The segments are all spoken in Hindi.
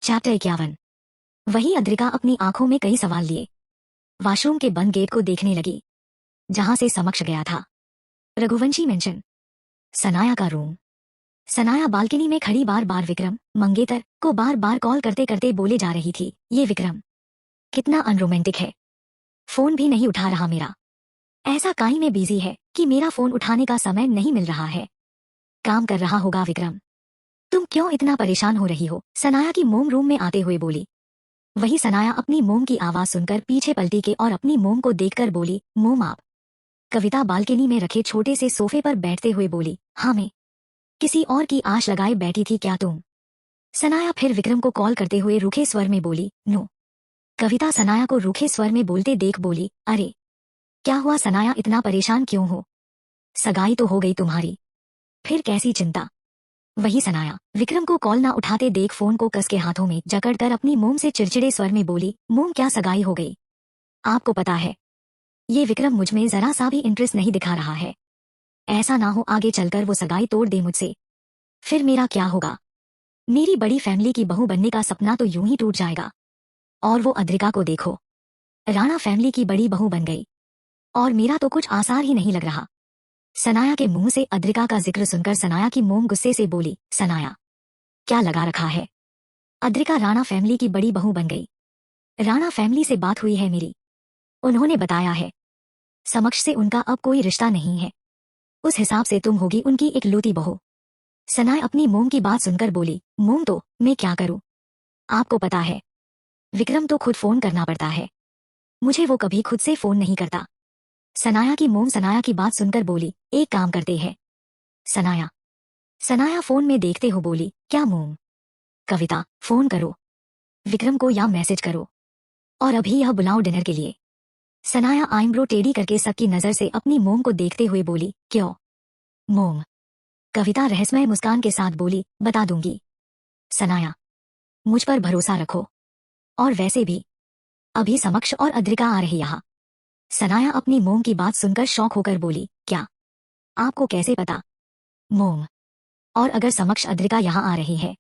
चैप्टर 51। वही अद्रिका अपनी आंखों में कई सवाल लिए वॉशरूम के बंद गेट को देखने लगी जहां से समक्ष गया था। रघुवंशी मेंशन। सनाया का रूम। सनाया बालकनी में खड़ी बार बार विक्रम मंगेतर को बार बार कॉल करते करते बोले जा रही थी, ये विक्रम कितना अनरोमांटिक है, फोन भी नहीं उठा रहा मेरा। ऐसा काहे में बिजी है कि मेरा फोन उठाने का समय नहीं मिल रहा है। काम कर रहा होगा विक्रम। तुम क्यों इतना परेशान हो रही हो, सनाया की मोम रूम में आते हुए बोली। वही सनाया अपनी मोम की आवाज सुनकर पीछे पलटी के और अपनी मोम को देखकर बोली, मोम आप। कविता बालकनी में रखे छोटे से सोफे पर बैठते हुए बोली, हाँ मैं। किसी और की आश लगाए बैठी थी क्या तुम? सनाया फिर विक्रम को कॉल करते हुए रूखे स्वर में बोली, नो। कविता सनाया को रूखे स्वर में बोलते देख बोली, अरे क्या हुआ सनाया, इतना परेशान क्यों हो? सगाई तो हो गई तुम्हारी, फिर कैसी चिंता? वही सनाया विक्रम को कॉल ना उठाते देख फोन को कस के हाथों में जकड़कर अपनी मोम से चिड़चिड़े स्वर में बोली, मोम क्या सगाई हो गई? आपको पता है ये विक्रम मुझ में जरा सा भी इंटरेस्ट नहीं दिखा रहा है। ऐसा ना हो आगे चलकर वो सगाई तोड़ दे मुझसे, फिर मेरा क्या होगा? मेरी बड़ी फैमिली की बहू बनने का सपना तो यूं ही टूट जाएगा। और वो अद्रिका को देखो, राणा फैमिली की बड़ी बहू बन गई और मेरा तो कुछ आसार ही नहीं लग रहा। सनाया के मुंह से अद्रिका का जिक्र सुनकर सनाया की मोम गुस्से से बोली, सनाया क्या लगा रखा है? अद्रिका राणा फैमिली की बड़ी बहू बन गई। राणा फैमिली से बात हुई है मेरी, उन्होंने बताया है समक्ष से उनका अब कोई रिश्ता नहीं है, उस हिसाब से तुम होगी उनकी इकलौती बहू। सनाया अपनी मोम की बात सुनकर बोली, मोम तो मैं क्या करूं? आपको पता है विक्रम तो खुद फोन करना पड़ता है, मुझे वो कभी खुद से फोन नहीं करता। सनाया की मोम सनाया की बात सुनकर बोली, एक काम करते हैं। सनाया सनाया फोन में देखते हो बोली, क्या मोम? कविता फोन करो विक्रम को या मैसेज करो और अभी यह बुलाओ डिनर के लिए। सनाया आईब्रो टेढ़ी करके सबकी नजर से अपनी मोम को देखते हुए बोली, क्यों मोम? कविता रहस्यमय मुस्कान के साथ बोली, बता दूंगी। सनाया मुझ पर भरोसा रखो, और वैसे भी अभी समक्ष और अद्रिका आ रही यहाँ। सनाया अपनी मोम की बात सुनकर शौक होकर बोली, क्या? आपको कैसे पता मोम? और अगर समक्ष अद्रिका यहाँ आ रही है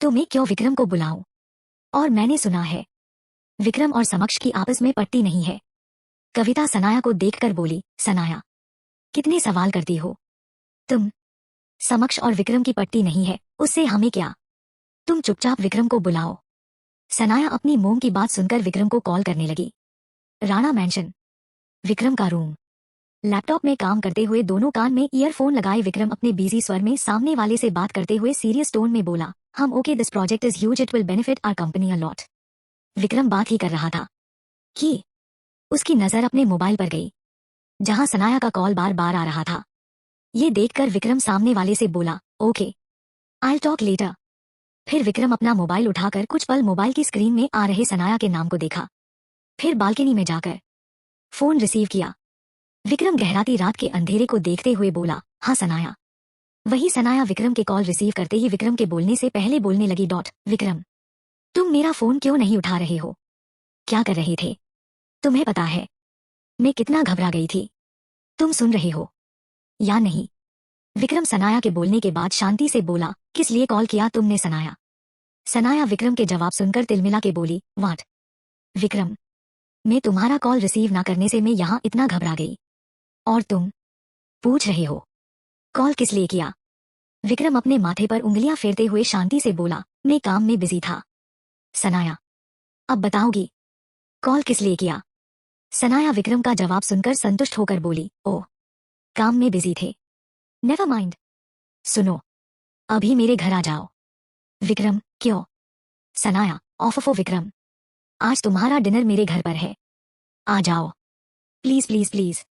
तो मैं क्यों विक्रम को बुलाऊं? और मैंने सुना है विक्रम और समक्ष की आपस में पट्टी नहीं है। कविता सनाया को देखकर बोली, सनाया कितने सवाल करती हो तुम? समक्ष और विक्रम की पट्टी नहीं है, उससे हमें क्या? तुम चुपचाप विक्रम को बुलाओ। सनाया अपनी मोम की बात सुनकर विक्रम को कॉल करने लगी। राणा मैंशन। विक्रम का रूम। लैपटॉप में काम करते हुए दोनों कान में ईयरफोन लगाए विक्रम अपने बिजी स्वर में सामने वाले से बात करते हुए सीरियस टोन में बोला, हम okay, this project is huge, it will benefit our company a lot. Vikram बात ही कर रहा था कि उसकी नजर अपने मोबाइल पर गई जहां सनाया का कॉल बार बार आ रहा था। ये देखकर विक्रम सामने वाले से बोला, ओके आई टॉक लेटर। फिर विक्रम अपना मोबाइल उठाकर कुछ पल मोबाइल की स्क्रीन में आ रहे सनाया के नाम को देखा, फिर बालकनी में जाकर फोन रिसीव किया। विक्रम गहराती रात के अंधेरे को देखते हुए बोला, हाँ सनाया। वही सनाया विक्रम के कॉल रिसीव करते ही विक्रम के बोलने से पहले बोलने लगी, विक्रम तुम मेरा फोन क्यों नहीं उठा रहे हो? क्या कर रहे थे? तुम्हें पता है मैं कितना घबरा गई थी, तुम सुन रहे हो या नहीं? विक्रम सनाया के बोलने के बाद शांति से बोला, किस लिए कॉल किया तुमने सनाया? सनाया विक्रम के जवाब सुनकर तिलमिला के बोली, व्हाट? विक्रम मैं तुम्हारा कॉल रिसीव ना करने से मैं यहाँ इतना घबरा गई, और तुम पूछ रहे हो कॉल किस लिए किया? विक्रम अपने माथे पर उंगलियां फेरते हुए शांति से बोला, मैं काम में बिजी था। सनाया अब बताओगी कॉल किस लिए किया? सनाया विक्रम का जवाब सुनकर संतुष्ट होकर बोली, ओह काम में बिजी थे, नेवर माइंड। सुनो अभी मेरे घर आ जाओ। विक्रम क्यों? सनाया ऑफो विक्रम आज तुम्हारा डिनर मेरे घर पर है, आ जाओ please please please.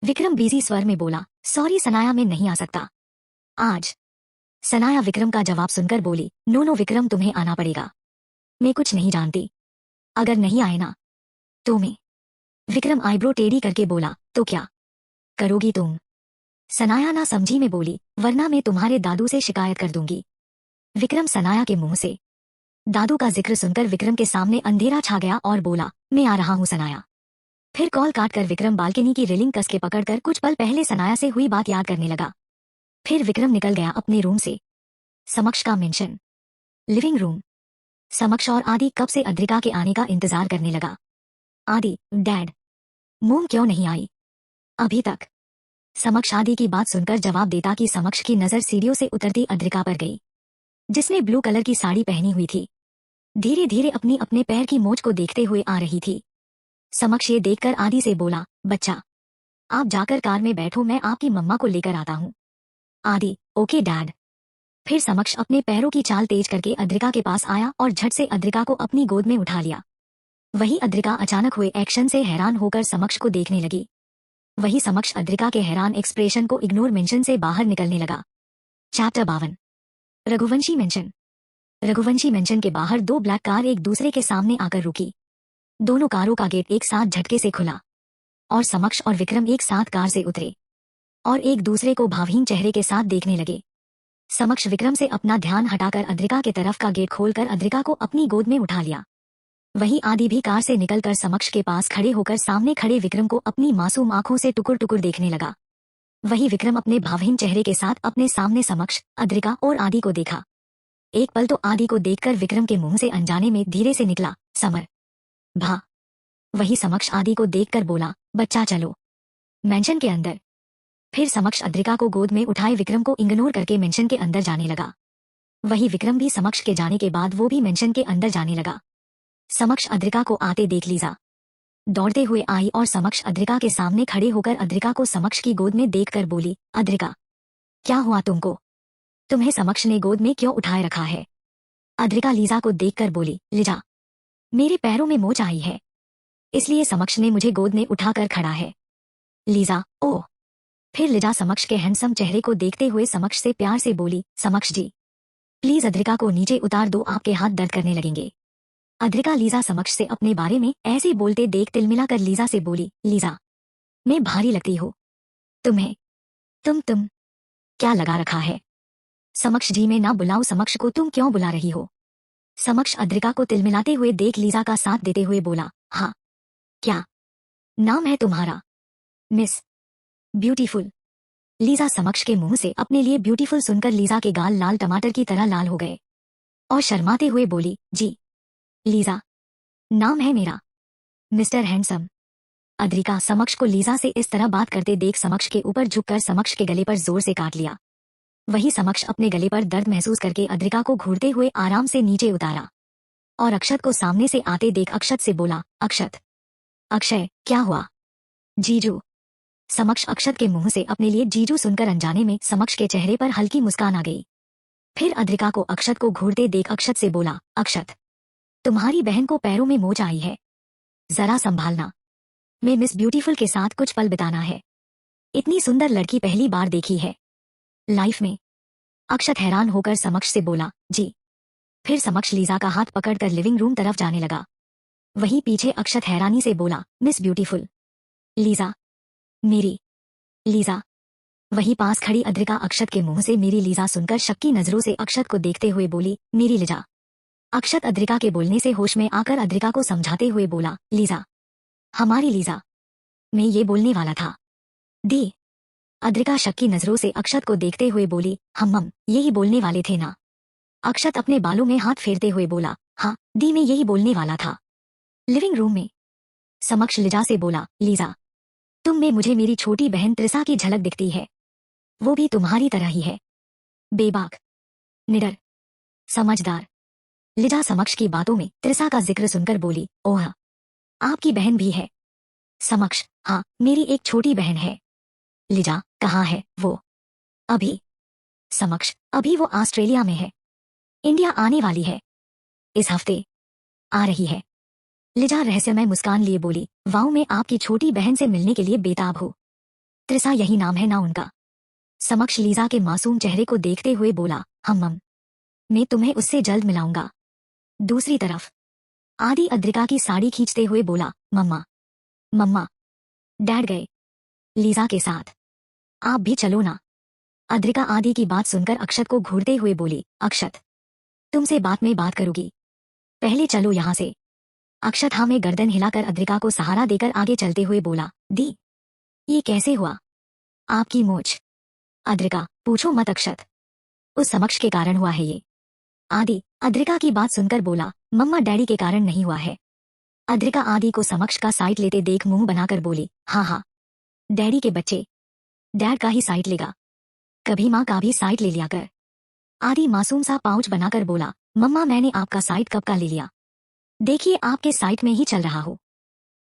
Vikram busy स्वर में बोला, सॉरी सनाया मैं नहीं आ सकता आज। सनाया विक्रम का जवाब सुनकर बोली, नो नो विक्रम तुम्हें आना पड़ेगा, मैं कुछ नहीं जानती, अगर नहीं आए ना तो मैं। विक्रम आईब्रो टेढ़ी करके बोला, तो क्या करोगी तुम? सनाया ना समझी में बोली, वरना मैं तुम्हारे दादू से शिकायत कर दूंगी। विक्रम सनाया के मुंह से दादू का जिक्र सुनकर विक्रम के सामने अंधेरा छा गया और बोला, मैं आ रहा हूं सनाया। फिर कॉल काट कर विक्रम बालकनी की रेलिंग कस के पकड़कर कुछ पल पहले सनाया से हुई बात याद करने लगा। फिर विक्रम निकल गया अपने रूम से। समक्ष का मेंशन। Living room. समक्ष और आदि कब से अद्रिका के आने का इंतजार करने लगा। आदि, डैड, मोम क्यों नहीं आई अभी तक? समक्ष आदि की बात सुनकर जवाब देता कि समक्ष की नजर सीढ़ियों से उतरती अद्रिका पर गई, जिसने ब्लू कलर की साड़ी पहनी हुई थी। धीरे धीरे अपनी अपने पैर की मोच को देखते हुए आ रही थी। समक्ष ये देखकर आदि से बोला, बच्चा, आप जाकर कार में बैठो, मैं आपकी मम्मा को लेकर आता हूँ। आदि, ओके डैड। फिर समक्ष अपने पैरों की चाल तेज करके अद्रिका के पास आया और झट से अद्रिका को अपनी गोद में उठा लिया। वही अद्रिका अचानक हुए एक्शन से हैरान होकर समक्ष को देखने लगी। वही समक्ष अद्रिका के हैरान एक्सप्रेशन को इग्नोर मेंशन से बाहर निकलने लगा। Chapter 52। Raghuvanshi mention. Raghuvanshi mention के बाहर दो ब्लैक कार एक दूसरे के सामने आकर रुकी। दोनों कारों का गेट एक साथ झटके से खुला और समक्ष और विक्रम एक साथ कार से उतरे और एक दूसरे को भावहीन चेहरे के साथ देखने लगे। समक्ष विक्रम से अपना ध्यान हटाकर अद्रिका के तरफ का गेट खोलकर अद्रिका को अपनी गोद में उठा लिया। वही आदि भी कार से निकलकर समक्ष के पास खड़े होकर सामने खड़े विक्रम को अपनी मासूम आंखों से टुकुर टुकुर देखने लगा। वही विक्रम अपने भावहीन चेहरे के साथ अपने सामने समक्ष, अद्रिका और आदि को देखा। एक पल तो आदि को देखकर विक्रम के मुंह से अनजाने में धीरे से निकला, समर भा। वही समक्ष आदि को देखकर बोला, बच्चा चलो मेंशन के अंदर। फिर समक्ष अद्रिका को गोद में उठाए विक्रम को इग्नोर करके मेंशन के अंदर जाने लगा। वही विक्रम भी समक्ष के जाने के बाद वो भी मेंशन के अंदर जाने लगा। समक्ष अद्रिका को आते देख लीजा दौड़ते हुए आई और समक्ष अद्रिका के सामने खड़े होकर अद्रिका को समक्ष की गोद में देखकर बोली, अद्रिका, क्या हुआ तुमको? तुम्हें समक्ष ने गोद में क्यों उठाए रखा है? अद्रिका लीजा को देखकर बोली, लीजा, मेरे पैरों में मोच आई है, इसलिए समक्ष ने मुझे गोद में उठाकर खड़ा है। लीजा, ओह। फिर लीजा समक्ष के हैंडसम चेहरे को देखते हुए समक्ष से प्यार से बोली, समक्ष जी, प्लीज अद्रिका को नीचे उतार दो, आपके हाथ दर्द करने लगेंगे। अद्रिका लीजा समक्ष से अपने बारे में ऐसे बोलते देख तिलमिलाकर लीजा से बोली, लीजा, मैं भारी लगती हूँ तुम्हें? तुम क्या लगा रखा है? समक्ष जी, मैं ना बुलाऊं समक्ष को, तुम क्यों बुला रही हो? समक्ष अद्रिका को तिलमिलाते हुए देख लीजा का साथ देते हुए बोला, हाँ, क्या नाम है तुम्हारा? Miss beautiful. लीजा समक्ष के मुंह से अपने लिए ब्यूटीफुल सुनकर लीजा के गाल लाल टमाटर की तरह लाल हो गए और शर्माते हुए बोली, जी लीजा, नाम है मेरा मिस्टर हैंडसम। अद्रिका समक्ष को लीजा से इस तरह बात करते देख समक्ष के ऊपर झुककर समक्ष के गले पर जोर से काट लिया। वही समक्ष अपने गले पर दर्द महसूस करके अद्रिका को घूरते हुए आराम से नीचे उतारा और अक्षत को सामने से आते देख अक्षत से बोला, अक्षत, अक्षय, क्या हुआ? जीजू। समक्ष अक्षत के मुंह से अपने लिए जीजू सुनकर अनजाने में समक्ष के चेहरे पर हल्की मुस्कान आ गई। फिर अद्रिका को अक्षत को घूरते देख अक्षत से बोला, अक्षत, तुम्हारी बहन को पैरों में मोच आई है, जरा संभालना, मैं मिस ब्यूटीफुल के साथ कुछ पल बिताना है। इतनी सुंदर लड़की पहली बार देखी है लाइफ में। अक्षत हैरान होकर समक्ष से बोला, जी। फिर समक्ष लीजा का हाथ पकड़कर लिविंग रूम तरफ जाने लगा। वहीं पीछे अक्षत हैरानी से बोला, मिस ब्यूटीफुल, लीजा, मेरी लीजा। वहीं पास खड़ी अद्रिका अक्षत के मुंह से मेरी लीजा सुनकर शक्की नजरों से अक्षत को देखते हुए बोली, मेरी लीजा। अक्षत अद्रिका के बोलने से होश में आकर अद्रिका को समझाते हुए बोला, लीजा, हमारी लीजा, मैं ये बोलने वाला था। दी। अद्रिका शक्की नजरों से अक्षत को देखते हुए बोली, हम यही बोलने वाले थे ना? अक्षत अपने बालों में हाथ फेरते हुए बोला, हाँ दी, मैं यही बोलने वाला था। लिविंग रूम में समक्ष लीजा से बोला, लीजा, तुम में मुझे मेरी छोटी बहन त्रिसा की झलक दिखती है, वो भी तुम्हारी तरह ही है, बेबाक, निडर, समझदार। लीजा समक्ष की बातों में त्रिसा का जिक्र सुनकर बोली, ओह, आपकी बहन भी है? समक्ष, हाँ, मेरी एक छोटी बहन है। लीजा, कहाँ है वो? अभी। समक्ष, अभी वो ऑस्ट्रेलिया में है, इंडिया आने वाली है, इस हफ्ते आ रही है। लीजा रहस्यमय मुस्कान लिए बोली, वाओ, मैं आपकी छोटी बहन से मिलने के लिए बेताब हूँ। त्रिसा यही नाम है ना उनका? समक्ष लीजा के मासूम चेहरे को देखते हुए बोला, हम मैं तुम्हें उससे जल्द मिलाऊंगा। दूसरी तरफ आदि अद्रिका की साड़ी खींचते हुए बोला, मम्मा, मम्मा, डैड गए लीजा के साथ, आप भी चलो ना। अद्रिका आदि की बात सुनकर अक्षत को घूरते हुए बोली, अक्षत, तुमसे बात में बात करूंगी, पहले चलो यहाँ से। अक्षत हाँ में गर्दन हिलाकर अद्रिका को सहारा देकर आगे चलते हुए बोला, दी, ये कैसे हुआ? आपकी मोच? अद्रिका, पूछो मत अक्षत, उस समक्ष के कारण हुआ है ये। आदि अद्रिका की बात सुनकर बोला, मम्मा डैडी के कारण नहीं हुआ है। अद्रिका आदि को समक्ष का साइड लेते देख मुंह बनाकर बोली, हाँ हाँ, डैडी के बच्चे डैड का ही साइड लेगा, कभी माँ का भी साइड ले लिया कर। आदि मासूम सा पाउच बनाकर बोला, मम्मा मैंने आपका साइड कब का ले लिया, देखिए आपके साइड में ही चल रहा हो।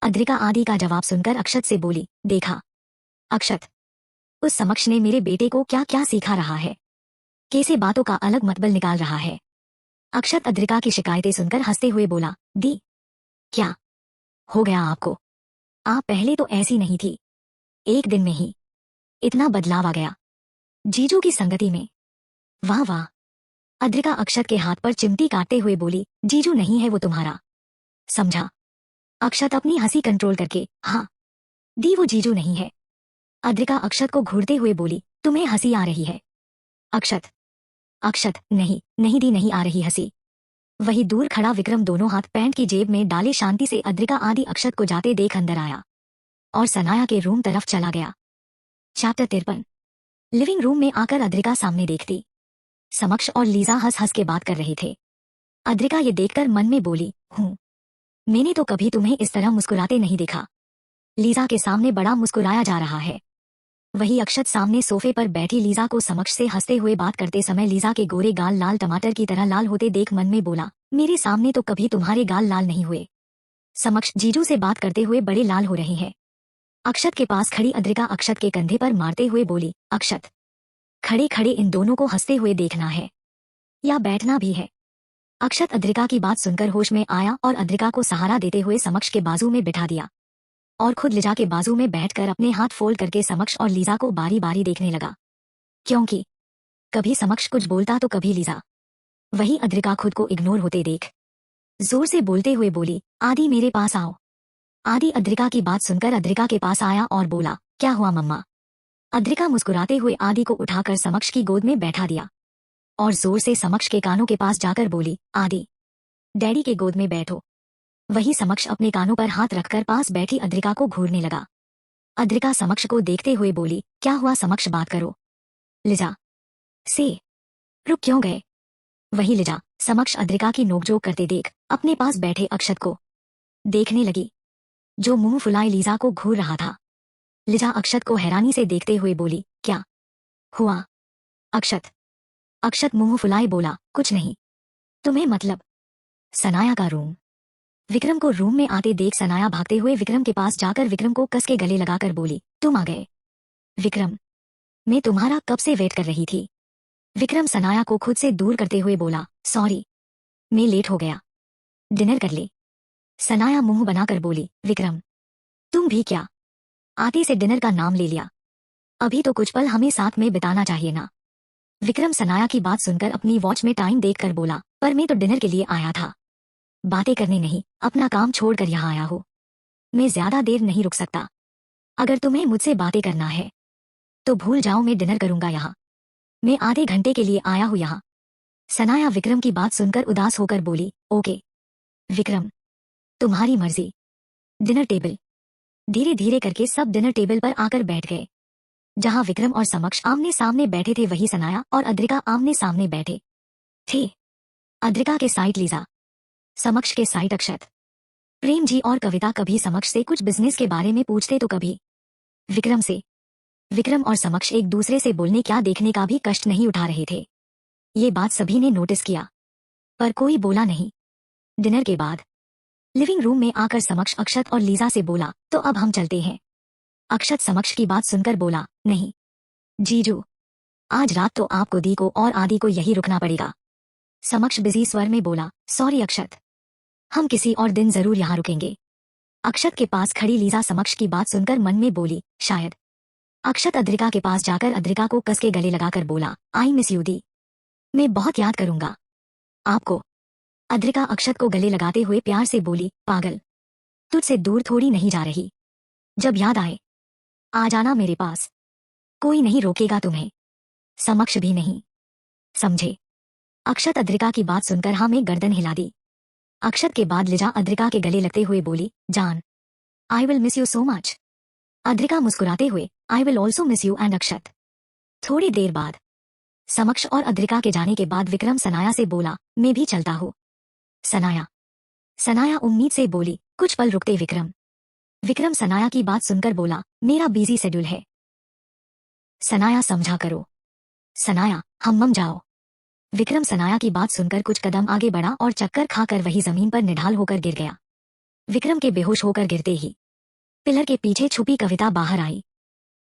अद्रिका आदि का जवाब सुनकर अक्षत से बोली, देखा अक्षत, उस समक्ष ने मेरे बेटे को क्या क्या सिखा रहा है, कैसे बातों का अलग मतलब निकाल रहा है। अक्षत अद्रिका की शिकायतें सुनकर हंसते हुए बोला, दी क्या हो गया आपको, आप पहले तो ऐसी नहीं थी, एक दिन में ही इतना बदलाव आ गया जीजू की संगति में, वाह वाह। अद्रिका अक्षत के हाथ पर चिमटी काटते हुए बोली, जीजू नहीं है वो तुम्हारा, समझा। अक्षत अपनी हंसी कंट्रोल करके, हाँ दी वो जीजू नहीं है। अद्रिका अक्षत को घूरते हुए बोली, तुम्हें हंसी आ रही है। अक्षत अक्षत नहीं नहीं दी, नहीं आ रही हंसी। वही दूर खड़ा विक्रम दोनों हाथ पैंट की जेब में डाले शांति से अद्रिका आदि अक्षत को जाते देख अंदर आया और सनाया के रूम तरफ चला गया। चैप्टर 53। लिविंग रूम में आकर अद्रिका सामने देखती समक्ष और लीजा हंस हंस के बात कर रहे थे। अद्रिका ये देखकर मन में बोली, हूँ मैंने तो कभी तुम्हें इस तरह मुस्कुराते नहीं देखा। लीजा के सामने बड़ा मुस्कुराया जा रहा है। वही अक्षत सामने सोफे पर बैठी लीजा को समक्ष से हंसते हुए बात करते समय लीजा के गोरे गाल लाल टमाटर की तरह लाल होते देख मन में बोला, मेरे सामने तो कभी तुम्हारे गाल लाल नहीं हुए। समक्ष जीजू से बात करते हुए बड़े लाल हो रहे हैं। अक्षत के पास खड़ी अद्रिका अक्षत के कंधे पर मारते हुए बोली, अक्षत खड़े खड़े इन दोनों को हंसते हुए देखना है या बैठना भी है। अक्षत अद्रिका की बात सुनकर होश में आया और अद्रिका को सहारा देते हुए समक्ष के बाजू में बिठा दिया और खुद लीजा के बाजू में बैठकर अपने हाथ फोल्ड करके समक्ष और लीजा को बारी बारी देखने लगा, क्योंकि कभी समक्ष कुछ बोलता तो कभी लीजा। वही अद्रिका खुद को इग्नोर होते देख जोर से बोलते हुए बोली, आदि मेरे पास आओ। आदि अद्रिका की बात सुनकर अद्रिका के पास आया और बोला, क्या हुआ मम्मा। अद्रिका मुस्कुराते हुए आदि को उठाकर समक्ष की गोद में बैठा दिया और जोर से समक्ष के कानों के पास जाकर बोली, आदि डैडी के गोद में बैठो। वही समक्ष अपने कानों पर हाथ रखकर पास बैठी अद्रिका को घूरने लगा। अद्रिका समक्ष को देखते हुए बोली, क्या हुआ समक्ष, बात करो। लिजा से रुक क्यों गए। वही लिजा समक्ष अद्रिका की नोकझोंक करते देख अपने पास बैठे अक्षत को देखने लगी, जो मुंह फुलाए लीजा को घूर रहा था। लिजा अक्षत को हैरानी से देखते हुए बोली, क्या हुआ अक्षत। अक्षत मुंह फुलाए बोला, कुछ नहीं। तुम्हें मतलब। सनाया का रूम। विक्रम को रूम में आते देख सनाया भागते हुए विक्रम के पास जाकर विक्रम को कस के गले लगाकर बोली, तुम आ गए। विक्रम, मैं तुम्हारा कब से वेट कर रही थी। विक्रम सनाया को खुद से दूर करते हुए बोला, सॉरी मैं लेट हो गया, डिनर कर ले। सनाया मुंह बनाकर बोली, विक्रम तुम भी क्या आते से डिनर का नाम ले लिया, अभी तो कुछ पल हमें साथ में बिताना चाहिए ना। विक्रम सनाया की बात सुनकर अपनी वॉच में टाइम देखकर बोला, पर मैं तो डिनर के लिए आया था, बातें करने नहीं, अपना काम छोड़कर यहाँ आया हो। मैं ज्यादा देर नहीं रुक सकता, अगर तुम्हें मुझसे बातें करना है तो भूल जाओ, मैं डिनर करूंगा यहाँ, मैं आधे घंटे के लिए आया हूँ यहाँ। सनाया विक्रम की बात सुनकर उदास होकर बोली, ओके विक्रम तुम्हारी मर्जी। Dinner table. धीरे धीरे करके सब डिनर टेबल पर आकर बैठ गए। जहां विक्रम और समक्ष आमने सामने बैठे थे वही सनाया और अद्रिका आमने सामने बैठे थे। अद्रिका के साइड लीजा, समक्ष के साइड अक्षत। प्रेम जी और कविता कभी समक्ष से कुछ बिजनेस के बारे में पूछते तो कभी विक्रम से। विक्रम और समक्ष एक दूसरे से बोलने क्या देखने का भी कष्ट नहीं उठा रहे थे। ये बात सभी ने नोटिस किया, पर कोई बोला नहीं। डिनर के बाद लिविंग रूम में आकर समक्ष अक्षत और लीजा से बोला, तो अब हम चलते हैं। अक्षत समक्ष की बात सुनकर बोला, नहीं जीजू, आज रात तो आपको दी को और आदि को यही रुकना पड़ेगा। समक्ष बिजी स्वर में बोला, सॉरी अक्षत, हम किसी और दिन जरूर यहाँ रुकेंगे। अक्षत के पास खड़ी लीजा समक्ष की बात सुनकर मन में बोली, शायद। अक्षत अद्रिका के पास जाकर अद्रिका को कस के गले लगाकर बोला, आई मिस यू दी, मैं बहुत याद करूंगा आपको। अद्रिका अक्षत को गले लगाते हुए प्यार से बोली, पागल, तुझसे दूर थोड़ी नहीं जा रही, जब याद आए आ जाना मेरे पास, कोई नहीं रोकेगा तुम्हें, समक्ष भी नहीं, समझे। अक्षत अद्रिका की बात सुनकर हाँ में गर्दन हिला दी। अक्षत के बाद लिजा अद्रिका के गले लगते हुए बोली, जान I will miss you so much. Adrika मुस्कुराते हुए, I will also miss you and Akshat. थोड़ी देर बाद समक्ष और अद्रिका के जाने के बाद विक्रम सनाया से बोला, मैं भी चलता हूँ। सनाया, सनाया उम्मीद से बोली। कुछ पल रुकते विक्रम विक्रम सनाया की बात सुनकर बोला, मेरा बिजी शेड्यूल है। सनाया समझा करो। सनाया हम जाओ। विक्रम सनाया की बात सुनकर कुछ कदम आगे बढ़ा और चक्कर खाकर वही जमीन पर निढाल होकर गिर गया। विक्रम के बेहोश होकर गिरते ही पिलर के पीछे छुपी कविता बाहर आई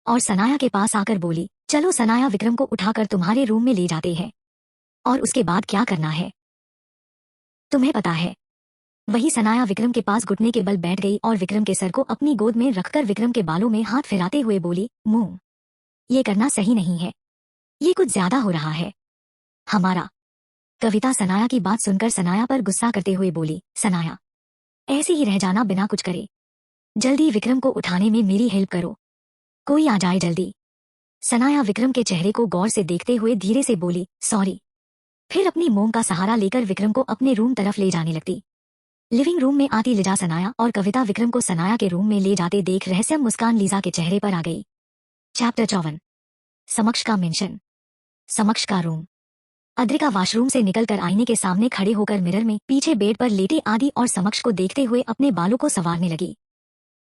और सनाया के पास आकर बोली, चलो सनाया, विक्रम को उठाकर तुम्हारे रूम में ले जाते हैं। और उसके बाद क्या करना है तुम्हें पता है। वही सनाया विक्रम के पास घुटने के बल बैठ गई और विक्रम के सर को अपनी गोद में रखकर विक्रम के बालों में हाथ फैलाते हुए बोली, मुंह, ये करना सही नहीं है, ये कुछ ज्यादा हो रहा है हमारा। कविता सनाया की बात सुनकर सनाया पर गुस्सा करते हुए बोली, सनाया, ऐसे ही रह जाना बिना कुछ करे। जल्दी विक्रम को उठाने में मेरी हेल्प करो, कोई आ जाए जल्दी। सनाया विक्रम के चेहरे को गौर से देखते हुए धीरे से बोली, सॉरी। फिर अपनी मोम का सहारा लेकर विक्रम को अपने रूम तरफ ले जाने लगती। लिविंग रूम में आती लिजा सनाया और कविता विक्रम को सनाया के रूम में ले जाते देख रहस्य मुस्कान लीजा के चेहरे पर आ गई। चैप्टर 54। समक्ष का मेंशन। समक्ष का रूम। अद्रिका वॉशरूम से निकलकर आईने के सामने खड़े होकर मिरर में पीछे बेड पर लेटे आदि और समक्ष को देखते हुए अपने बालों को संवारने लगी।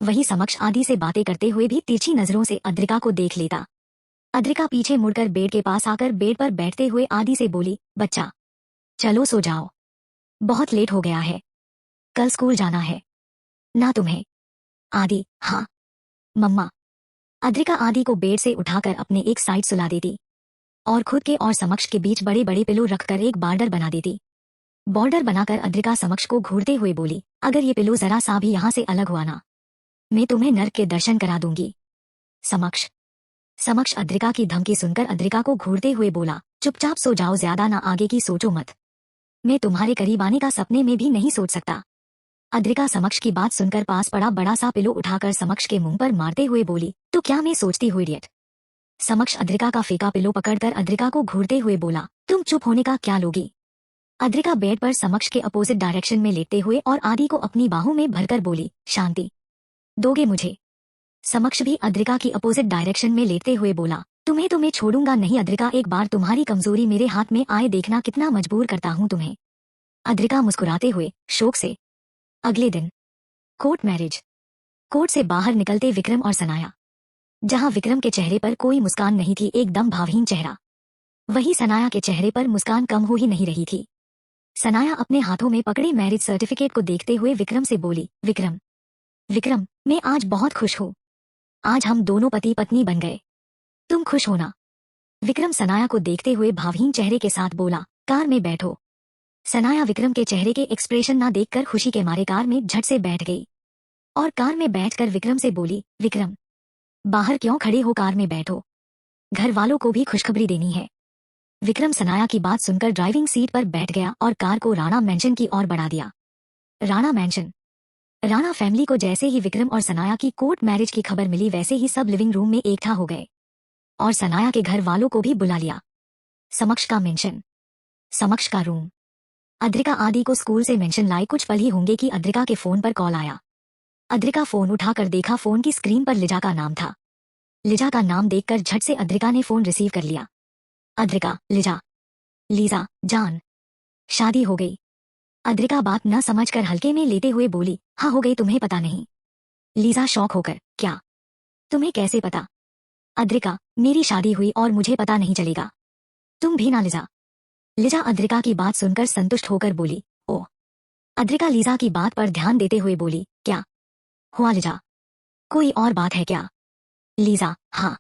वही समक्ष आदि से बातें करते हुए भी तिरछी नजरों से अद्रिका को देख लेता। अद्रिका पीछे मुड़कर बेड के पास आकर बेड पर बैठते हुए आदि से बोली, बच्चा, चलो सो जाओ, बहुत लेट हो गया है, कल स्कूल जाना है ना तुम्हें। आदि, हाँ मम्मा। अद्रिका आदि को बेड से उठाकर अपने एक साइड सुला देती और खुद के और समक्ष के बीच बड़े बड़े पिलो रखकर एक बॉर्डर बना देती। बॉर्डर बनाकर अद्रिका समक्ष को घूरते हुए बोली, अगर ये पिलो जरा सा भी यहाँ से अलग हुआ ना, मैं तुम्हें नर्क के दर्शन करा दूंगी। समक्ष समक्ष अद्रिका की धमकी सुनकर अद्रिका को घूरते हुए बोला, चुपचाप सो जाओ, ज्यादा ना आगे की सोचो मत, मैं तुम्हारे करीब आने का सपने में भी नहीं सोच सकता। अद्रिका समक्ष की बात सुनकर पास पड़ा बड़ा सा पिलो उठाकर समक्ष के मुंह पर मारते हुए बोली, तो क्या मैं सोचती हुई इडियट। समक्ष अद्रिका का फेंका पिलो पकड़कर अद्रिका को घूरते हुए बोला, तुम चुप होने का क्या लोगी। अद्रिका बेड पर समक्ष के अपोजिट डायरेक्शन में लेटते हुए और आदि को अपनी बाहों में भरकर बोली, शांति दोगे मुझे। समक्ष भी अद्रिका की अपोजिट डायरेक्शन में लेटते हुए बोला, तुम्हें तो मैं छोड़ूंगा नहीं अद्रिका, एक बार तुम्हारी कमजोरी मेरे हाथ में आए, देखना कितना मजबूर करता हूं तुम्हें। अद्रिका मुस्कुराते हुए शोक से। अगले दिन कोर्ट मैरिज। कोर्ट से बाहर निकलते विक्रम और सनाया। जहां विक्रम के चेहरे पर कोई मुस्कान नहीं थी, एकदम भावहीन चेहरा, वही सनाया के चेहरे पर मुस्कान कम हो ही नहीं रही थी। सनाया अपने हाथों में पकड़े मैरिज सर्टिफिकेट को देखते हुए विक्रम से बोली, विक्रम, विक्रम, मैं आज बहुत खुश हूँ, आज हम दोनों पति पत्नी बन गए, तुम खुश हो ना। विक्रम सनाया को देखते हुए भावहीन चेहरे के साथ बोला, कार में बैठो। सनाया विक्रम के चेहरे के एक्सप्रेशन ना देखकर खुशी के मारे कार में झट से बैठ गई और कार में बैठकर विक्रम से बोली, विक्रम, बाहर क्यों खड़े हो, कार में बैठो, घर वालों को भी खुशखबरी देनी है। विक्रम सनाया की बात सुनकर ड्राइविंग सीट पर बैठ गया और कार को राणा मैंशन की ओर बढ़ा दिया। राणा मैंशन। राणा फैमिली को जैसे ही विक्रम और सनाया की कोर्ट मैरिज की खबर मिली वैसे ही सब लिविंग रूम में इकट्ठा हो गए और सनाया के घर वालों को भी बुला लिया। समक्ष का मेंशन। समक्ष का रूम। अद्रिका आदि को स्कूल से मेंशन लाई कुछ पल ही होंगे कि अद्रिका के फोन पर कॉल आया। अद्रिका फोन उठाकर देखा, फोन की स्क्रीन पर लिजा का नाम था। लिजा का नाम देखकर झट से अद्रिका ने फोन रिसीव कर लिया। अद्रिका, लिजा, लीजा जान, शादी हो गई। अद्रिका बात न समझकर हल्के में लेते हुए बोली, हाँ हो गई, तुम्हें पता नहीं। लीजा शौक होकर, क्या, तुम्हें कैसे पता। अद्रिका, मेरी शादी हुई और मुझे पता नहीं चलेगा। तुम भी ना लिजा। लिजा अद्रिका की बात सुनकर संतुष्ट होकर बोली, ओ। अद्रिका लीजा की बात पर ध्यान देते हुए बोली, क्या हुआ लिजा, कोई और बात है क्या। लीजा, हाँ।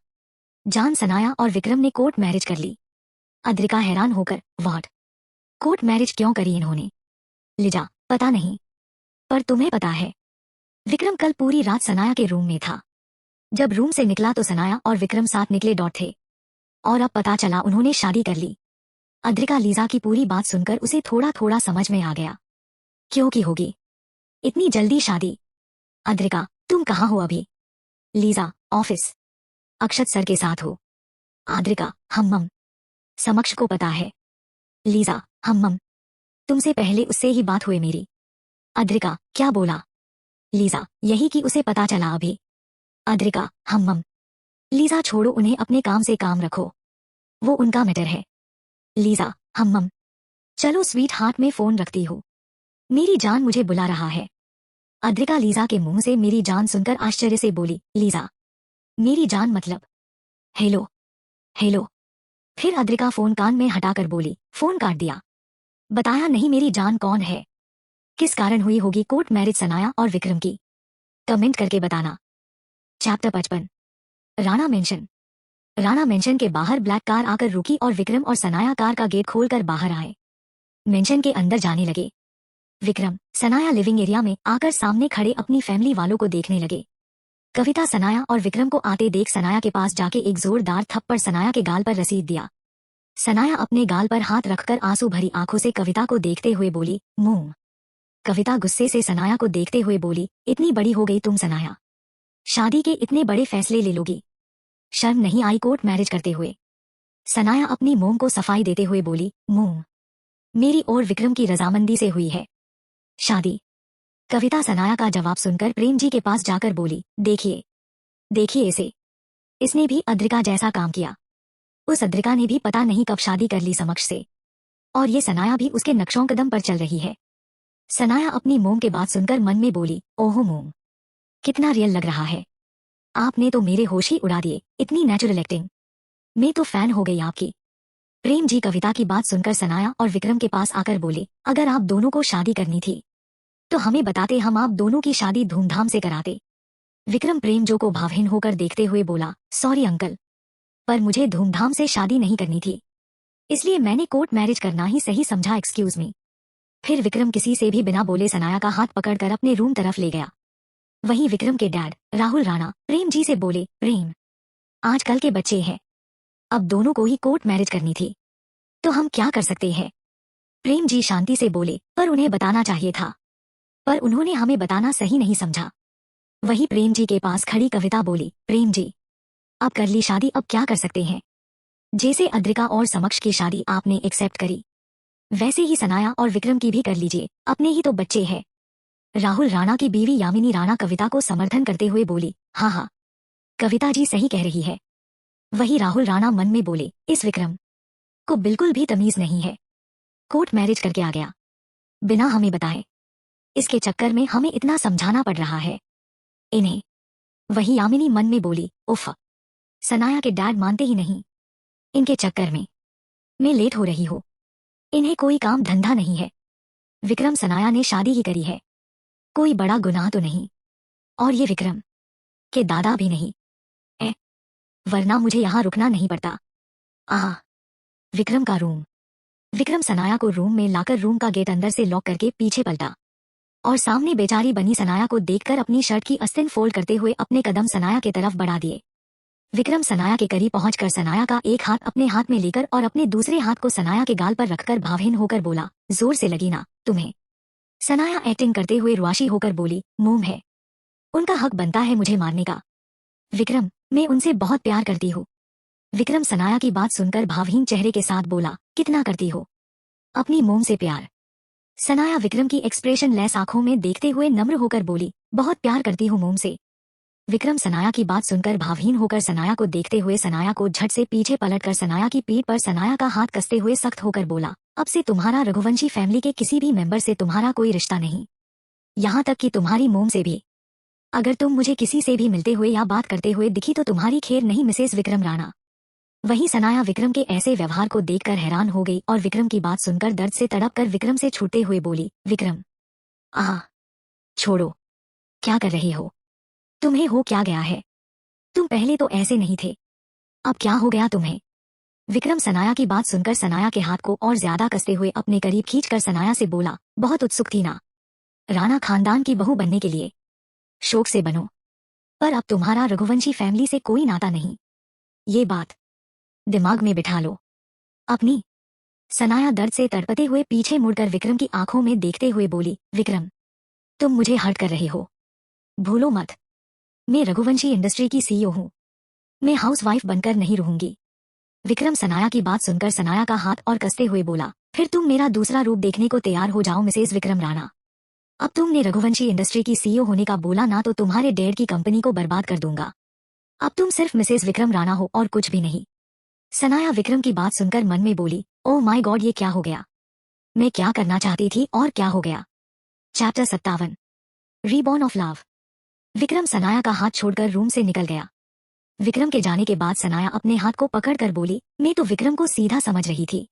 जान, सनाया और विक्रम ने कोर्ट मैरिज कर ली। अद्रिका हैरान होकर, व्हाट, कोर्ट मैरिज क्यों करी इन्होंने। लिजा, पता नहीं, पर तुम्हें पता है। विक्रम कल पूरी रात सनाया के रूम में था। जब रूम से निकला तो सनाया और विक्रम साथ निकले डॉट थे और अब पता चला उन्होंने शादी कर ली। अद्रिका लीजा की पूरी बात सुनकर उसे थोड़ा थोड़ा समझ में आ गया। क्यों की होगी इतनी जल्दी शादी। अद्रिका, तुम कहाँ हो अभी। लीजा, ऑफिस, अक्षत सर के साथ हो। अद्रिका, हम समक्ष को पता है। लीजा, हम तुमसे पहले उससे ही बात हुई मेरी। अद्रिका, क्या बोला। लीजा, यही कि उसे पता चला अभी। अद्रिका, हम लीजा, छोड़ो उन्हें, अपने काम से काम रखो, वो उनका मैटर है। लीजा, हम चलो स्वीट हार्ट, में फोन रखती हूँ। मेरी जान मुझे बुला रहा है। अद्रिका लीजा के मुंह से मेरी जान सुनकर आश्चर्य से बोली, लीजा? मेरी जान मतलब? Hello, hello. फिर अद्रिका फोन कान में हटाकर बोली, फोन काट दिया। बताया नहीं मेरी जान कौन है? किस कारण हुई होगी कोर्ट मैरिज सनाया और विक्रम की? कमेंट करके बताना। Chapter 55। Rana mention. Rana mention के बाहर ब्लैक कार आकर रुकी और विक्रम और सनाया कार का गेट खोलकर बाहर आए। मेंशन के अंदर जाने लगे। विक्रम, सनाया लिविंग एरिया में आकर सामने खड़े अपनी फैमिली वालों को देखने लगे। कविता सनाया और विक्रम को आते देख सनाया के पास जाके एक जोरदार थप्पड़ सनाया के गाल पर रसीद दिया। सनाया अपने गाल पर हाथ रखकर आंसू भरी आंखों से कविता को देखते हुए बोली, मुंह। कविता गुस्से से सनाया को देखते हुए बोली, इतनी बड़ी हो गई तुम सनाया, शादी के इतने बड़े फैसले ले लोगी? शर्म नहीं आई कोर्ट मैरिज करते हुए? सनाया अपनी मोम को सफाई देते हुए बोली, मुंह। मेरी और विक्रम की रजामंदी से हुई है शादी। कविता सनाया का जवाब सुनकर प्रेम जी के पास जाकर बोली, देखिए, देखिए इसे, इसने भी अद्रिका जैसा काम किया। उस अद्रिका ने भी पता नहीं कब शादी कर ली समक्ष से, और ये सनाया भी उसके नक्शों कदम पर चल रही है। सनाया अपनी मोम के बात सुनकर मन में बोली, ओहो मोम, कितना रियल लग रहा है। आपने तो मेरे होश ही उड़ा दिए, इतनी नेचुरल एक्टिंग। मैं तो फैन हो गई आपकी। प्रेम जी कविता की बात सुनकर सनाया और विक्रम के पास आकर बोले, अगर आप दोनों को शादी करनी थी तो हमें बताते, हम आप दोनों की शादी धूमधाम से कराते। विक्रम प्रेम जो को भावहीन होकर देखते हुए बोला, सॉरी अंकल, पर मुझे धूमधाम से शादी नहीं करनी थी, इसलिए मैंने कोर्ट मैरिज करना ही सही समझा, एक्सक्यूज मी। फिर विक्रम किसी से भी बिना बोले सनाया का हाथ पकड़कर अपने रूम तरफ ले गया। वहीं विक्रम के डैड राहुल राणा प्रेम जी से बोले, प्रेम, आजकल के बच्चे हैं, अब दोनों को ही कोर्ट मैरिज करनी थी, तो हम क्या कर सकते हैं? प्रेम जी शांति से बोले, पर उन्हें बताना चाहिए था, पर उन्होंने हमें बताना सही नहीं समझा। वही प्रेम जी के पास खड़ी कविता बोली, प्रेम जी, अब कर ली शादी, अब क्या कर सकते हैं? जैसे अद्रिका और समक्ष की शादी आपने एक्सेप्ट करी, वैसे ही सनाया और विक्रम की भी कर लीजिए, अपने ही तो बच्चे हैं। राहुल राणा की बीवी यामिनी राणा कविता को समर्थन करते हुए बोली, हाँ हाँ, कविता जी सही कह रही है। वही राहुल राणा मन में बोले, इस विक्रम को बिल्कुल भी तमीज नहीं है, कोर्ट मैरिज करके आ गया बिना हमें बताए। इसके चक्कर में हमें इतना समझाना पड़ रहा है इन्हें। वही यामिनी मन में बोली, उफ, सनाया के डैड मानते ही नहीं, इनके चक्कर में मैं लेट हो रही हूँ, इन्हें कोई काम धंधा नहीं है। विक्रम सनाया ने शादी ही करी है, कोई बड़ा गुनाह तो नहीं, और ये विक्रम के दादा भी नहीं, वरना मुझे यहाँ रुकना नहीं पड़ता। आह, विक्रम का रूम। विक्रम सनाया को रूम में लाकर रूम का गेट अंदर से लॉक करके पीछे पलटा और सामने बेचारी बनी सनाया को देखकर अपनी शर्ट की आस्तीन फोल्ड करते हुए अपने कदम सनाया की तरफ बढ़ा दिए। विक्रम सनाया के करीब पहुंचकर सनाया का एक हाथ अपने हाथ में लेकर और अपने दूसरे हाथ को सनाया के गाल पर रखकर भावहीन होकर बोला, जोर से लगी ना तुम्हें? सनाया एक्टिंग करते हुए रुआशी होकर बोली, मोम है, उनका हक बनता है मुझे मारने का। विक्रम, मैं उनसे बहुत प्यार करती हूँ। विक्रम सनाया की बात सुनकर भावहीन चेहरे के साथ बोला, कितना करती हो अपनी मोम से प्यार? सनाया विक्रम की एक्सप्रेशन लेस आंखों में देखते हुए नम्र होकर बोली, बहुत प्यार करती हूँ मोम से। विक्रम सनाया की बात सुनकर भावहीन होकर सनाया को देखते हुए सनाया को झट से पीछे पलटकर सनाया की पीठ पर सनाया का हाथ कसते हुए सख्त होकर बोला, अब से तुम्हारा रघुवंशी फैमिली के किसी भी मेंबर से तुम्हारा कोई रिश्ता नहीं, यहाँ तक कि तुम्हारी मोम से भी। अगर तुम मुझे किसी से भी मिलते हुए या बात करते हुए दिखी तो तुम्हारी खैर नहीं, मिसेस विक्रम राणा। वहीं सनाया विक्रम के ऐसे व्यवहार को देखकर हैरान हो गई और विक्रम की बात सुनकर दर्द से तड़प कर विक्रम से छूटते हुए बोली, विक्रम, आह, छोड़ो, क्या कर रहे हो? तुम्हें हो क्या गया है? तुम पहले तो ऐसे नहीं थे, अब क्या हो गया तुम्हें? विक्रम सनाया की बात सुनकर सनाया के हाथ को और ज्यादा कसते हुए अपने करीब खींचकर सनाया से बोला, बहुत उत्सुक थी ना राणा खानदान की बहू बनने के लिए? शौक से बनो, पर अब तुम्हारा रघुवंशी फैमिली से कोई नाता नहीं, ये बात दिमाग में बिठा लो अपनी। सनाया दर्द से तड़पते हुए पीछे मुड़कर विक्रम की आंखों में देखते हुए बोली, विक्रम, तुम मुझे हर्ट कर रहे हो, भूलो मत, मैं रघुवंशी इंडस्ट्री की सीईओ हूँ, मैं हाउसवाइफ बनकर नहीं रहूंगी। विक्रम सनाया की बात सुनकर सनाया का हाथ और कसते हुए बोला, फिर तुम मेरा दूसरा रूप देखने को तैयार हो जाओ मिसेस विक्रम राणा। अब तुमने रघुवंशी इंडस्ट्री की सीईओ होने का बोला ना तो तुम्हारे डैड की कंपनी को बर्बाद कर दूंगा। अब तुम सिर्फ मिसेस विक्रम राणा हो और कुछ भी नहीं। सनाया विक्रम की बात सुनकर मन में बोली, ओह माय गॉड, ये क्या हो गया? मैं क्या करना चाहती थी और क्या हो गया? Chapter 57 reborn of love. Vikram Sanaya का हाथ छोड़कर रूम से निकल गया। विक्रम के जाने के बाद सनाया अपने हाथ को पकड़कर बोली, मैं तो विक्रम को सीधा समझ रही थी।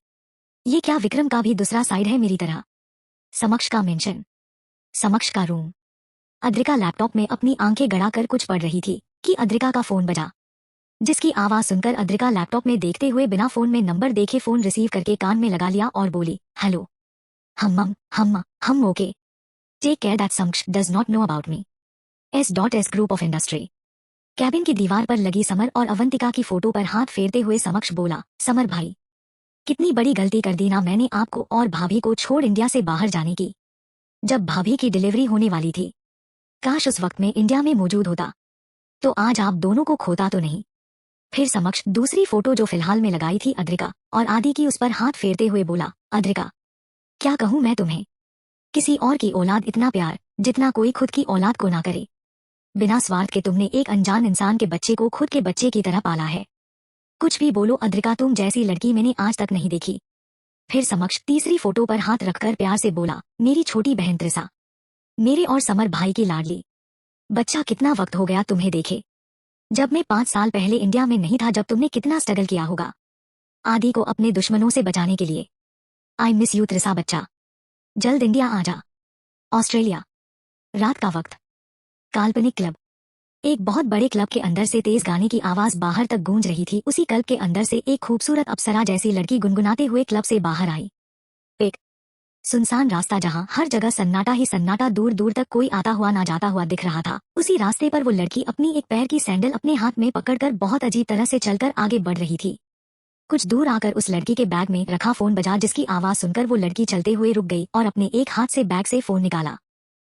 ये क्या विक्रम का भी दूसरा साइड है मेरी तरह। समक्ष का मेंशन। समक्ष का रूम। अद्रिका लैपटॉप में अपनी आंखें गड़ाकर कुछ पढ़ रही थी कि अद्रिका का फोन बजा, जिसकी आवाज सुनकर अद्रिका लैपटॉप में देखते हुए बिना फोन में नंबर देखे फोन रिसीव करके कान में लगा लिया और बोली, हेलो। हम ओके। टेक केयर दैट समक्ष does not know about me. S.S group of industry. Cabin की दीवार पर लगी समर और अवंतिका की फोटो पर हाथ फेरते हुए समक्ष बोला, समर भाई, कितनी बड़ी गलती कर दी ना मैंने आपको और भाभी को छोड़ इंडिया से बाहर जाने की। जब भाभी की डिलीवरी होने वाली थी, काश उस वक्त में इंडिया में मौजूद होता तो आज आप दोनों को खोता तो नहीं। फिर समक्ष दूसरी फोटो जो फिलहाल में लगाई थी अद्रिका और आदि की, उस पर हाथ फेरते हुए बोला, अद्रिका, क्या कहूं मैं तुम्हें, किसी और की औलाद इतना प्यार जितना कोई खुद की औलाद को ना करे। बिना स्वार्थ के तुमने एक अनजान इंसान के बच्चे को खुद के बच्चे की तरह पाला है। कुछ भी बोलो अद्रिका, तुम जैसी लड़की मैंने आज तक नहीं देखी। फिर समक्ष तीसरी फोटो पर हाथ रखकर प्यार से बोला, मेरी छोटी बहन त्रिसा, मेरे और समर भाई की लाडली। बच्चा, कितना वक्त हो गया तुम्हें देखे। जब मैं 5 साल पहले इंडिया में नहीं था, जब तुमने कितना स्ट्रगल किया होगा आदि को अपने दुश्मनों से बचाने के लिए। आई मिस यू त्रिसा बच्चा, जल्द इंडिया आ जा। ऑस्ट्रेलिया। रात का वक्त। काल्पनिक क्लब। एक बहुत बड़े क्लब के अंदर से तेज गाने की आवाज बाहर तक गूंज रही थी। उसी क्लब के अंदर से एक खूबसूरत अप्सरा जैसी लड़की गुनगुनाते हुए क्लब से बाहर आई। एक सुनसान रास्ता, जहां हर जगह सन्नाटा ही सन्नाटा, दूर दूर तक कोई आता हुआ ना जाता हुआ दिख रहा था। उसी रास्ते पर वो लड़की अपनी एक पैर की सैंडल अपने हाथ में पकड़कर बहुत अजीब तरह से चलकर आगे बढ़ रही थी। कुछ दूर आकर उस लड़की के बैग में रखा फोन बजा, जिसकी आवाज सुनकर वो लड़की चलते हुए रुक गई और अपने एक हाथ से बैग से फोन निकाला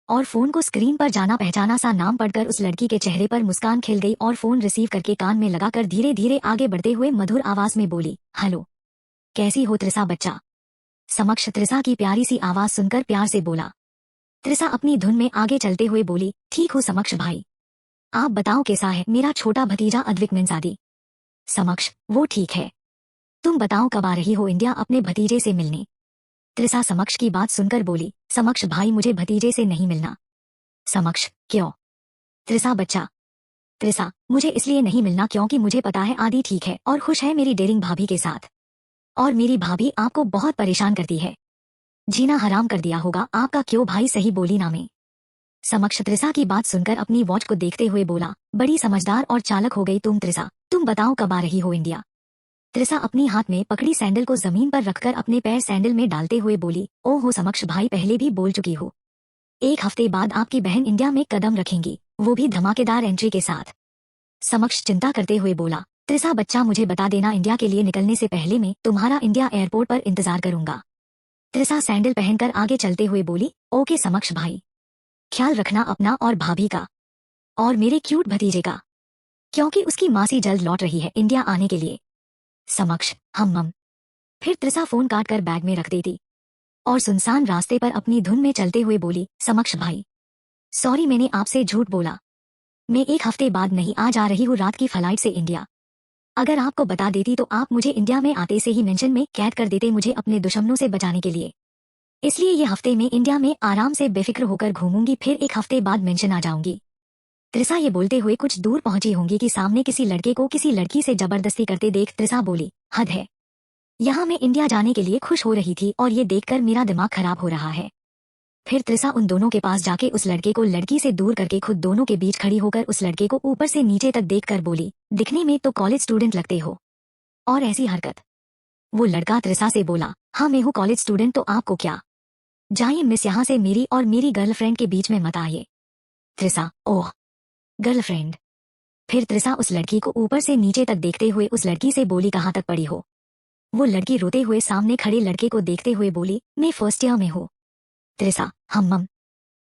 और फोन को स्क्रीन पर जाना पहचाना सा नाम पढ़कर उस लड़की के चेहरे पर मुस्कान खिल गई और फोन रिसीव करके कान में लगाकर धीरे धीरे आगे बढ़ते हुए मधुर आवाज में बोली, हेलो, कैसी हो त्रिसा बच्चा। समक्ष त्रिसा की प्यारी सी आवाज सुनकर प्यार से बोला। त्रिसा अपनी धुन में आगे चलते हुए बोली, ठीक हो समक्ष भाई, आप बताओ कैसा है मेरा छोटा भतीजा अद्विक मीन्स आदि। समक्ष, वो ठीक है, तुम बताओ कब आ रही हो इंडिया अपने भतीजे से मिलने। त्रिसा समक्ष की बात सुनकर बोली, समक्ष भाई, मुझे भतीजे से नहीं मिलना। समक्ष, क्यों। त्रिसा बच्चा, त्रिसा, मुझे इसलिए नहीं मिलना क्योंकि मुझे पता है आदि ठीक है और खुश है मेरी डेरिंग भाभी के साथ, और मेरी भाभी आपको बहुत परेशान करती है, जीना हराम कर दिया होगा आपका। क्यों भाई, सही बोली ना मैं। समक्ष त्रिसा की बात सुनकर अपनी वॉच को देखते हुए बोला, बड़ी समझदार और चालक हो गई तुम त्रिसा, तुम बताओ कब आ रही हो इंडिया। त्रिसा अपनी हाथ में पकड़ी सैंडल को जमीन पर रखकर अपने पैर सैंडल में डालते हुए बोली, ओहो समक्ष भाई, पहले भी बोल चुकी हो, 1 हफ्ते बाद आपकी बहन इंडिया में कदम रखेंगी, वो भी धमाकेदार एंट्री के साथ। समक्ष चिंता करते हुए बोला, त्रिसा बच्चा, मुझे बता देना इंडिया के लिए निकलने से पहले मैं तुम्हारा इंडिया एयरपोर्ट पर इंतजार करूंगा। त्रिसा सैंडल पहनकर आगे चलते हुए बोली, ओके समक्ष भाई, ख्याल रखना अपना और भाभी का और मेरे क्यूट भतीजे का, क्योंकि उसकी मासी जल्द लौट रही है इंडिया आने के लिए। समक्ष, हम। फिर त्रिसा फोन काट कर बैग में रख देती और सुनसान रास्ते पर अपनी धुन में चलते हुए बोली, समक्ष भाई, सॉरी मैंने आपसे झूठ बोला, मैं 1 हफ्ते बाद नहीं आ जा रही हूँ रात की फ्लाइट से इंडिया। अगर आपको बता देती तो आप मुझे इंडिया में आते से ही मेंशन में कैद कर देते, मुझे अपने दुश्मनों से बचाने के लिए। इसलिए ये हफ्ते में इंडिया में आराम से बेफिक्र होकर घूमूंगी, फिर 1 हफ्ते बाद मेंशन आ जाऊंगी। त्रिसा ये बोलते हुए कुछ दूर पहुंची होंगी कि सामने किसी लड़के को किसी लड़की से जबरदस्ती करते देख त्रिसा बोली, हद है, यहाँ मैं इंडिया जाने के लिए खुश हो रही थी और ये देखकर मेरा दिमाग खराब हो रहा है। फिर त्रिसा उन दोनों के पास जाके उस लड़के को लड़की से दूर करके खुद दोनों के बीच खड़ी होकर उस लड़के को ऊपर से नीचे तक देखकर बोली, दिखने में तो कॉलेज स्टूडेंट लगते हो, और ऐसी हरकत। वो लड़का त्रिसा से बोला, हाँ मैं हूँ कॉलेज स्टूडेंट, तो आपको क्या। जाइए मिस, यहाँ से मेरी और मेरी गर्लफ्रेंड के बीच में मत आइए। त्रिसा, ओह गर्लफ्रेंड। फिर त्रिसा उस लड़की को ऊपर से नीचे तक देखते हुए उस लड़की से बोली, कहाँ तक पढ़ी हो। वो लड़की रोते हुए सामने खड़े लड़के को देखते हुए बोली, मैं फर्स्ट ईयर में हूँ। त्रिसा, हम।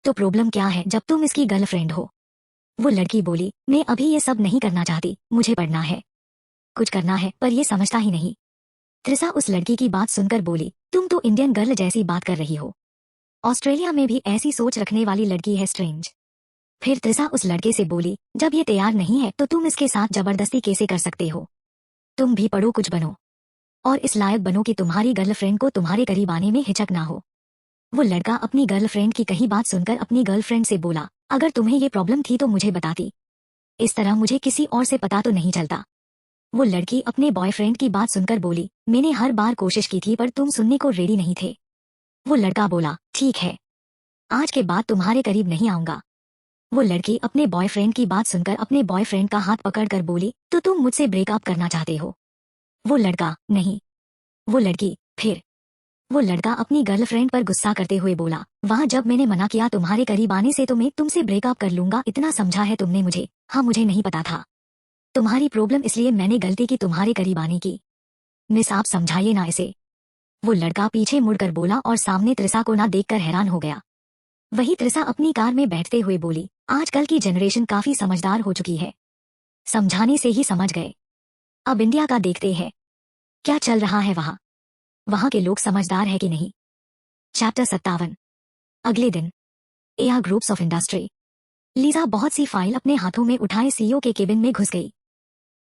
तो प्रॉब्लम क्या है जब तुम इसकी गर्लफ्रेंड हो। वो लड़की बोली, मैं अभी ये सब नहीं करना चाहती, मुझे पढ़ना है, कुछ करना है, पर ये समझता ही नहीं। त्रिसा उस लड़की की बात सुनकर बोली, तुम तो इंडियन गर्ल जैसी बात कर रही हो, ऑस्ट्रेलिया में भी ऐसी सोच रखने वाली लड़की है, स्ट्रेंज। फिर त्रिसा उस लड़के से बोली, जब ये तैयार नहीं है तो तुम इसके साथ जबरदस्ती कैसे कर सकते हो। तुम भी पढ़ो, कुछ बनो, और इस लायक बनो कि तुम्हारी गर्लफ्रेंड को तुम्हारे करीब आने में हिचक ना हो। वो लड़का अपनी गर्लफ्रेंड की कही बात सुनकर अपनी गर्लफ्रेंड से बोला, अगर तुम्हें ये प्रॉब्लम थी तो मुझे बताती, इस तरह मुझे किसी और से पता तो नहीं चलता। वो लड़की अपने बॉयफ्रेंड की बात सुनकर बोली, मैंने हर बार कोशिश की थी पर तुम सुनने को रेडी नहीं थे। वो लड़का बोला, ठीक है, आज के बाद तुम्हारे करीब नहीं आऊंगा। वो लड़की अपने बॉयफ्रेंड की बात सुनकर अपने बॉयफ्रेंड का हाथ पकड़कर बोली, तो तुम मुझसे ब्रेकअप करना चाहते हो? वो लड़का, नहीं। वो लड़की, फिर? वो लड़का अपनी गर्लफ्रेंड पर गुस्सा करते हुए बोला, वहाँ जब मैंने मना किया तुम्हारे करीब आने से तो मैं तुमसे ब्रेकअप कर लूंगा, इतना समझा है तुमने मुझे? हाँ, मुझे नहीं पता था तुम्हारी प्रॉब्लम, इसलिए मैंने गलती की तुम्हारे करीब आने की। मिस, आप समझाइए ना इसे। वो लड़का पीछे मुड़कर बोला और सामने त्रिसा को ना देखकर हैरान हो गया। वही त्रिसा अपनी कार में बैठते हुए बोली, आजकल की जनरेशन काफी समझदार हो चुकी है, समझाने से ही समझ गए। अब इंडिया का देखते हैं क्या चल रहा है वहाँ के लोग समझदार है कि नहीं। चैप्टर 57। अगले दिन AR groups of industry. Lisa बहुत सी फाइल अपने हाथों में उठाए सीईओ के केबिन में घुस गई।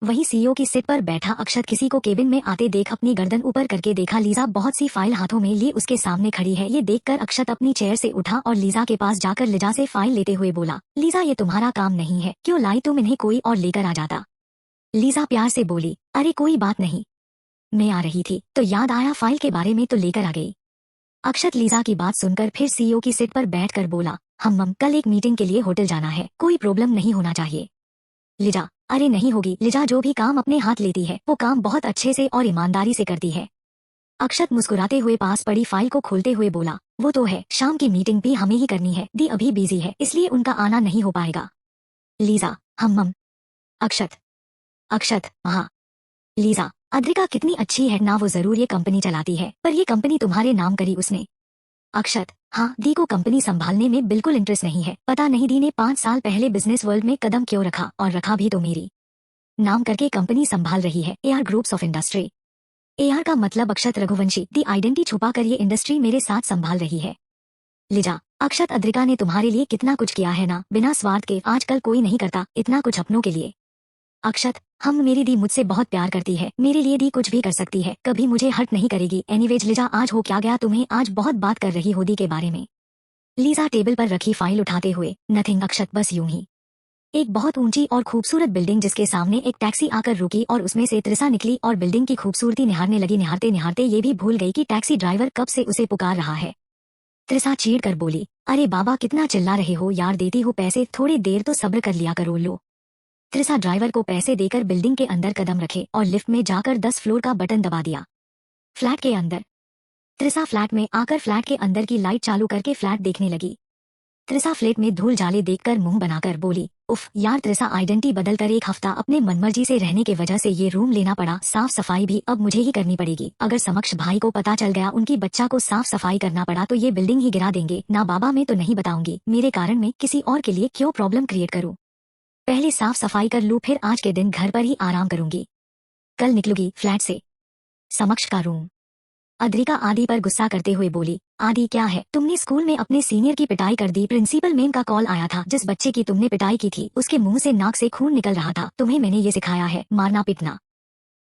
वही सीईओ की सीट पर बैठा अक्षत किसी को केबिन में आते देख अपनी गर्दन ऊपर करके देखा। लीजा बहुत सी फाइल हाथों में लिए उसके सामने खड़ी है। ये देखकर अक्षत अपनी चेयर से उठा और लीजा के पास जाकर लीजा से फाइल लेते हुए बोला, लीजा ये तुम्हारा काम नहीं है, क्यों लाई तुम इन्हें, कोई और लेकर आ जाता। लीजा प्यार से बोली, अरे कोई बात नहीं, मैं आ रही थी तो याद आया फाइल के बारे में तो लेकर आ गई। अक्षत लीजा की बात सुनकर फिर सीईओ की सीट पर बैठकर बोला, हम कल एक मीटिंग के लिए होटल जाना है, कोई प्रॉब्लम नहीं होना चाहिए। लीजा, अरे नहीं होगी, लीजा जो भी काम अपने हाथ लेती है वो काम बहुत अच्छे से और ईमानदारी से करती है। अक्षत मुस्कुराते हुए पास पड़ी फाइल को खोलते हुए बोला, वो तो है, शाम की मीटिंग भी हमें ही करनी है, दी अभी बिजी है इसलिए उनका आना नहीं हो पाएगा। लीजा, हम अक्षत अक्षत हाँ। लीजा, अद्रिका कितनी अच्छी है ना, वो जरूर ये कंपनी चलाती है, पर ये कंपनी तुम्हारे नाम करी उसने। अक्षत, हाँ, दी को कंपनी संभालने में बिल्कुल इंटरेस्ट नहीं है, पता नहीं दी ने 5 साल पहले बिजनेस वर्ल्ड में कदम क्यों रखा, और रखा भी तो मेरी नाम करके कंपनी संभाल रही है, AR groups of industry. AR का मतलब अक्षत रघुवंशी, दी आइडेंटिटी छुपा कर ये इंडस्ट्री मेरे साथ संभाल रही है। लिजा, अक्षत अद्रिका ने तुम्हारे लिए कितना कुछ किया है ना, बिना स्वार्थ के, आजकल कोई नहीं करता इतना कुछ अपनों के लिए। अक्षत, हम मेरी दी मुझसे बहुत प्यार करती है, मेरे लिए दी कुछ भी कर सकती है, कभी मुझे हर्ट नहीं करेगी। एनीवेज लिजा, आज हो क्या गया तुम्हें, आज बहुत बात कर रही हो दी के बारे में। लीजा टेबल पर रखी फाइल उठाते हुए, नथिंग अक्षत, बस यूं ही। एक बहुत ऊंची और खूबसूरत बिल्डिंग जिसके सामने एक टैक्सी आकर रुकी और उसमें से त्रिसा निकली और बिल्डिंग की खूबसूरती निहारने लगी। निहारते निहारते ये भी भूल गई कि टैक्सी ड्राइवर कब से उसे पुकार रहा है। त्रिसा चीढ़ कर बोली, अरे बाबा कितना चिल्ला रहे हो यार, देती हूँ पैसे, थोड़ी देर तो सब्र कर लिया करो। लो। त्रिसा ड्राइवर को पैसे देकर बिल्डिंग के अंदर कदम रखे और लिफ्ट में जाकर 10 फ्लोर का बटन दबा दिया। फ्लैट के अंदर। त्रिसा फ्लैट में आकर फ्लैट के अंदर की लाइट चालू करके फ्लैट देखने लगी। त्रिसा फ्लैट में धूल जाले देखकर मुंह बनाकर बोली, उफ यार त्रिसा, आइडेंटिटी बदलकर 1 हफ्ता अपने मनमर्जी से रहने के वजह से ये रूम लेना पड़ा, साफ सफाई भी अब मुझे ही करनी पड़ेगी। अगर समक्ष भाई को पता चल गया उनकी बच्चा को साफ सफाई करना पड़ा तो ये बिल्डिंग ही गिरा देंगे। ना बाबा, मैं तो नहीं बताऊंगी, मेरे कारण में किसी और के लिए क्यों प्रॉब्लम क्रिएट करूँ। पहले साफ सफाई कर लूँ, फिर आज के दिन घर पर ही आराम करूंगी, कल निकलूंगी फ्लैट से। समक्ष का रूम। अद्रिका आदि पर गुस्सा करते हुए बोली, आदि क्या है, तुमने स्कूल में अपने सीनियर की पिटाई कर दी, प्रिंसिपल मैम का कॉल आया था, जिस बच्चे की तुमने पिटाई की थी उसके मुंह से नाक से खून निकल रहा था, तुम्हें मैंने ये सिखाया है, मारना पीटना।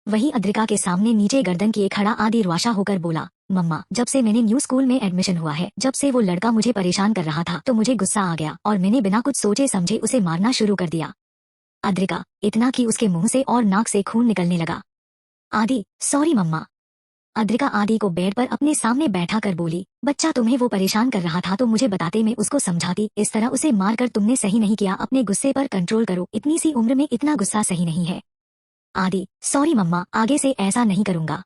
वही अद्रिका के सामने नीचे गर्दन किए खड़ा आदि रुआशा होकर बोला, मम्मा, जब से मैंने न्यू स्कूल में एडमिशन हुआ है, जब से वो लड़का मुझे परेशान कर रहा था तो मुझे गुस्सा आ गया और मैंने बिना कुछ सोचे समझे उसे मारना शुरू कर दिया। अद्रिका, इतना कि उसके मुंह से और नाक से खून निकलने लगा। आदि, सॉरी मम्मा। अद्रिका आदि को बेड पर अपने सामने बैठा कर बोली, बच्चा तुम्हें वो परेशान कर रहा था तो मुझे बताते, मैं उसको समझाती, इस तरह उसे मारकर तुमने सही नहीं किया, अपने गुस्से पर कंट्रोल करो, इतनी सी उम्र में इतना गुस्सा सही नहीं है। आदि, सॉरी मम्मा, आगे से ऐसा नहीं करूंगा।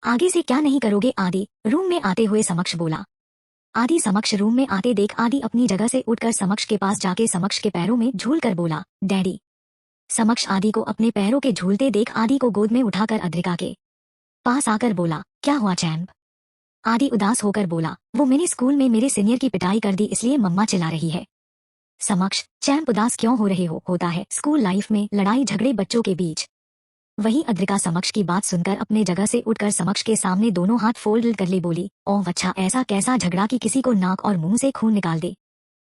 आगे से क्या नहीं करोगे आदि, रूम में आते हुए समक्ष बोला। आदि समक्ष रूम में आते देख आदि अपनी जगह से उठकर समक्ष के पास जाके समक्ष के पैरों में झूल कर बोला, डैडी। समक्ष आदि को अपने पैरों के झूलते देख आदि को गोद में उठाकर अद्रिका के पास आकर बोला, क्या हुआ चैम्प। आदि उदास होकर बोला, वो मैंने स्कूल में मेरे सीनियर की पिटाई कर दी इसलिए मम्मा चिल्ला रही है। समक्ष, चैम्प उदास क्यों हो रहे हो, होता है स्कूल लाइफ में लड़ाई झगड़े बच्चों के बीच। वही अद्रिका समक्ष की बात सुनकर अपने जगह से उठकर समक्ष के सामने दोनों हाथ फोल्ड कर ले बोली, ओह अच्छा, ऐसा कैसा झगड़ा कि किसी को नाक और मुंह से खून निकाल दे।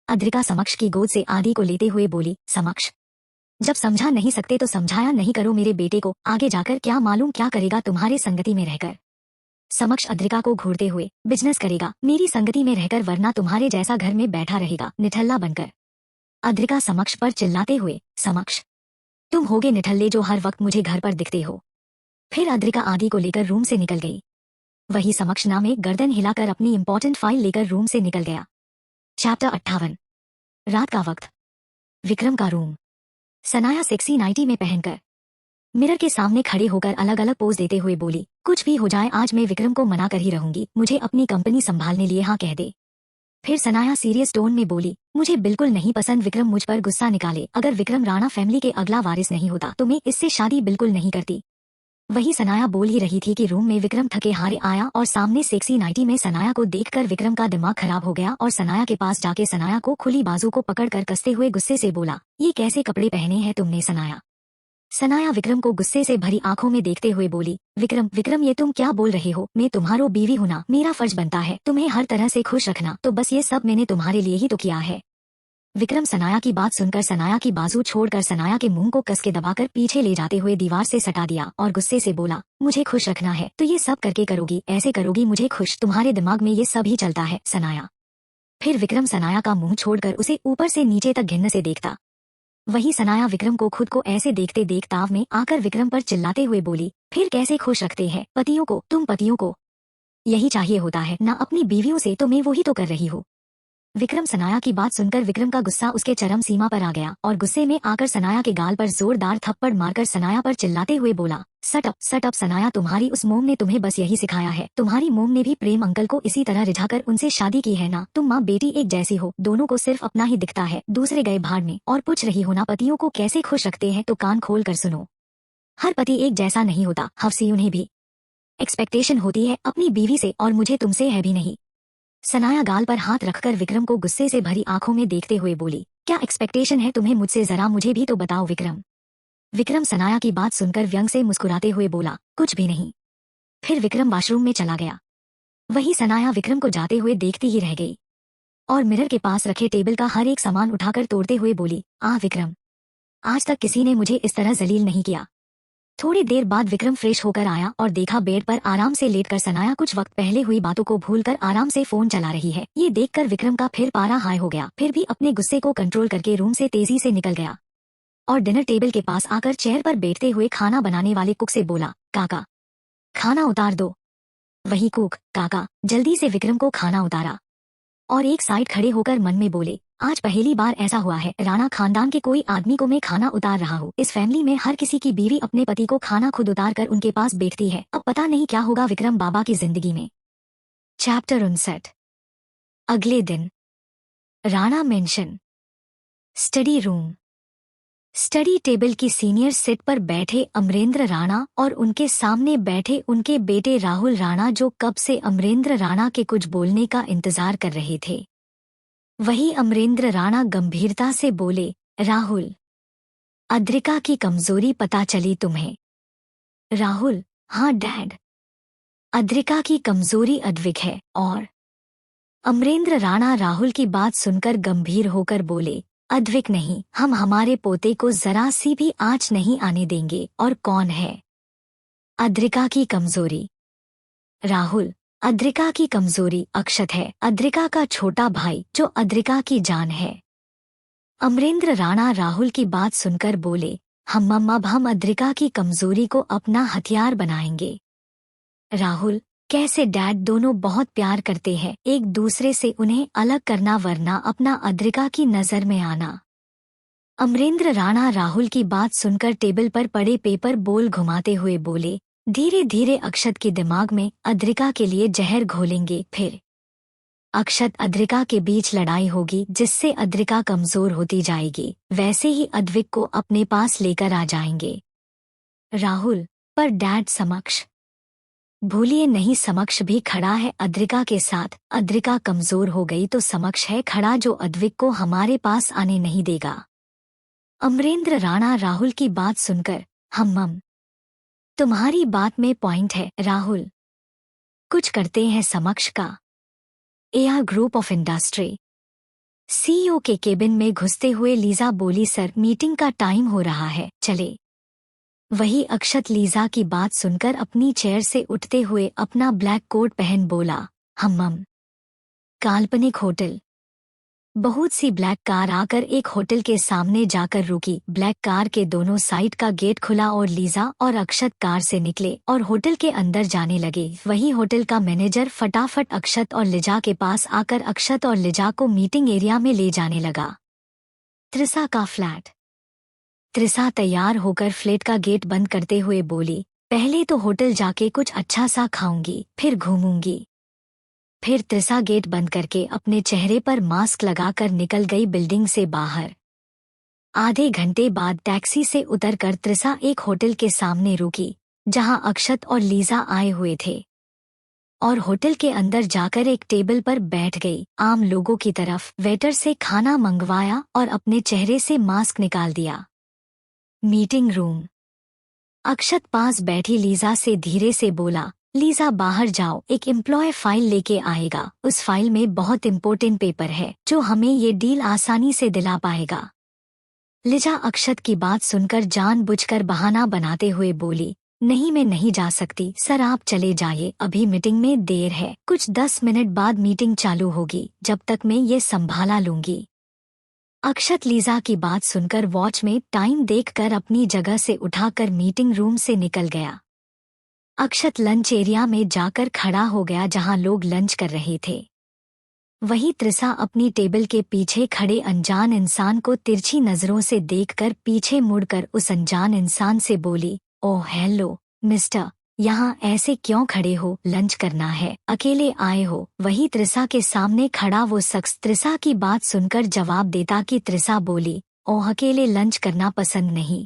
अद्रिका समक्ष की गोद से आदि को लेते हुए बोली, समक्ष, जब समझा नहीं सकते तो समझाया नहीं करो मेरे बेटे को, आगे जाकर क्या मालूम क्या करेगा तुम्हारे संगति में रहकर। समक्ष अद्रिका को घूरते हुए, बिजनेस करेगा मेरी संगति में रहकर, वरना तुम्हारे जैसा घर में बैठा रहेगा निठल्ला बनकर। अद्रिका समक्ष पर चिल्लाते हुए, समक्ष तुम होगे निठल्ले जो हर वक्त मुझे घर पर दिखते हो। फिर अद्रिका आदि को लेकर रूम से निकल गई। वही समक्ष नाम एक गर्दन हिलाकर अपनी इंपॉर्टेंट फाइल लेकर रूम से निकल गया। चैप्टर 58। रात का वक्त। विक्रम का रूम। सनाया सेक्सी नाइटी में पहनकर मिरर के सामने खड़े होकर अलग अलग पोज देते हुए बोली, कुछ भी हो जाए आज मैं विक्रम को मना कर ही रहूंगी, मुझे अपनी कंपनी संभालने लिए हाँ कह दे। फिर सनाया सीरियस टोन में बोली, मुझे बिल्कुल नहीं पसंद विक्रम मुझ पर गुस्सा निकाले, अगर विक्रम राणा फैमिली के अगला वारिस नहीं होता तो मैं इससे शादी बिल्कुल नहीं करती। वही सनाया बोल ही रही थी कि रूम में विक्रम थके हारे आया और सामने सेक्सी नाइटी में सनाया को देखकर विक्रम का दिमाग खराब हो गया और सनाया के पास जाके सनाया को खुली बाजू को पकड़कर कसते हुए गुस्से से बोला, ये कैसे कपड़े पहने हैं तुमने सनाया। सनाया विक्रम को गुस्से से भरी आंखों में देखते हुए बोली, विक्रम विक्रम ये तुम क्या बोल रहे हो, मैं तुम्हारो बीवी हूं ना, मेरा फर्ज बनता है तुम्हें हर तरह से खुश रखना, तो बस ये सब मैंने तुम्हारे लिए ही तो किया है। विक्रम सनाया की बात सुनकर सनाया की बाजू छोड़कर सनाया के मुंह को कस के दबाकर पीछे ले जाते हुए दीवार से सटा दिया और गुस्से से बोला, मुझे खुश रखना है तो ये सब करके करोगी, ऐसे करोगी मुझे खुश, तुम्हारे दिमाग में ये सब ही चलता है सनाया। फिर विक्रम सनाया का मुंह छोड़कर उसे ऊपर से नीचे तक घिन्न से देखता। वही सनाया विक्रम को खुद को ऐसे देखते देख ताव में आकर विक्रम पर चिल्लाते हुए बोली, फिर कैसे खुश रखते हैं पतियों को, तुम पतियों को यही चाहिए होता है ना अपनी बीवियों से, तो मैं वही तो कर रही हूँ। विक्रम सनाया की बात सुनकर विक्रम का गुस्सा उसके चरम सीमा पर आ गया और गुस्से में आकर सनाया के गाल पर जोरदार थप्पड़ मारकर सनाया पर चिल्लाते हुए बोला, सट अप सनाया, तुम्हारी उस मोम ने तुम्हें बस यही सिखाया है, तुम्हारी मोम ने भी प्रेम अंकल को इसी तरह रिझाकर उनसे शादी की है ना, तुम माँ बेटी एक जैसी हो, दोनों को सिर्फ अपना ही दिखता है, दूसरे गए भाड़ में, और पूछ रही हो ना पतियों को कैसे खुश रखते हैं, तो कान खोल कर सुनो, हर पति एक जैसा नहीं होता, हफ्सी उन्हें भी एक्सपेक्टेशन होती है अपनी बीवी से और मुझे तुमसे है भी नहीं। सनाया गाल पर हाथ रखकर विक्रम को गुस्से से भरी आंखों में देखते हुए बोली, क्या एक्सपेक्टेशन है तुम्हें मुझसे, जरा मुझे भी तो बताओ विक्रम। विक्रम सनाया की बात सुनकर व्यंग से मुस्कुराते हुए बोला, कुछ भी नहीं। फिर विक्रम वॉशरूम में चला गया। वही सनाया विक्रम को जाते हुए देखती ही रह गई और मिरर के पास रखे टेबल का हर एक सामान उठाकर तोड़ते हुए बोली, विक्रम, आज तक किसी ने मुझे इस तरह जलील नहीं किया। थोड़ी देर बाद विक्रम फ्रेश होकर आया और देखा बेड पर आराम से लेटकर सनाया कुछ वक्त पहले हुई बातों को भूलकर आराम से फोन चला रही है। ये देखकर विक्रम का फिर पारा हाई हो गया, फिर भी अपने गुस्से को कंट्रोल करके रूम से तेजी से निकल गया और डिनर टेबल के पास आकर चेयर पर बैठते हुए खाना बनाने वाले कुक से बोला, काका खाना उतार दो। वही कुक, काका, जल्दी से विक्रम को खाना उतारा और एक साइड खड़े होकर मन में बोले, आज पहली बार ऐसा हुआ है राणा खानदान के कोई आदमी को मैं खाना उतार रहा हूँ। इस फैमिली में हर किसी की बीवी अपने पति को खाना खुद उतार कर उनके पास बैठती है। अब पता नहीं क्या होगा विक्रम बाबा की जिंदगी में। चैप्टर 59। अगले दिन। Rana mention. Study room. Study table की सीनियर सीट पर बैठे अमरेंद्र राणा और उनके सामने बैठे उनके बेटे राहुल राणा, जो कब से अमरेंद्र राणा के कुछ बोलने का इंतजार कर रहे थे। वही अमरेंद्र राणा गंभीरता से बोले, राहुल, अद्रिका की कमजोरी पता चली तुम्हें? राहुल, हाँ डैड, अद्रिका की कमजोरी अद्विक है। और अमरेंद्र राणा राहुल की बात सुनकर गंभीर होकर बोले, अद्विक नहीं, हम हमारे पोते को जरा सी भी आंच नहीं आने देंगे। और कौन है अद्रिका की कमजोरी? राहुल, अद्रिका की कमजोरी अक्षत है, अद्रिका का छोटा भाई जो अद्रिका की जान है। अमरेंद्र राणा राहुल की बात सुनकर बोले, हम अद्रिका की कमजोरी को अपना हथियार बनाएंगे। राहुल, कैसे डैड? दोनों बहुत प्यार करते हैं एक दूसरे से, उन्हें अलग करना वरना अपना अद्रिका की नजर में आना। अमरेंद्र राणा राहुल की बात सुनकर टेबल पर पड़े पेपर बोल घुमाते हुए बोले, धीरे धीरे अक्षत के दिमाग में अद्रिका के लिए जहर घोलेंगे, फिर अक्षत अद्रिका के बीच लड़ाई होगी जिससे अद्रिका कमजोर होती जाएगी, वैसे ही अद्विक को अपने पास लेकर आ जाएंगे। राहुल, पर डैड समक्ष? भूलिए नहीं, समक्ष भी खड़ा है अद्रिका के साथ। अद्रिका कमजोर हो गई तो समक्ष है खड़ा जो अद्विक को हमारे पास आने नहीं देगा। अमरेंद्र राणा राहुल की बात सुनकर, तुम्हारी बात में पॉइंट है राहुल, कुछ करते हैं समक्ष का। AR group of industry. CEO के केबिन में घुसते हुए लीजा बोली, सर मीटिंग का टाइम हो रहा है, चले। वही अक्षत लीजा की बात सुनकर अपनी चेयर से उठते हुए अपना ब्लैक कोट पहन बोला, हम्मम। काल्पनिक होटल। बहुत सी ब्लैक कार आकर एक होटल के सामने जाकर रुकी। ब्लैक कार के दोनों साइड का गेट खुला और लीजा और अक्षत कार से निकले और होटल के अंदर जाने लगे। वही होटल का मैनेजर फटाफट अक्षत और लिजा के पास आकर अक्षत और लिजा को मीटिंग एरिया में ले जाने लगा। त्रिसा का फ्लैट। त्रिसा तैयार होकर फ्लैट का गेट बंद करते हुए बोली, पहले तो होटल जाके कुछ अच्छा सा खाऊंगी, फिर घूमूंगी। फिर त्रिसा गेट बंद करके अपने चेहरे पर मास्क लगाकर निकल गई बिल्डिंग से बाहर। आधे घंटे बाद टैक्सी से उतरकर त्रिसा एक होटल के सामने रुकी जहां अक्षत और लीजा आए हुए थे और होटल के अंदर जाकर एक टेबल पर बैठ गई। आम लोगों की तरफ वेटर से खाना मंगवाया और अपने चेहरे से मास्क निकाल दिया। Meeting room. अक्षत पास बैठी लीजा से धीरे से बोला, लीजा बाहर जाओ, एक एम्प्लॉय फाइल लेके आएगा। उस फाइल में बहुत इम्पोर्टेंट पेपर है जो हमें ये डील आसानी से दिला पाएगा। लीजा अक्षत की बात सुनकर जानबूझकर बहाना बनाते हुए बोली, नहीं मैं नहीं जा सकती सर, आप चले जाइए, अभी मीटिंग में देर है, कुछ 10 मिनट बाद मीटिंग चालू होगी, जब तक मैं ये संभाला लूंगी। अक्षत लीजा की बात सुनकर वॉच में टाइम देखकर अपनी जगह से उठाकर मीटिंग रूम से निकल गया। अक्षत लंच एरिया में जाकर खड़ा हो गया जहां लोग लंच कर रहे थे। वहीं त्रिसा अपनी टेबल के पीछे खड़े अनजान इंसान को तिरछी नजरों से देखकर पीछे मुड़कर उस अनजान इंसान से बोली, ओह हेलो मिस्टर, यहाँ ऐसे क्यों खड़े हो, लंच करना है, अकेले आए हो? वही त्रिसा के सामने खड़ा वो शख्स त्रिसा की बात सुनकर जवाब देता कि त्रिसा बोली, ओह अकेले लंच करना पसंद नहीं,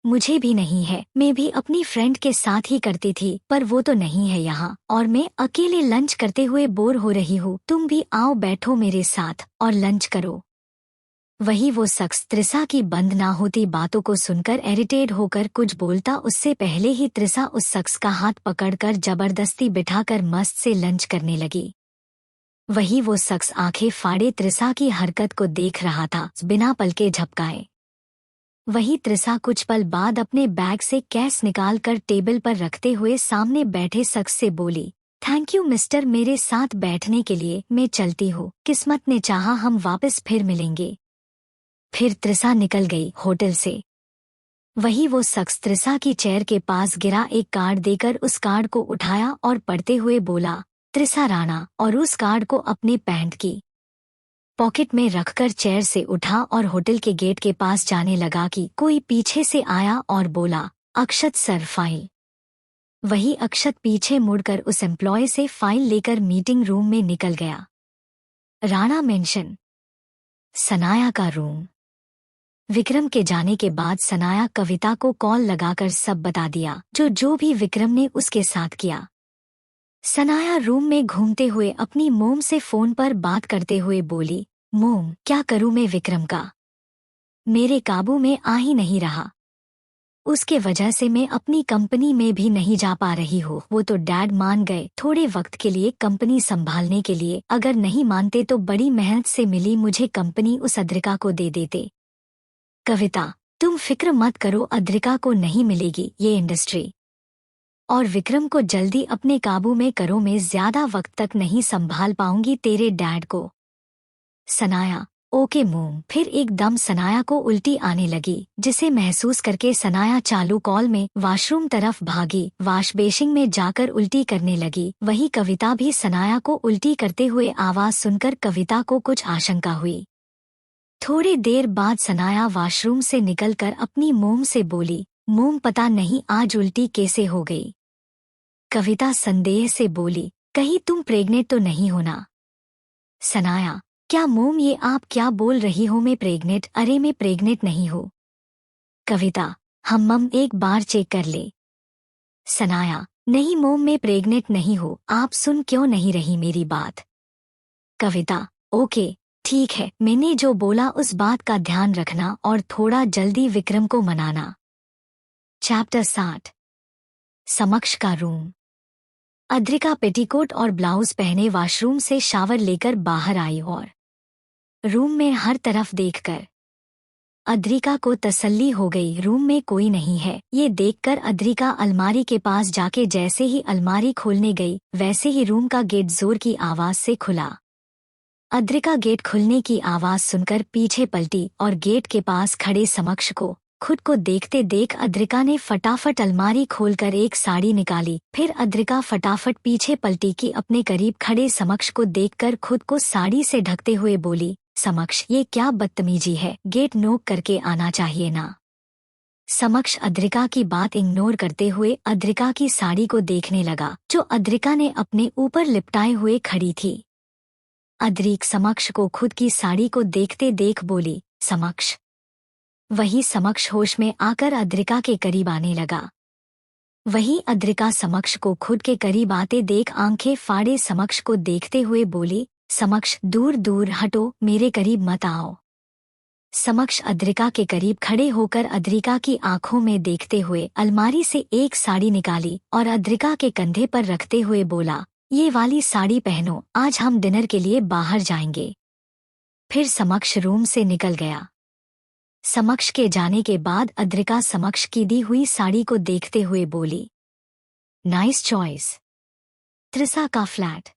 मुझे भी नहीं है, मैं भी अपनी फ्रेंड के साथ ही करती थी, पर वो तो नहीं है यहाँ और मैं अकेले लंच करते हुए बोर हो रही हूँ, तुम भी आओ बैठो मेरे साथ और लंच करो। वही वो शख्स त्रिसा की बंद ना होती बातों को सुनकर इरिटेट होकर कुछ बोलता उससे पहले ही त्रिसा उस शख्स का हाथ पकड़कर जबरदस्ती बिठाकर मस्त से लंच करने लगी। वही वो शख्स आंखें फाड़े त्रिसा की हरकत को देख रहा था, बिना पलके झपकाए। वही त्रिसा कुछ पल बाद अपने बैग से कैश निकालकर टेबल पर रखते हुए सामने बैठे शख्स से बोली, थैंक यू मिस्टर मेरे साथ बैठने के लिए, मैं चलती हूँ, किस्मत ने चाहा हम वापस फिर मिलेंगे। फिर त्रिसा निकल गई होटल से। वही वो शख्स त्रिसा की चेयर के पास गिरा एक कार्ड देकर उस कार्ड को उठाया और पढ़ते हुए बोला, त्रिसा राणा, और उस कार्ड को अपने पैंट की पॉकेट में रखकर चेयर से उठा और होटल के गेट के पास जाने लगा कि कोई पीछे से आया और बोला, अक्षत सर फाइल। वही अक्षत पीछे मुड़कर उस एम्प्लॉय से फाइल लेकर मीटिंग रूम में निकल गया। राणा मेंशन। सनाया का रूम। विक्रम के जाने के बाद सनाया कविता को कॉल लगाकर सब बता दिया, जो भी विक्रम ने उसके साथ किया। सनाया रूम में घूमते हुए अपनी मोम से फोन पर बात करते हुए बोली, मोम क्या करूं मैं, विक्रम का मेरे काबू में आ ही नहीं रहा, उसके वजह से मैं अपनी कंपनी में भी नहीं जा पा रही हूँ। वो तो डैड मान गए थोड़े वक्त के लिए कंपनी संभालने के लिए, अगर नहीं मानते तो बड़ी मेहनत से मिली मुझे कंपनी उस अद्रिका को दे देते। कविता तुम फिक्र मत करो, अद्रिका को नहीं मिलेगी ये इंडस्ट्री, और विक्रम को जल्दी अपने काबू में करो, मैं ज्यादा वक्त तक नहीं संभाल पाऊंगी तेरे डैड को। सनाया ओके मोम। फिर एकदम सनाया को उल्टी आने लगी, जिसे महसूस करके सनाया चालू कॉल में वॉशरूम तरफ भागी, वॉश बेसिन में जाकर उल्टी करने लगी। वही कविता भी सनाया को उल्टी करते हुए आवाज सुनकर कविता को कुछ आशंका हुई। थोड़ी देर बाद सनाया वॉशरूम से निकलकर अपनी मोम से बोली, मोम पता नहीं आज उल्टी कैसे हो गई। कविता संदेह से बोली, कहीं तुम प्रेग्नेंट तो नहीं हो ना? सनाया क्या मोम ये आप क्या बोल रही हो, मैं प्रेग्नेंट? अरे मैं प्रेग्नेंट नहीं हूँ। कविता हम मम एक बार चेक कर ले। सनाया नहीं मोम मैं प्रेग्नेंट नहीं हूँ, आप सुन क्यों नहीं रही मेरी बात? कविता ओके ठीक है, मैंने जो बोला उस बात का ध्यान रखना और थोड़ा जल्दी विक्रम को मनाना। चैप्टर 60। समक्ष का रूम। अद्रिका पेटीकोट और ब्लाउज पहने वॉशरूम से शावर लेकर बाहर आई और रूम में हर तरफ देखकर अद्रिका को तसल्ली हो गई, रूम में कोई नहीं है। ये देखकर अद्रिका अलमारी के पास जाके जैसे ही अलमारी खोलने गई वैसे ही रूम का गेट जोर की आवाज से खुला। अद्रिका गेट खुलने की आवाज सुनकर पीछे पलटी और गेट के पास खड़े समक्ष को खुद को देखते देख अद्रिका ने फटाफट अलमारी खोलकर एक साड़ी निकाली। फिर अद्रिका फटाफट पीछे पलटी कि अपने करीब खड़े समक्ष को देखकर खुद को साड़ी से ढकते हुए बोली, समक्ष ये क्या बदतमीजी है, गेट नॉक करके आना चाहिए ना। समक्ष अद्रिका की बात इग्नोर करते हुए अद्रिका की साड़ी को देखने लगा जो अद्रिका ने अपने ऊपर लिपटाए हुए खड़ी थी। अद्रिक समक्ष को खुद की साड़ी को देखते देख बोली, समक्ष। वही समक्ष होश में आकर अद्रिका के करीब आने लगा। वही अद्रिका समक्ष को खुद के करीब आते देख आंखें फाड़े समक्ष को देखते हुए बोली, समक्ष दूर दूर हटो, मेरे करीब मत आओ। समक्ष अद्रिका के करीब खड़े होकर अद्रिका की आंखों में देखते हुए अलमारी से एक साड़ी निकाली और अद्रिका के कंधे पर रखते हुए बोला, ये वाली साड़ी पहनो, आज हम डिनर के लिए बाहर जाएंगे। फिर समक्ष रूम से निकल गया। समक्ष के जाने के बाद अद्रिका समक्ष की दी हुई साड़ी को देखते हुए बोली, नाइस चॉइस। त्रिसा का फ्लैट।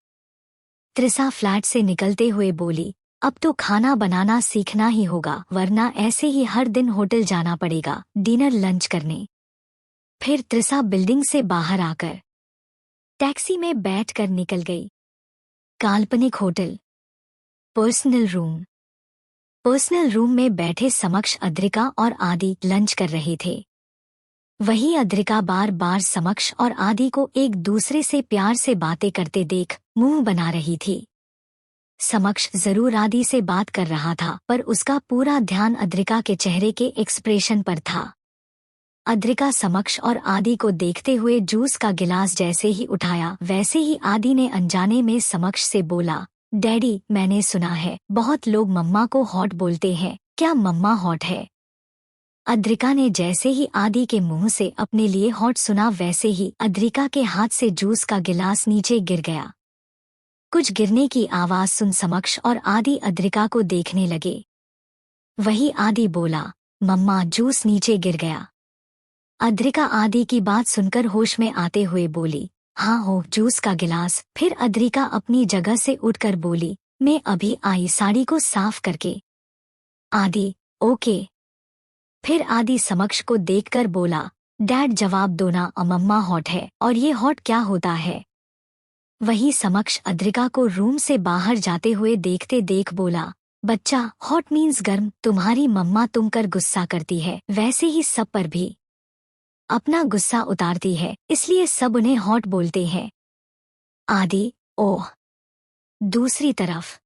त्रिसा फ्लैट से निकलते हुए बोली, अब तो खाना बनाना सीखना ही होगा, वरना ऐसे ही हर दिन होटल जाना पड़ेगा डिनर लंच करने। फिर त्रिसा बिल्डिंग से बाहर आकर टैक्सी में बैठकर निकल गई। काल्पनिक hotel. Personal room. Personal room में बैठे समक्ष अद्रिका और आदि लंच कर रहे थे। वही अद्रिका बार बार समक्ष और आदि को एक दूसरे से प्यार से बातें करते देख मुंह बना रही थी। समक्ष जरूर आदि से बात कर रहा था पर उसका पूरा ध्यान अद्रिका के चेहरे के एक्सप्रेशन पर था। अद्रिका समक्ष और आदि को देखते हुए जूस का गिलास जैसे ही उठाया वैसे ही आदि ने अनजाने में समक्ष से बोला, डैडी मैंने सुना है बहुत लोग मम्मा को हॉट बोलते हैं, क्या मम्मा हॉट है? अद्रिका ने जैसे ही आदि के मुंह से अपने लिए हॉट सुना वैसे ही अद्रिका के हाथ से जूस का गिलास नीचे गिर गया। कुछ गिरने की आवाज सुन समक्ष और आदि अद्रिका को देखने लगे। वही आदि बोला, मम्मा जूस नीचे गिर गया। अद्रिका आदि की बात सुनकर होश में आते हुए बोली, हाँ हो जूस का गिलास। फिर अद्रिका अपनी जगह से उठकर बोली, मैं अभी आई साड़ी को साफ करके। आदि, ओके। फिर आदि समक्ष को देखकर बोला, डैड जवाब दो ना, मम्मा हॉट है और ये हॉट क्या होता है? वही समक्ष अद्रिका को रूम से बाहर जाते हुए देखते देख बोला, बच्चा हॉट मीन्स गर्म, तुम्हारी मम्मा तुम कर गुस्सा करती है वैसे ही सब पर भी अपना गुस्सा उतारती है, इसलिए सब उन्हें हॉट बोलते हैं। आदि, ओह। दूसरी तरफ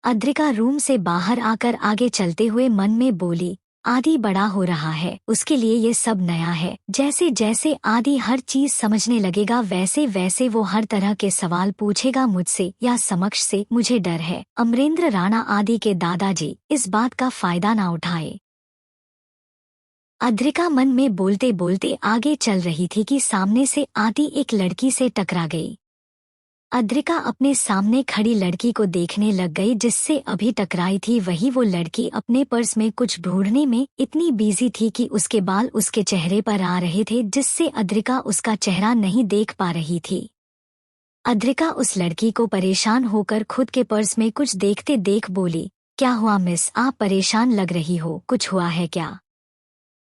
अद्रिका रूम से बाहर आकर आगे चलते हुए मन में बोली, आदि बड़ा हो रहा है, उसके लिए ये सब नया है। जैसे जैसे आदि हर चीज समझने लगेगा वैसे वैसे वो हर तरह के सवाल पूछेगा मुझसे या समक्ष से। मुझे डर है अमरेंद्र राणा आदि के दादाजी इस बात का फायदा ना उठाए। अद्रिका मन में बोलते बोलते आगे चल रही थी कि सामने से आती एक लड़की से टकरा गई। अद्रिका अपने सामने खड़ी लड़की को देखने लग गई जिससे अभी टकराई थी। वही वो लड़की अपने पर्स में कुछ ढूंढने में इतनी बिजी थी कि उसके बाल उसके चेहरे पर आ रहे थे जिससे अद्रिका उसका चेहरा नहीं देख पा रही थी। अद्रिका उस लड़की को परेशान होकर खुद के पर्स में कुछ देखते देख बोली, क्या हुआ मिस, आप परेशान लग रही हो, कुछ हुआ है क्या?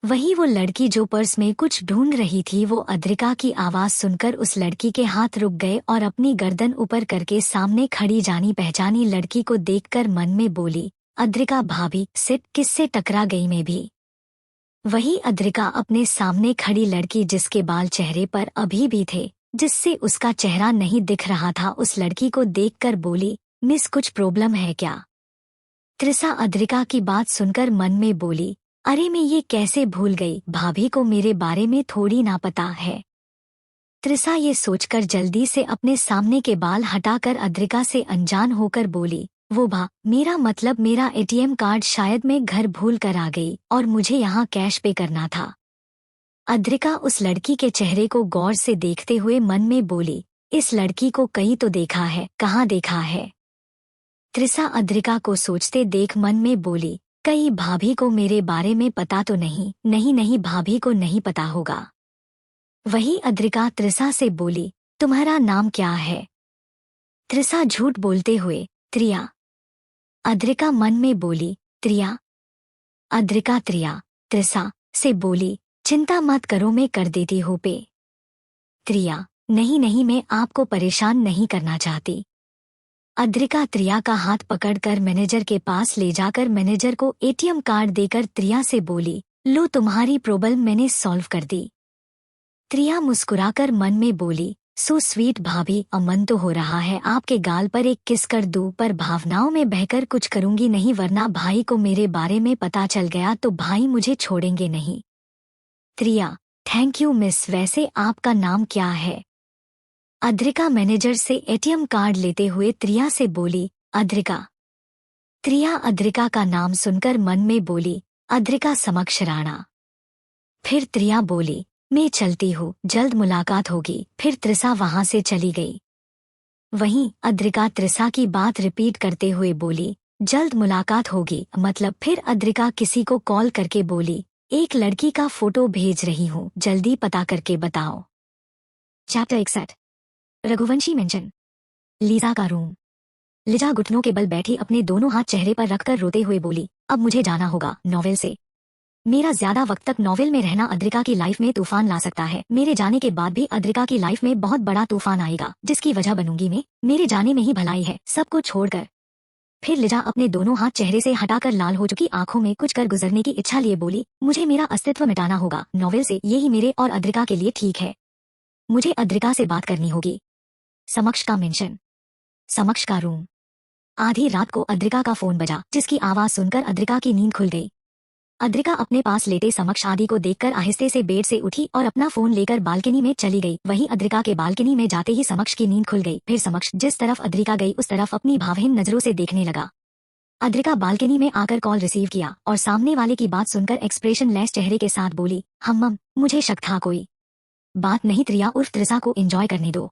वही वो लड़की जो पर्स में कुछ ढूंढ रही थी वो अद्रिका की आवाज सुनकर उस लड़की के हाथ रुक गए और अपनी गर्दन ऊपर करके सामने खड़ी जानी पहचानी लड़की को देखकर मन में बोली, अद्रिका भाभी सिट, किससे टकरा गई मैं भी? वही अद्रिका अपने सामने खड़ी लड़की जिसके बाल चेहरे पर अभी भी थे जिससे उसका चेहरा नहीं दिख रहा था उस लड़की को देखकर बोली, मिस कुछ प्रॉब्लम है क्या? त्रिसा अद्रिका की बात सुनकर मन में बोली, अरे मैं ये कैसे भूल गई, भाभी को मेरे बारे में थोड़ी ना पता है। त्रिसा ये सोचकर जल्दी से अपने सामने के बाल हटाकर अद्रिका से अनजान होकर बोली, वो मेरा मतलब मेरा एटीएम कार्ड शायद मैं घर भूल कर आ गई और मुझे यहाँ कैश पे करना था। अद्रिका उस लड़की के चेहरे को गौर से देखते हुए मन में बोली, इस लड़की को कहीं तो देखा है, कहाँ देखा है? त्रिसा अद्रिका को सोचते देख मन में बोली, कहीं भाभी को मेरे बारे में पता तो नहीं? नहीं नहीं, भाभी को नहीं पता होगा। वही अद्रिका त्रिसा से बोली, तुम्हारा नाम क्या है? त्रिसा झूठ बोलते हुए, त्रिया। अद्रिका मन में बोली, त्रिया। अद्रिका त्रिया त्रिसा से बोली, चिंता मत करो, मैं कर देती हूँ पे। त्रिया, नहीं नहीं, मैं आपको परेशान नहीं करना चाहती। अद्रिका त्रिया का हाथ पकड़कर मैनेजर के पास ले जाकर मैनेजर को एटीएम कार्ड देकर त्रिया से बोली, लो तुम्हारी प्रॉब्लम मैंने सॉल्व कर दी। त्रिया मुस्कुराकर मन में बोली, सो स्वीट भाभी, अमन तो हो रहा है आपके गाल पर एक किस कर दूं, पर भावनाओं में बहकर कुछ करूंगी नहीं, वरना भाई को मेरे बारे में पता चल गया तो भाई मुझे छोड़ेंगे नहीं। त्रिया, थैंक यू मिस, वैसे आपका नाम क्या है? अद्रिका मैनेजर से एटीएम कार्ड लेते हुए त्रिया से बोली, अद्रिका। त्रिया अद्रिका का नाम सुनकर मन में बोली, अद्रिका समक्ष राणा। फिर त्रिया बोली, मैं चलती हूँ, जल्द मुलाकात होगी। फिर त्रिसा वहां से चली गई। वहीं अद्रिका त्रिसा की बात रिपीट करते हुए बोली, जल्द मुलाकात होगी मतलब? फिर अद्रिका किसी को कॉल करके बोली, एक लड़की का फोटो भेज रही हूँ, जल्दी पता करके बताओ। चैप्टर 61। रघुवंशी मेंशन। लीजा का रूम। लिजा घुटनों के बल बैठी अपने दोनों हाथ चेहरे पर रखकर रोते हुए बोली, अब मुझे जाना होगा नॉवेल से। मेरा ज्यादा वक्त तक नॉवेल में रहना अद्रिका की लाइफ में तूफान ला सकता है। मेरे जाने के बाद भी अद्रिका की लाइफ में बहुत बड़ा तूफान आएगा, जिसकी वजह बनूंगी मैं। मेरे जाने में ही भलाई है, सबको छोड़कर। फिर लिजा अपने दोनों हाथ चेहरे से हटाकर लाल हो चुकी आंखों में कुछ कर गुजरने की इच्छा लिए बोली, मुझे मेरा अस्तित्व मिटाना होगा नॉवेल से, यही मेरे और अद्रिका के लिए ठीक है। मुझे अद्रिका से बात करनी होगी। समक्ष का मेंशन। समक्ष का रूम। आधी रात को अद्रिका का फोन बजा, जिसकी आवाज सुनकर अद्रिका की नींद खुल गई। अद्रिका अपने पास लेटे समक्ष आदि को देखकर आहिस्ते से बेड से उठी और अपना फोन लेकर बालकनी में चली गई। वहीं अद्रिका के बालकनी में जाते ही समक्ष की नींद खुल गई। फिर समक्ष जिस तरफ अद्रिका गई उस तरफ अपनी भावहीन नजरों से देखने लगा। अद्रिका बालकनी में आकर कॉल रिसीव किया और सामने वाले की बात सुनकर एक्सप्रेशन लेस चेहरे के साथ बोली, मम मुझे शक था कोई बात नहीं, त्रिया उर्फ त्रिसा को एंजॉय करने दो।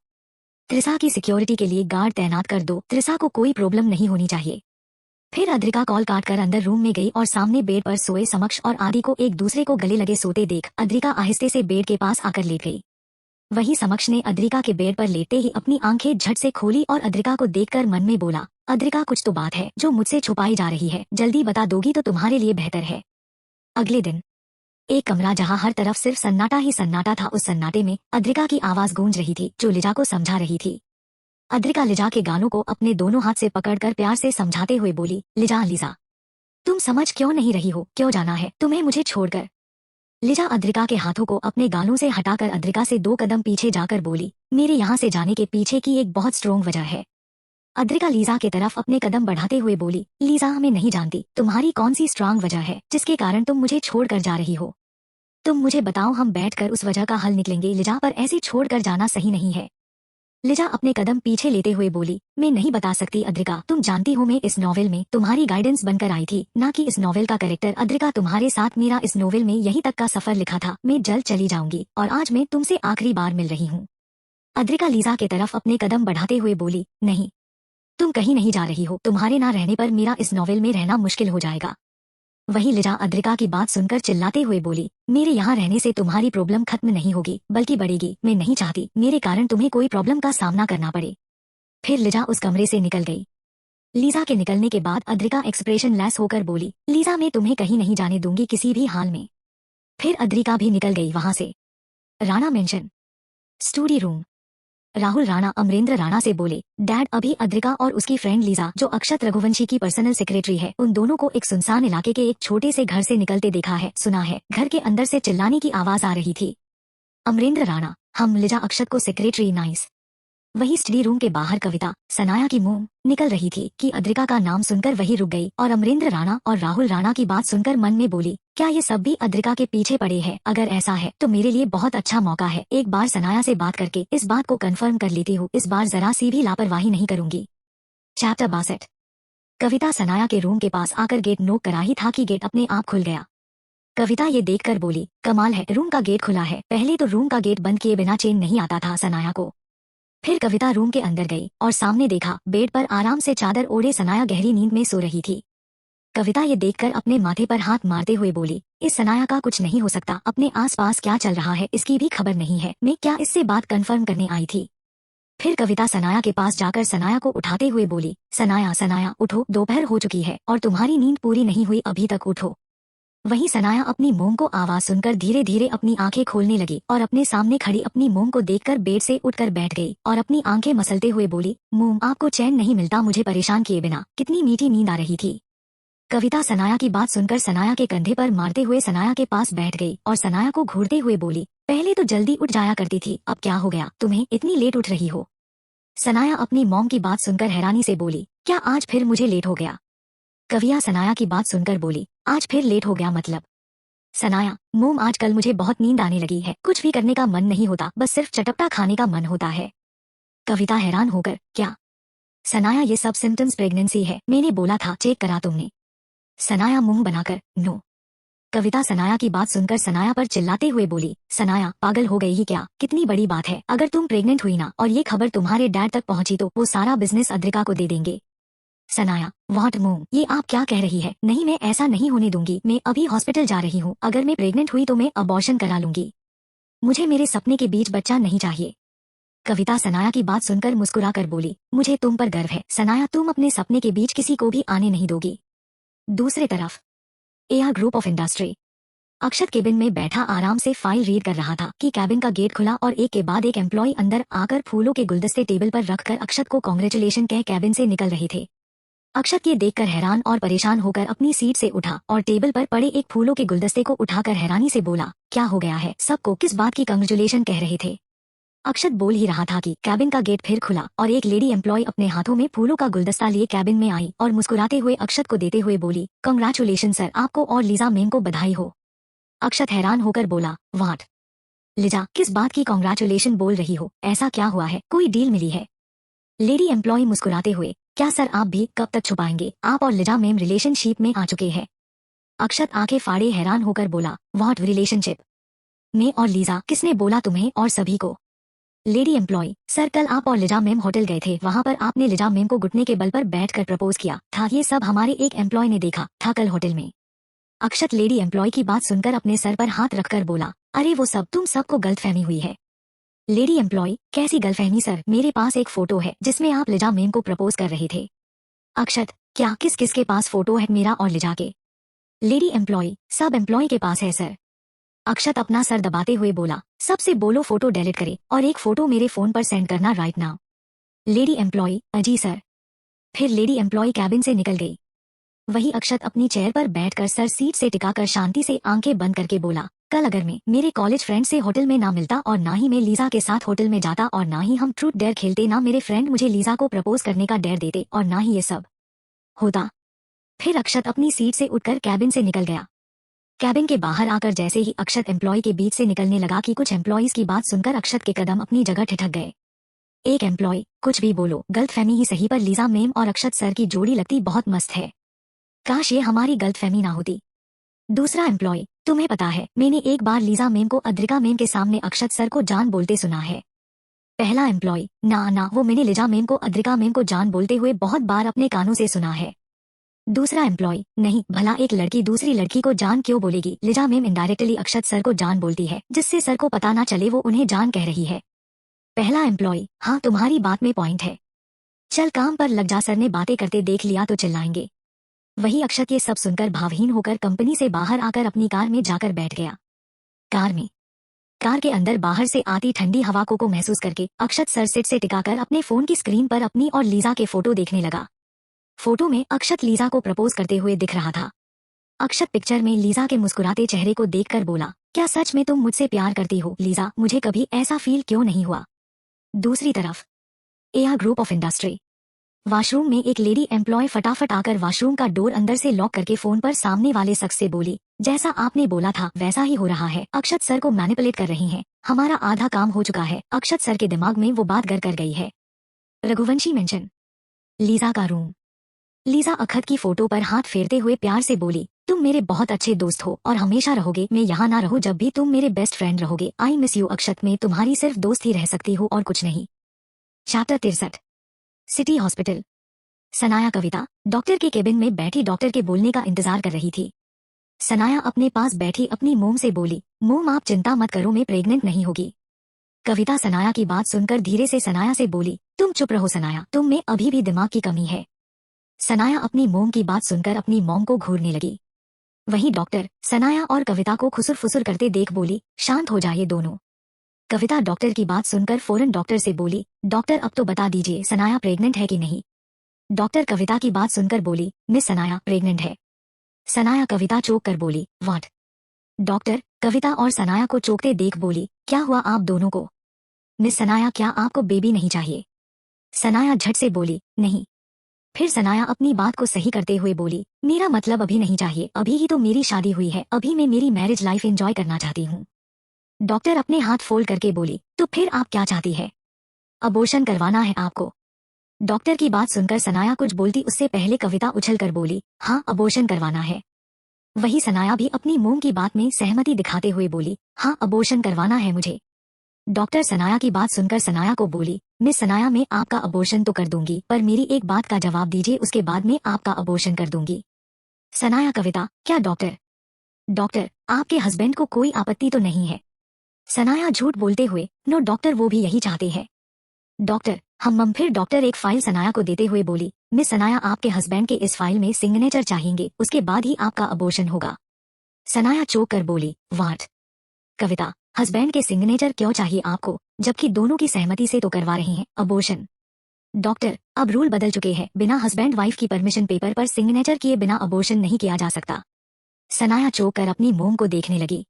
त्रिसा की सिक्योरिटी के लिए गार्ड तैनात कर दो, त्रिसा को कोई प्रॉब्लम नहीं होनी चाहिए। फिर अद्रिका कॉल काट कर अंदर रूम में गई और सामने बेड पर सोए समक्ष और आदि को एक दूसरे को गले लगे सोते देख अद्रिका आहिस्ते से बेड के पास आकर लेट गई। वहीं समक्ष ने अद्रिका के बेड पर लेटते ही अपनी आंखें झट से खोली और अद्रिका को देखकर मन में बोला, अद्रिका कुछ तो बात है जो मुझसे छुपाई जा रही है, जल्दी बता दोगी तो तुम्हारे लिए बेहतर है। अगले दिन एक कमरा जहां हर तरफ सिर्फ सन्नाटा ही सन्नाटा था, उस सन्नाटे में अद्रिका की आवाज गूंज रही थी जो लिजा को समझा रही थी। अद्रिका लिजा के गालों को अपने दोनों हाथ से पकड़कर प्यार से समझाते हुए बोली, लिजा लिजा तुम समझ क्यों नहीं रही हो, क्यों जाना है तुम्हें मुझे छोड़कर? लिजा अद्रिका के हाथों को अपने गालों से हटाकर अद्रिका से 2 कदम पीछे जाकर बोली, मेरे यहाँ से जाने के पीछे की एक बहुत स्ट्रोंग वजह है। अद्रिका लीजा के तरफ अपने कदम बढ़ाते हुए बोली, लीजा मैं नहीं जानती तुम्हारी कौन सी स्ट्रांग वजह है जिसके कारण तुम मुझे छोड़कर जा रही हो। तुम मुझे बताओ, हम बैठकर उस वजह का हल निकलेंगे लिजा, पर ऐसे छोड़कर जाना सही नहीं है। लिजा अपने कदम पीछे लेते हुए बोली, मैं नहीं बता सकती अद्रिका, तुम जानती हो मैं इस नॉवेल में तुम्हारी गाइडेंस बनकर आई थी, ना कि इस नॉवेल का कैरेक्टर। अद्रिका तुम्हारे साथ मेरा इस नॉवेल में यहीं तक का सफर लिखा था, मैं जल्द चली जाऊंगी और आज मैं तुमसे आखिरी बार मिल रही हूँ। अद्रिका लीजा के तरफ अपने कदम बढ़ाते हुए बोली, नहीं तुम कहीं नहीं जा रही हो, तुम्हारे ना रहने पर मेरा इस नॉवेल में रहना मुश्किल हो जाएगा। वहीं लिजा अद्रिका की बात सुनकर चिल्लाते हुए बोली, मेरे यहाँ रहने से तुम्हारी प्रॉब्लम खत्म नहीं होगी बल्कि बढ़ेगी, मैं नहीं चाहती मेरे कारण तुम्हें कोई प्रॉब्लम का सामना करना पड़े। फिर लिजा उस कमरे से निकल गई। लीजा के निकलने के बाद अद्रिका एक्सप्रेशन लेस होकर बोली, लीजा मैं तुम्हें कहीं नहीं जाने दूंगी किसी भी हाल में। फिर अद्रिका भी निकल गई वहां से। Rana mansion. Study room. Rahul Rana Amarendra Rana से बोले, डैड अभी अद्रिका और उसकी फ्रेंड लीजा जो अक्षत रघुवंशी की पर्सनल सेक्रेटरी है, उन दोनों को एक सुनसान इलाके के एक छोटे से घर से निकलते देखा है, सुना है घर के अंदर से चिल्लाने की आवाज आ रही थी। अमरेंद्र राणा, हम लिजा अक्षत को सेक्रेटरी नाइस। वही स्टडी रूम के बाहर कविता सनाया की मुंह निकल रही थी कि अद्रिका का नाम सुनकर वही रुक गई और अमरेंद्र राणा और राहुल राणा की बात सुनकर मन में बोली, क्या ये सब भी अद्रिका के पीछे पड़े हैं? अगर ऐसा है तो मेरे लिए बहुत अच्छा मौका है, एक बार सनाया से बात करके इस बात को कंफर्म कर लेती हूँ, इस बार जरा सी भी लापरवाही नहीं करूंगी। चैप्टर 62। कविता सनाया के रूम के पास आकर गेट नोक करा ही था कि गेट अपने आप खुल गया। कविता ये देखकर बोली, कमाल है, रूम का गेट खुला है, पहले तो रूम का गेट बंद किए बिना चैन नहीं आता था सनाया को। फिर कविता रूम के अंदर गई और सामने देखा बेड पर आराम से चादर ओढ़े सनाया गहरी नींद में सो रही थी। कविता ये देखकर अपने माथे पर हाथ मारते हुए बोली, इस सनाया का कुछ नहीं हो सकता, अपने आसपास क्या चल रहा है इसकी भी खबर नहीं है, मैं क्या इससे बात कंफर्म करने आई थी। फिर कविता सनाया के पास जाकर सनाया को उठाते हुए बोली, सनाया सनाया उठो, दोपहर हो चुकी है और तुम्हारी नींद पूरी नहीं हुई, अभी तक उठो। वहीं सनाया अपनी मोम को आवाज सुनकर धीरे धीरे अपनी आंखें खोलने लगी और अपने सामने खड़ी अपनी मोम को देखकर बेड से उठकर बैठ गई और अपनी आंखें मसलते हुए बोली, मोम आपको चैन नहीं मिलता मुझे परेशान किए बिना, कितनी मीठी नींद आ रही थी। कविता सनाया की बात सुनकर सनाया के कंधे पर मारते हुए सनाया के पास बैठ गई और सनाया को घूरते हुए बोली, पहले तो जल्दी उठ जाया करती थी, अब क्या हो गया तुम्हें, इतनी लेट उठ रही हो। सनाया अपनी मॉम की बात सुनकर हैरानी से बोली, क्या आज फिर मुझे लेट हो गया। कविया सनाया की बात सुनकर बोली, आज फिर लेट हो गया मतलब। सनाया, मोम आजकल मुझे बहुत नींद आने लगी है, कुछ भी करने का मन नहीं होता, बस सिर्फ चटपटा खाने का मन होता है। कविता हैरान होकर, क्या। सनाया, ये सब सिम्टम्स प्रेगनेंसी है, मैंने बोला था चेक करा तुमने। सनाया मुंह बनाकर, नो। कविता सनाया की बात सुनकर सनाया पर चिल्लाते हुए बोली, सनाया पागल हो गई ही क्या, कितनी बड़ी बात है, अगर तुम प्रेग्नेंट हुई ना और ये खबर तुम्हारे डैड तक पहुंची तो वो सारा बिजनेस अद्रिका को दे देंगे। सनाया, व्हाट मोम, ये आप क्या कह रही है, नहीं मैं ऐसा नहीं होने दूंगी, मैं अभी हॉस्पिटल जा रही हूँ, अगर मैं प्रेग्नेंट हुई तो मैं अबॉर्शन करा लूंगी, मुझे मेरे सपने के बीच बच्चा नहीं चाहिए। कविता सनाया की बात सुनकर मुस्कुरा कर बोली, मुझे तुम पर गर्व है सनाया, तुम अपने सपने के बीच किसी को भी आने नहीं दोगी। दूसरी तरफ AR group of industry. Akshat cabin में बैठा आराम से फाइल रीड कर रहा था कि कैबिन का गेट खुला और एक के बाद एक एम्प्लॉय अंदर आकर फूलों के गुलदस्ते टेबल पर रखकर अक्षत को कांग्रेचुलेशन कह कैबिन से निकल रहे थे। अक्षत ये देखकर हैरान और परेशान होकर अपनी सीट से उठा और टेबल पर पड़े एक फूलों के गुलदस्ते को उठाकर हैरानी से बोला, क्या हो गया है, सबको किस बात की कांग्रेचुलेशन कह रहे थे। अक्षत बोल ही रहा था कि कैबिन का गेट फिर खुला और एक लेडी एम्प्लॉय अपने हाथों में फूलों का गुलदस्ता लिए कैबिन में आई और मुस्कुराते हुए अक्षत को देते हुए बोली, कांग्रेचुलेशन सर, आपको और लीजा मैम को बधाई हो। अक्षत हैरान होकर बोला, व्हाट। लीजा, किस बात की कांग्रेचुलेशन बोल रही हो, ऐसा क्या हुआ है, कोई डील मिली है। लेडी एम्प्लॉय मुस्कुराते हुए, क्या सर आप भी कब तक छुपाएंगे, आप और लीजा मैम रिलेशनशिप में आ चुके हैं। अक्षत आंखें फाड़े हैरान होकर बोला, व्हाट रिलेशनशिप, मैं और लीजा, किसने बोला तुम्हें और सभी को। लेडी एम्प्लॉय, सर कल आप और लीजा मैम होटल गए थे, वहाँ पर आपने लीजा मैम को घुटने के बल पर बैठकर प्रपोज किया था, ये सब हमारे एक एम्प्लॉय ने देखा था कल होटल में। अक्षत लेडी एम्प्लॉय की बात सुनकर अपने सर पर हाथ रखकर बोला, अरे वो सब तुम सबको गलतफहमी हुई है। लेडी एम्प्लॉय, कैसी गलतफहमी सर, मेरे पास एक फोटो है जिसमें आप लीजा मैम को प्रपोज कर रहे थे। अक्षत, क्या, किस किस के पास फोटो है, मेरा और लीजा के। लेडी एम्प्लॉय, सब एम्प्लॉय के पास है सर। अक्षत अपना सर दबाते हुए बोला, सबसे बोलो फोटो डिलीट करे और एक फोटो मेरे फोन पर सेंड करना राइट नाउ। लेडी एम्प्लॉय, अजी सर। फिर लेडी एम्प्लॉय कैबिन से निकल गई। वही अक्षत अपनी चेयर पर बैठकर सर सीट से टिकाकर शांति से आंखें बंद करके बोला, कल अगर मैं मेरे कॉलेज फ्रेंड से होटल में ना मिलता और ना ही मैं लीजा के साथ होटल में जाता और ना ही हम ट्रूथ डेयर खेलते, ना मेरे फ्रेंड मुझे लीजा को प्रपोज करने का डेयर देते और ना ही ये सब होता। फिर अक्षत अपनी सीट से उठकर कैबिन से निकल गया। कैबिन के बाहर आकर जैसे ही अक्षत एम्प्लॉय के बीच से निकलने लगा कि कुछ एम्प्लॉयज की बात सुनकर अक्षत के कदम अपनी जगह ठिठक गए। एक एम्प्लॉय, कुछ भी बोलो, गलतफहमी ही सही पर लीजा मैम और अक्षत सर की जोड़ी लगती बहुत मस्त है, काश ये हमारी गलतफहमी ना होती। दूसरा एम्प्लॉय, तुम्हें पता है मैंने एक बार लीजा मैम को अद्रिका मैम के सामने अक्षत सर को जान बोलते सुना है। पहला एम्प्लॉय, ना ना, वो मैंने लीजा मैम को अद्रिका मैम को जान बोलते हुए बहुत बार अपने कानों से सुना है। दूसरा एम्प्लॉय, नहीं, भला एक लड़की दूसरी लड़की को जान क्यों बोलेगी, लीजा मैम इनडायरेक्टली अक्षत सर को जान बोलती है जिससे सर को पता ना चले वो उन्हें जान कह रही है। पहला एम्प्लॉय, हाँ तुम्हारी बात में पॉइंट है, चल काम पर लग जा, सर ने बातें करते देख लिया तो चिल्लाएंगे। वही अक्षत ये सब सुनकर भावहीन होकर कंपनी से बाहर आकर अपनी कार में जाकर बैठ गया। कार के अंदर बाहर से आती ठंडी हवा को महसूस करके अक्षत सर सीट से टिकाकर अपने फोन की स्क्रीन पर अपनी और लीजा के फोटो देखने लगा। फोटो में अक्षत लीजा को प्रपोज करते हुए दिख रहा था। अक्षत पिक्चर में लीजा के मुस्कुराते चेहरे को देखकर बोला, क्या सच में तुम मुझसे प्यार करती हो लीजा, मुझे कभी ऐसा फील क्यों नहीं हुआ। दूसरी तरफ AR group of industry. Washroom में एक लेडी एम्प्लॉय फटाफट आकर वॉशरूम का डोर अंदर से लॉक करके फोन पर सामने वाले शख्स से बोली, जैसा आपने बोला था वैसा ही हो रहा है, अक्षत सर को मैनिपुलेट कर रही हैं, हमारा आधा काम हो चुका है। अक्षत सर के दिमाग में वो बात घर कर गई है। रघुवंशी मेंशन। लीजा का रूम। लीजा अक्षत की फोटो पर हाथ फेरते हुए प्यार से बोली, तुम मेरे बहुत अच्छे दोस्त हो और हमेशा रहोगे, मैं यहाँ ना रहूं जब भी तुम मेरे बेस्ट फ्रेंड रहोगे। आई मिस यू अक्षत, मैं तुम्हारी सिर्फ दोस्त ही रह सकती हूँ और कुछ नहीं। Chapter 63। City hospital. Sanaya Kavita doctor के केबिन में बैठी डॉक्टर के बोलने का इंतजार कर रही थी। सनाया अपने पास बैठी अपनी मोम से बोली, मोम आप चिंता मत करो, मैं प्रेग्नेंट नहीं होगी। कविता सनाया की बात सुनकर धीरे से सनाया से बोली, तुम चुप रहो सनाया, तुम में अभी भी दिमाग की कमी है। सनाया अपनी मोम की बात सुनकर अपनी मोम को घूरने लगी। वहीं डॉक्टर सनाया और कविता को खुसुर फुसुर करते देख बोली, शांत हो जाइए दोनों। कविता डॉक्टर की बात सुनकर फौरन डॉक्टर से बोली, डॉक्टर अब तो बता दीजिए सनाया प्रेग्नेंट है कि नहीं। डॉक्टर कविता की बात सुनकर बोली, मिस सनाया प्रेग्नेंट है। सनाया कविता चौंक कर बोली, व्हाट। डॉक्टर कविता और सनाया को चौंकते देख बोली, क्या हुआ आप दोनों को। मिस सनाया क्या आपको बेबी नहीं चाहिए। सनाया झट से बोली, नहीं। फिर सनाया अपनी बात को सही करते हुए बोली, मेरा मतलब अभी नहीं चाहिए, अभी ही तो मेरी शादी हुई है, अभी मैं मेरी मैरिज लाइफ एंजॉय करना चाहती हूँ। डॉक्टर अपने हाथ फोल्ड करके बोली, तो फिर आप क्या चाहती है। अबॉर्शन करवाना है आपको। डॉक्टर की बात सुनकर सनाया कुछ बोलती उससे पहले कविता उछल कर बोली, हाँ अबॉर्शन करवाना है। वही सनाया भी अपनी मोम की बात में सहमति दिखाते हुए बोली, हाँ अबॉर्शन करवाना है मुझे। डॉक्टर सनाया की बात सुनकर सनाया को बोली, मिस सनाया मैं आपका अबॉर्शन तो कर दूंगी, पर मेरी एक बात का जवाब दीजिए, उसके बाद मैं आपका अबॉर्शन कर दूंगी। सनाया कविता, क्या डॉक्टर। डॉक्टर आपके हस्बैंड को कोई आपत्ति तो नहीं है। सनाया झूठ बोलते हुए, नो डॉक्टर वो भी यही चाहते हैं। डॉक्टर हम फिर डॉक्टर एक फाइल सनाया को देते हुए बोली, मिस सनाया आपके हस्बैंड के इस फाइल में सिग्नेचर चाहिएंगे, उसके बाद ही आपका अबॉर्शन होगा। सनाया चौंक कर बोली, व्हाट। कविता हस्बैंड के सिग्नेचर क्यों चाहिए आपको, जबकि दोनों की सहमति से तो करवा रहे हैं अबॉर्शन। डॉक्टर अब रूल बदल चुके हैं, बिना हस्बैंड वाइफ की परमिशन पेपर पर सिग्नेचर किए बिना अबॉर्शन नहीं किया जा सकता। सनाया चौंक कर अपनी मोम को देखने लगी।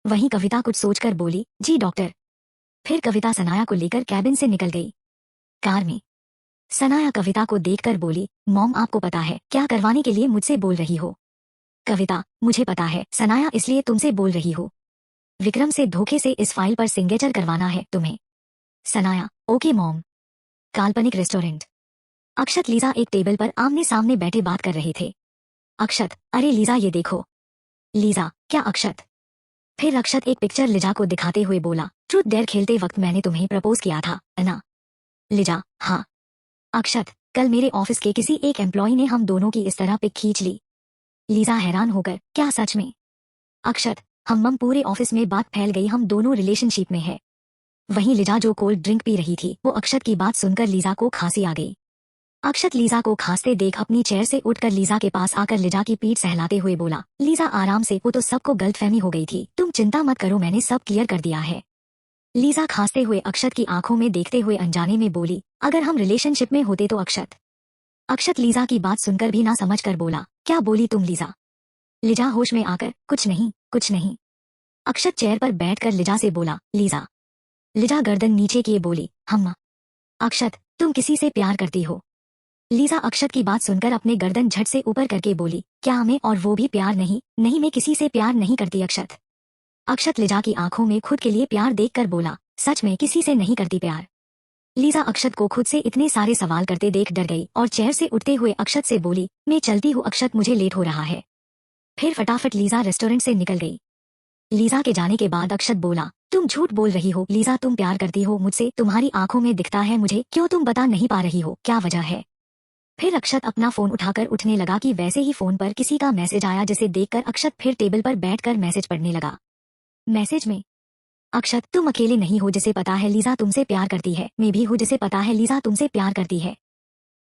वहीं कविता कुछ सोचकर बोली, जी डॉक्टर। फिर कविता सनाया को लेकर कैबिन से निकल गई। कार में सनाया कविता को देखकर बोली, मॉम आपको पता है क्या करवाने के लिए मुझसे बोल रही हो। कविता मुझे पता है सनाया, इसलिए तुमसे बोल रही हो। विक्रम से धोखे से इस फाइल पर सिग्नेचर करवाना है तुम्हें। Sanaya okay mom. काल्पनिक रेस्टोरेंट। अक्षत लीजा एक टेबल पर आमने सामने बैठे बात कर रहे थे। अक्षत अरे लीजा ये देखो। लीजा क्या अक्षत। फिर अक्षत एक पिक्चर लिजा को दिखाते हुए बोला, ट्रूथ डेयर खेलते वक्त मैंने तुम्हें प्रपोज किया था ना। लिजा हाँ। अक्षत कल मेरे ऑफिस के किसी एक एम्प्लॉय ने हम दोनों की इस तरह पिक खींच ली। लीजा हैरान होकर, क्या सच में। अक्षत हम पूरे ऑफिस में बात फैल गई, हम दोनों रिलेशनशिप में है। वहीं लिजा जो कोल्ड ड्रिंक पी रही थी, वो अक्षत की बात सुनकर लीजा को खांसी आ गई। अक्षत लीजा को खांसते देख अपनी चेयर से उठकर लीजा के पास आकर लिजा की पीठ सहलाते हुए बोला, लीजा आराम से, वो तो सबको गलतफहमी हो गई थी, तुम चिंता मत करो, मैंने सब क्लियर कर दिया है। लीजा खांसते हुए अक्षत की आंखों में देखते हुए अनजाने में बोली, अगर हम रिलेशनशिप में होते तो अक्षत। अक्षत लीजा की बात सुनकर भी ना समझ कर बोला, क्या बोली तुम लीजा। लिजा होश में आकर, कुछ नहीं कुछ नहीं। अक्षत चेयर पर बैठकर लिजा से बोला, लीजा। लिजा गर्दन नीचे किए बोली, हम। अक्षत तुम किसी से प्यार करती हो। लीजा अक्षत की बात सुनकर अपने गर्दन झट से ऊपर करके बोली, क्या हमें और वो भी प्यार नहीं। नहीं मैं किसी से प्यार नहीं करती अक्षत। अक्षत लिजा की आंखों में खुद के लिए प्यार देखकर बोला, सच में किसी से नहीं करती प्यार। लीजा अक्षत को खुद से इतने सारे सवाल करते देख डर गई और चेयर से उठते हुए अक्षत से बोली, मैं चलती हूँ अक्षत, मुझे लेट हो रहा है। फिर फटाफट लीजा रेस्टोरेंट से निकल गई। लीजा के जाने के बाद अक्षत बोला, तुम झूठ बोल रही हो लीजा, तुम प्यार करती हो मुझसे, तुम्हारी आंखों में दिखता है मुझे, क्यों तुम बता नहीं पा रही हो, क्या वजह है। फिर अक्षत अपना फोन उठाकर उठने लगा कि वैसे ही फोन पर किसी का मैसेज आया, जिसे देखकर अक्षत फिर टेबल पर बैठकर मैसेज पढ़ने लगा। मैसेज में, अक्षत तुम अकेले नहीं हो जिसे पता है लीजा तुमसे प्यार करती है, मैं भी हूँ जिसे पता है लीजा तुमसे प्यार करती है।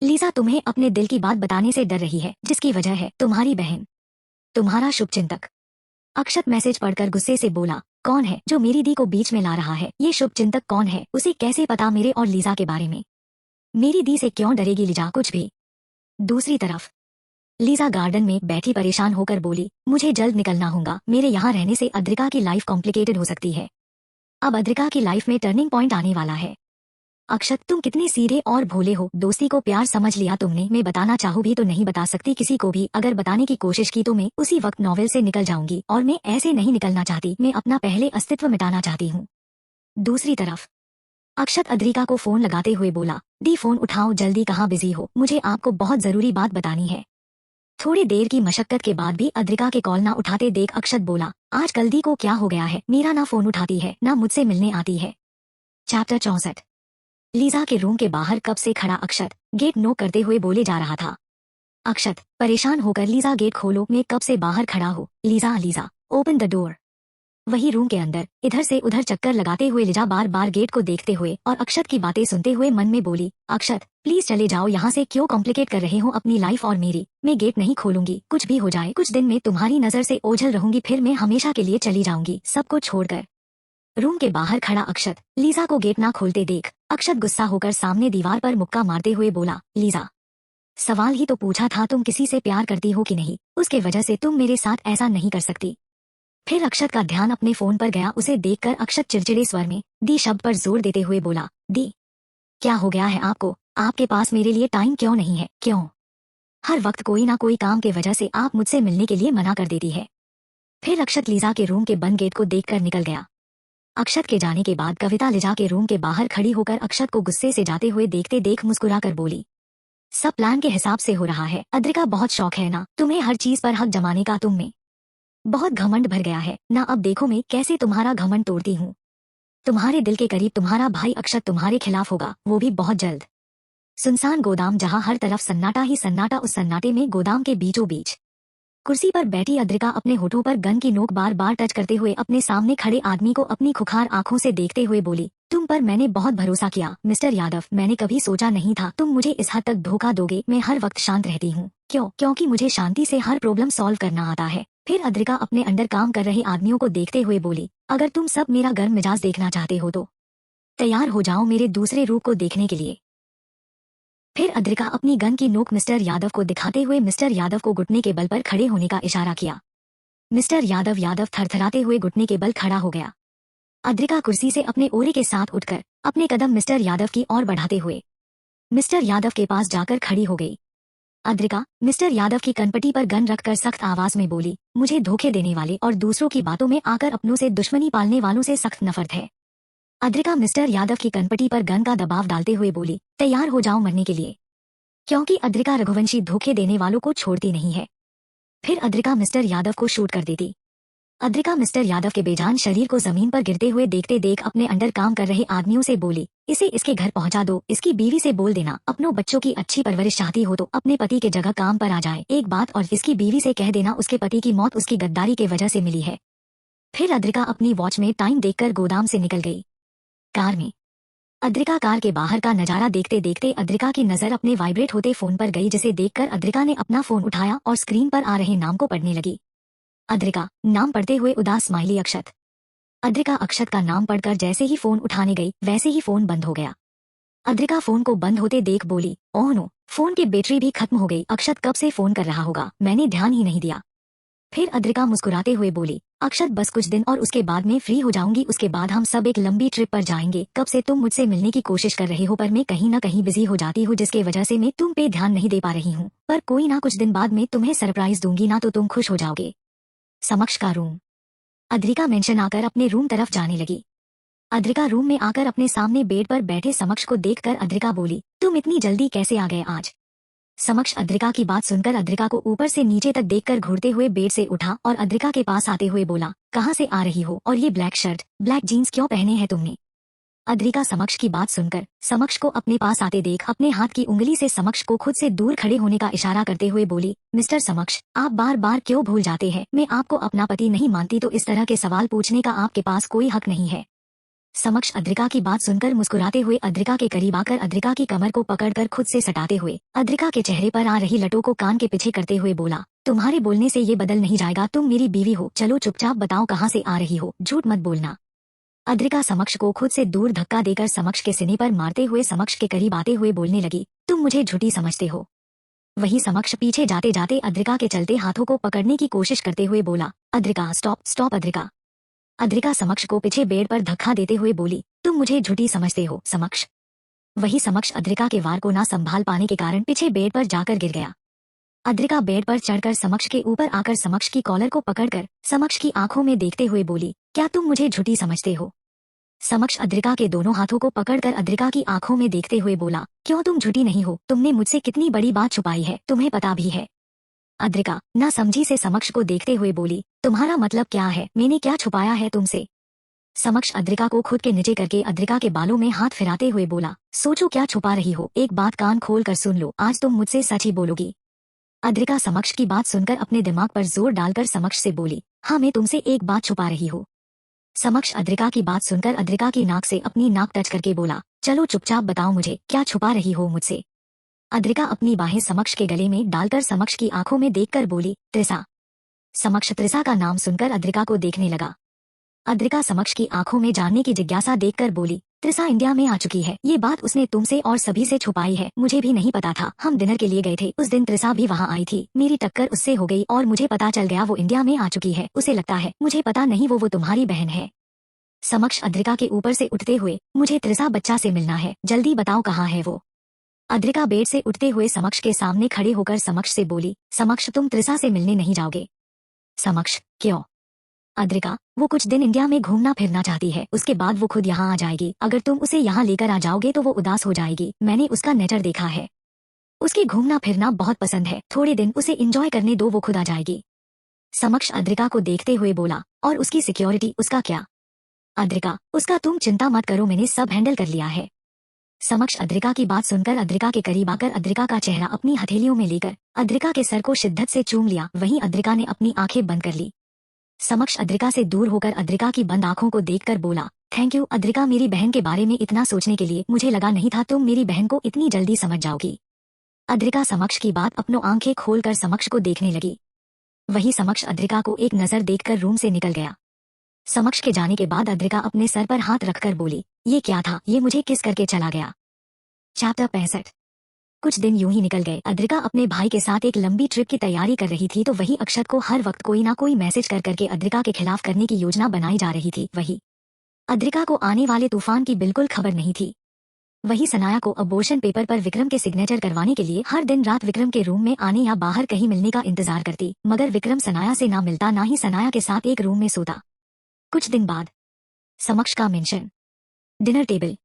लीजा तुम्हें अपने दिल की बात बताने से डर रही है, जिसकी वजह है तुम्हारी बहन, तुम्हारा शुभचिंतक। अक्षत मैसेज पढ़कर गुस्से से बोला, कौन है जो मेरी दी को बीच में ला रहा है, ये शुभचिंतक कौन है, उसे कैसे पता मेरे और लीजा के बारे में। मेरी दी से क्यों डरेगी लीजा कुछ भी। दूसरी तरफ लीजा गार्डन में बैठी परेशान होकर बोली, मुझे जल्द निकलना होगा, मेरे यहाँ रहने से अद्रिका की लाइफ कॉम्प्लिकेटेड हो सकती है। अब अद्रिका की लाइफ में टर्निंग पॉइंट आने वाला है। अक्षत तुम कितने सीधे और भोले हो, दोस्ती को प्यार समझ लिया तुमने, मैं बताना चाहूँ भी तो नहीं बता सकती किसी को भी, अगर बताने की कोशिश की तो मैं उसी वक्त नॉवेल से निकल जाऊंगी, और मैं ऐसे नहीं निकलना चाहती, मैं अपना पहले अस्तित्व मिटाना चाहती हूँ। दूसरी तरफ अक्षत अद्रिका को फोन लगाते हुए बोला, दी फोन उठाओ जल्दी, कहाँ बिजी हो, मुझे आपको बहुत जरूरी बात बतानी है। थोड़ी देर की मशक्कत के बाद भी अद्रिका के कॉल ना उठाते देख अक्षत बोला, आजकल दी को क्या हो गया है, मेरा ना फोन उठाती है ना मुझसे मिलने आती है। चैप्टर 64। लीजा के रूम के बाहर कब से खड़ा अक्षत गेट नॉक करते हुए बोले जा रहा था। अक्षत परेशान होकर लीजा गेट खोलो, मैं कब से बाहर खड़ा हूँ, Lisa Lisa open the door. वही रूम के अंदर इधर से उधर चक्कर लगाते हुए लीजा बार बार गेट को देखते हुए और अक्षत की बातें सुनते हुए मन में बोली, अक्षत प्लीज चले जाओ यहाँ से, क्यों कॉम्प्लिकेट कर रहे हो अपनी लाइफ और मेरी। मैं गेट नहीं खोलूंगी, कुछ भी हो जाए, कुछ दिन में तुम्हारी नजर से ओझल रहूंगी, फिर मैं हमेशा के लिए चली जाऊंगी सबको छोड़कर। रूम के बाहर खड़ा अक्षत लीजा को गेट ना खोलते देख अक्षत गुस्सा होकर सामने दीवार पर मुक्का मारते हुए बोला, लीजा सवाल ही तो पूछा था, तुम किसी से प्यार करती हो कि नहीं, उसके वजह से तुम मेरे साथ ऐसा नहीं कर सकती। फिर अक्षत का ध्यान अपने फोन पर गया, उसे देखकर अक्षत चिड़चिड़े स्वर में दी शब्द पर जोर देते हुए बोला, दी क्या हो गया है आपको, आपके पास मेरे लिए टाइम क्यों नहीं है, क्यों हर वक्त कोई ना कोई काम के वजह से आप मुझसे मिलने के लिए मना कर देती है। फिर अक्षत लीजा के रूम के बंद गेट को देखकर निकल गया। अक्षत के जाने के बाद कविता लीजा के रूम के बाहर खड़ी होकर अक्षत को गुस्से से जाते हुए देखते देख मुस्कुराकर बोली, सब प्लान के हिसाब से हो रहा है अद्रिका, बहुत शौक है ना तुम्हें हर चीज पर हक जमाने का, तुम में बहुत घमंड भर गया है ना, अब देखो मैं कैसे तुम्हारा घमंड तोड़ती हूँ। तुम्हारे दिल के करीब तुम्हारा भाई अक्षत तुम्हारे खिलाफ होगा, वो भी बहुत जल्द। सुनसान गोदाम जहाँ हर तरफ सन्नाटा ही सन्नाटा, उस सन्नाटे में गोदाम के बीचों बीच कुर्सी पर बैठी अद्रिका अपने होठों पर गन की नोक बार बार टच करते हुए अपने सामने खड़े आदमी को अपनी खुखार आंखों से देखते हुए बोली, तुम पर मैंने बहुत भरोसा किया मिस्टर यादव, मैंने कभी सोचा नहीं था तुम मुझे इस हद तक धोखा दोगे। मैं हर वक्त शांत रहती हूँ, क्योंकि मुझे शांति से हर प्रॉब्लम सॉल्व करना आता है। फिर अद्रिका अपने अंडर काम कर रहे आदमियों को देखते हुए बोली, अगर तुम सब मेरा गर्म मिजाज देखना चाहते हो तो तैयार हो जाओ मेरे दूसरे रूप को देखने के लिए। फिर अद्रिका अपनी गन की नोक मिस्टर यादव को दिखाते हुए मिस्टर यादव को घुटने के बल पर खड़े होने का इशारा किया। मिस्टर यादव थरथराते हुए घुटने के बल खड़ा हो गया। अद्रिका कुर्सी से अपने ओरे के साथ उठकर अपने कदम मिस्टर यादव की ओर बढ़ाते हुए मिस्टर यादव के पास जाकर खड़ी हो गई। अद्रिका मिस्टर यादव की कनपटी पर गन रखकर सख्त आवाज में बोली, मुझे धोखे देने वाले और दूसरों की बातों में आकर अपनों से दुश्मनी पालने वालों से सख्त नफरत है। अद्रिका मिस्टर यादव की कनपटी पर गन का दबाव डालते हुए बोली, तैयार हो जाओ मरने के लिए, क्योंकि अद्रिका रघुवंशी धोखे देने वालों को छोड़ती नहीं है। फिर अद्रिका मिस्टर यादव को शूट कर देती। अद्रिका मिस्टर यादव के बेजान शरीर को जमीन पर गिरते हुए देखते देख अपने अंडर काम कर रहे आदमियों से बोली, इसे इसके घर पहुंचा दो, इसकी बीवी से बोल देना अपनों बच्चों की अच्छी परवरिश चाहती हो तो अपने पति के जगह काम पर आ जाए, एक बात और इसकी बीवी से कह देना उसके पति की मौत उसकी गद्दारी के वजह से मिली है। फिर अद्रिका अपनी वॉच में टाइम देखकर गोदाम से निकल गई। कार में अद्रिका कार के बाहर का नजारा देखते देखते अद्रिका की नजर अपने वाइब्रेट होते फोन पर गई, जिसे देखकर अद्रिका ने अपना फोन उठाया और स्क्रीन पर आ रहे नाम को पढ़ने लगी। अद्रिका नाम पढ़ते हुए उदास स्माइली अक्षत। अद्रिका अक्षत का नाम पढ़कर जैसे ही फोन उठाने गई वैसे ही फोन बंद हो गया। अद्रिका फोन को बंद होते देख बोली, ओह नो, फोन की बैटरी भी खत्म हो गई, अक्षत कब से फोन कर रहा होगा, मैंने ध्यान ही नहीं दिया। फिर अद्रिका मुस्कुराते हुए बोली, अक्षत बस कुछ दिन और उसके बाद मैं फ्री हो जाऊंगी, उसके बाद हम सब एक लंबी ट्रिप पर जाएंगे। कब से तुम मुझसे मिलने की कोशिश कर रहे हो पर मैं कहीं ना कहीं बिजी हो जाती हूँ, जिसके वजह से मैं तुम पे ध्यान नहीं दे पा रही हूँ, पर कोई ना कुछ दिन बाद मैं तुम्हें सरप्राइज दूंगी ना, तो तुम खुश हो जाओगे। समक्ष का रूम। अद्रिका मेंशन आकर अपने रूम तरफ जाने लगी। अद्रिका रूम में आकर अपने सामने बेड पर बैठे समक्ष को देखकर अद्रिका बोली, तुम इतनी जल्दी कैसे आ गए आज। समक्ष अद्रिका की बात सुनकर अद्रिका को ऊपर से नीचे तक देखकर घूरते हुए बेड से उठा और अद्रिका के पास आते हुए बोला, कहाँ से आ रही हो और ये ब्लैक शर्ट ब्लैक जीन्स क्यों पहने हैं तुमने। अद्रिका समक्ष की बात सुनकर समक्ष को अपने पास आते देख अपने हाथ की उंगली से समक्ष को खुद से दूर खड़े होने का इशारा करते हुए बोली, मिस्टर समक्ष आप बार बार क्यों भूल जाते हैं, मैं आपको अपना पति नहीं मानती तो इस तरह के सवाल पूछने का आपके पास कोई हक नहीं है। समक्ष अद्रिका की बात सुनकर मुस्कुराते हुए अद्रिका के करीब आकर अद्रिका की कमर को पकड़कर खुद से सटाते हुए अद्रिका के चेहरे पर आ रही लटों को कान के पीछे करते हुए बोला, तुम्हारे बोलने से ये बदल नहीं जाएगा, तुम मेरी बीवी हो, चलो चुपचाप बताओ कहाँ से आ रही हो, झूठ मत बोलना। अद्रिका समक्ष को खुद से दूर धक्का देकर समक्ष के सीने पर मारते हुए समक्ष के करीब आते हुए बोलने लगी, तुम मुझे झूठी समझते हो। वही समक्ष पीछे जाते जाते अद्रिका के चलते हाथों को पकड़ने की कोशिश करते हुए बोला, अद्रिका स्टॉप स्टॉप अद्रिका। अद्रिका समक्ष को पीछे बेड पर धक्का देते हुए बोली, तुम मुझे झूठी समझते हो समक्ष। वही समक्ष अद्रिका के वार को ना संभाल पाने के कारण पीछे बेड पर जाकर गिर गया। अद्रिका बेड पर चढ़कर समक्ष के ऊपर आकर समक्ष की कॉलर को पकड़कर समक्ष की आंखों में देखते हुए बोली, क्या तुम मुझे झूठी समझते हो। समक्ष अद्रिका के दोनों हाथों को पकड़कर अद्रिका की आंखों में देखते हुए बोला, क्यों तुम झूठी नहीं हो, तुमने मुझसे कितनी बड़ी बात छुपाई है, तुम्हें पता भी है। अद्रिका ना समझी से समक्ष को देखते हुए बोली, तुम्हारा मतलब क्या है, मैंने क्या छुपाया है तुमसे। समक्ष अद्रिका को खुद के नीचे करके अद्रिका के बालों में हाथ फिराते हुए बोला, सोचो क्या छुपा रही हो, एक बात कान खोल कर सुन लो, आज तुम मुझसे सच ही बोलोगी। अद्रिका समक्ष की बात सुनकर अपने दिमाग पर जोर डालकर समक्ष से बोली, हाँ मैं तुमसे एक बात छुपा रही हूँ। समक्ष अद्रिका की बात सुनकर अद्रिका की नाक से अपनी नाक टच करके बोला, चलो चुपचाप बताओ मुझे क्या छुपा रही हो मुझसे। अद्रिका अपनी बाहें समक्ष के गले में डालकर समक्ष की आंखों में देखकर बोली, त्रिसा। समक्ष त्रिसा का नाम सुनकर अद्रिका को देखने लगा। अद्रिका समक्ष की आंखों में जानने की जिज्ञासा देखकर बोली, त्रिसा इंडिया में आ चुकी है, ये बात उसने तुमसे और सभी से छुपाई है, मुझे भी नहीं पता था। हम डिनर के लिए गए थे, उस दिन त्रिसा भी वहाँ आई थी, मेरी टक्कर उससे हो गई और मुझे पता चल गया वो इंडिया में आ चुकी है। उसे लगता है, मुझे पता नहीं वो तुम्हारी बहन है। समक्ष अद्रिका के ऊपर से उठते हुए, मुझे त्रिसा बच्चा से मिलना है, जल्दी बताओ कहाँ है वो। अद्रिका बेड से उठते हुए समक्ष के सामने खड़े होकर समक्ष से बोली, समक्ष तुम त्रिसा से मिलने नहीं जाओगे। समक्ष, क्यों? अद्रिका, वो कुछ दिन इंडिया में घूमना फिरना चाहती है, उसके बाद वो खुद यहाँ आ जाएगी। अगर तुम उसे यहाँ लेकर आ जाओगे तो वो उदास हो जाएगी, मैंने उसका नेचर देखा है, उसके घूमना फिरना बहुत पसंद है, थोड़े दिन उसे एंजॉय करने दो, वो खुद आ जाएगी। समक्ष अद्रिका को देखते हुए बोला, और उसकी सिक्योरिटी, उसका क्या? अद्रिका, उसका तुम चिंता मत करो, मैंने सब हैंडल कर लिया है। समक्ष अद्रिका की बात सुनकर अद्रिका के करीब आकर अद्रिका का चेहरा अपनी हथेलियों में लेकर अद्रिका के सर को शिद्दत से चूम लिया, वहीं अद्रिका ने अपनी आंखें बंद कर ली। समक्ष अद्रिका से दूर होकर अद्रिका की बंद आंखों को देखकर बोला, थैंक यू अद्रिका, मेरी बहन के बारे में इतना सोचने के लिए, मुझे लगा नहीं था तुम मेरी बहन को इतनी जल्दी समझ जाओगी। अद्रिका समक्ष की बात अपनों आंखें खोलकर समक्ष को देखने लगी। वही समक्ष अद्रिका को एक नजर देखकर रूम से निकल गया। समक्ष के जाने के बाद अद्रिका अपने सर पर हाथ रखकर बोली, ये क्या था, ये मुझे किस करके चला गया। चैप्टर 65। कुछ दिन यूं ही निकल गए। अद्रिका अपने भाई के साथ एक लंबी ट्रिप की तैयारी कर रही थी तो वही अक्षत को हर वक्त कोई ना कोई मैसेज कर करके अद्रिका के खिलाफ करने की योजना बनाई जा रही थी। वही अद्रिका को आने वाले तूफान की बिल्कुल खबर नहीं थी। वही सनाया को अबॉर्शन पेपर पर विक्रम के सिग्नेचर करवाने के लिए हर दिन रात विक्रम के रूम में आने या बाहर कहीं मिलने का इंतजार करती, मगर विक्रम सनाया से ना मिलता ना ही सनाया के साथ एक रूम में सोता। कुछ दिन बाद समक्ष का mention. Dinner table.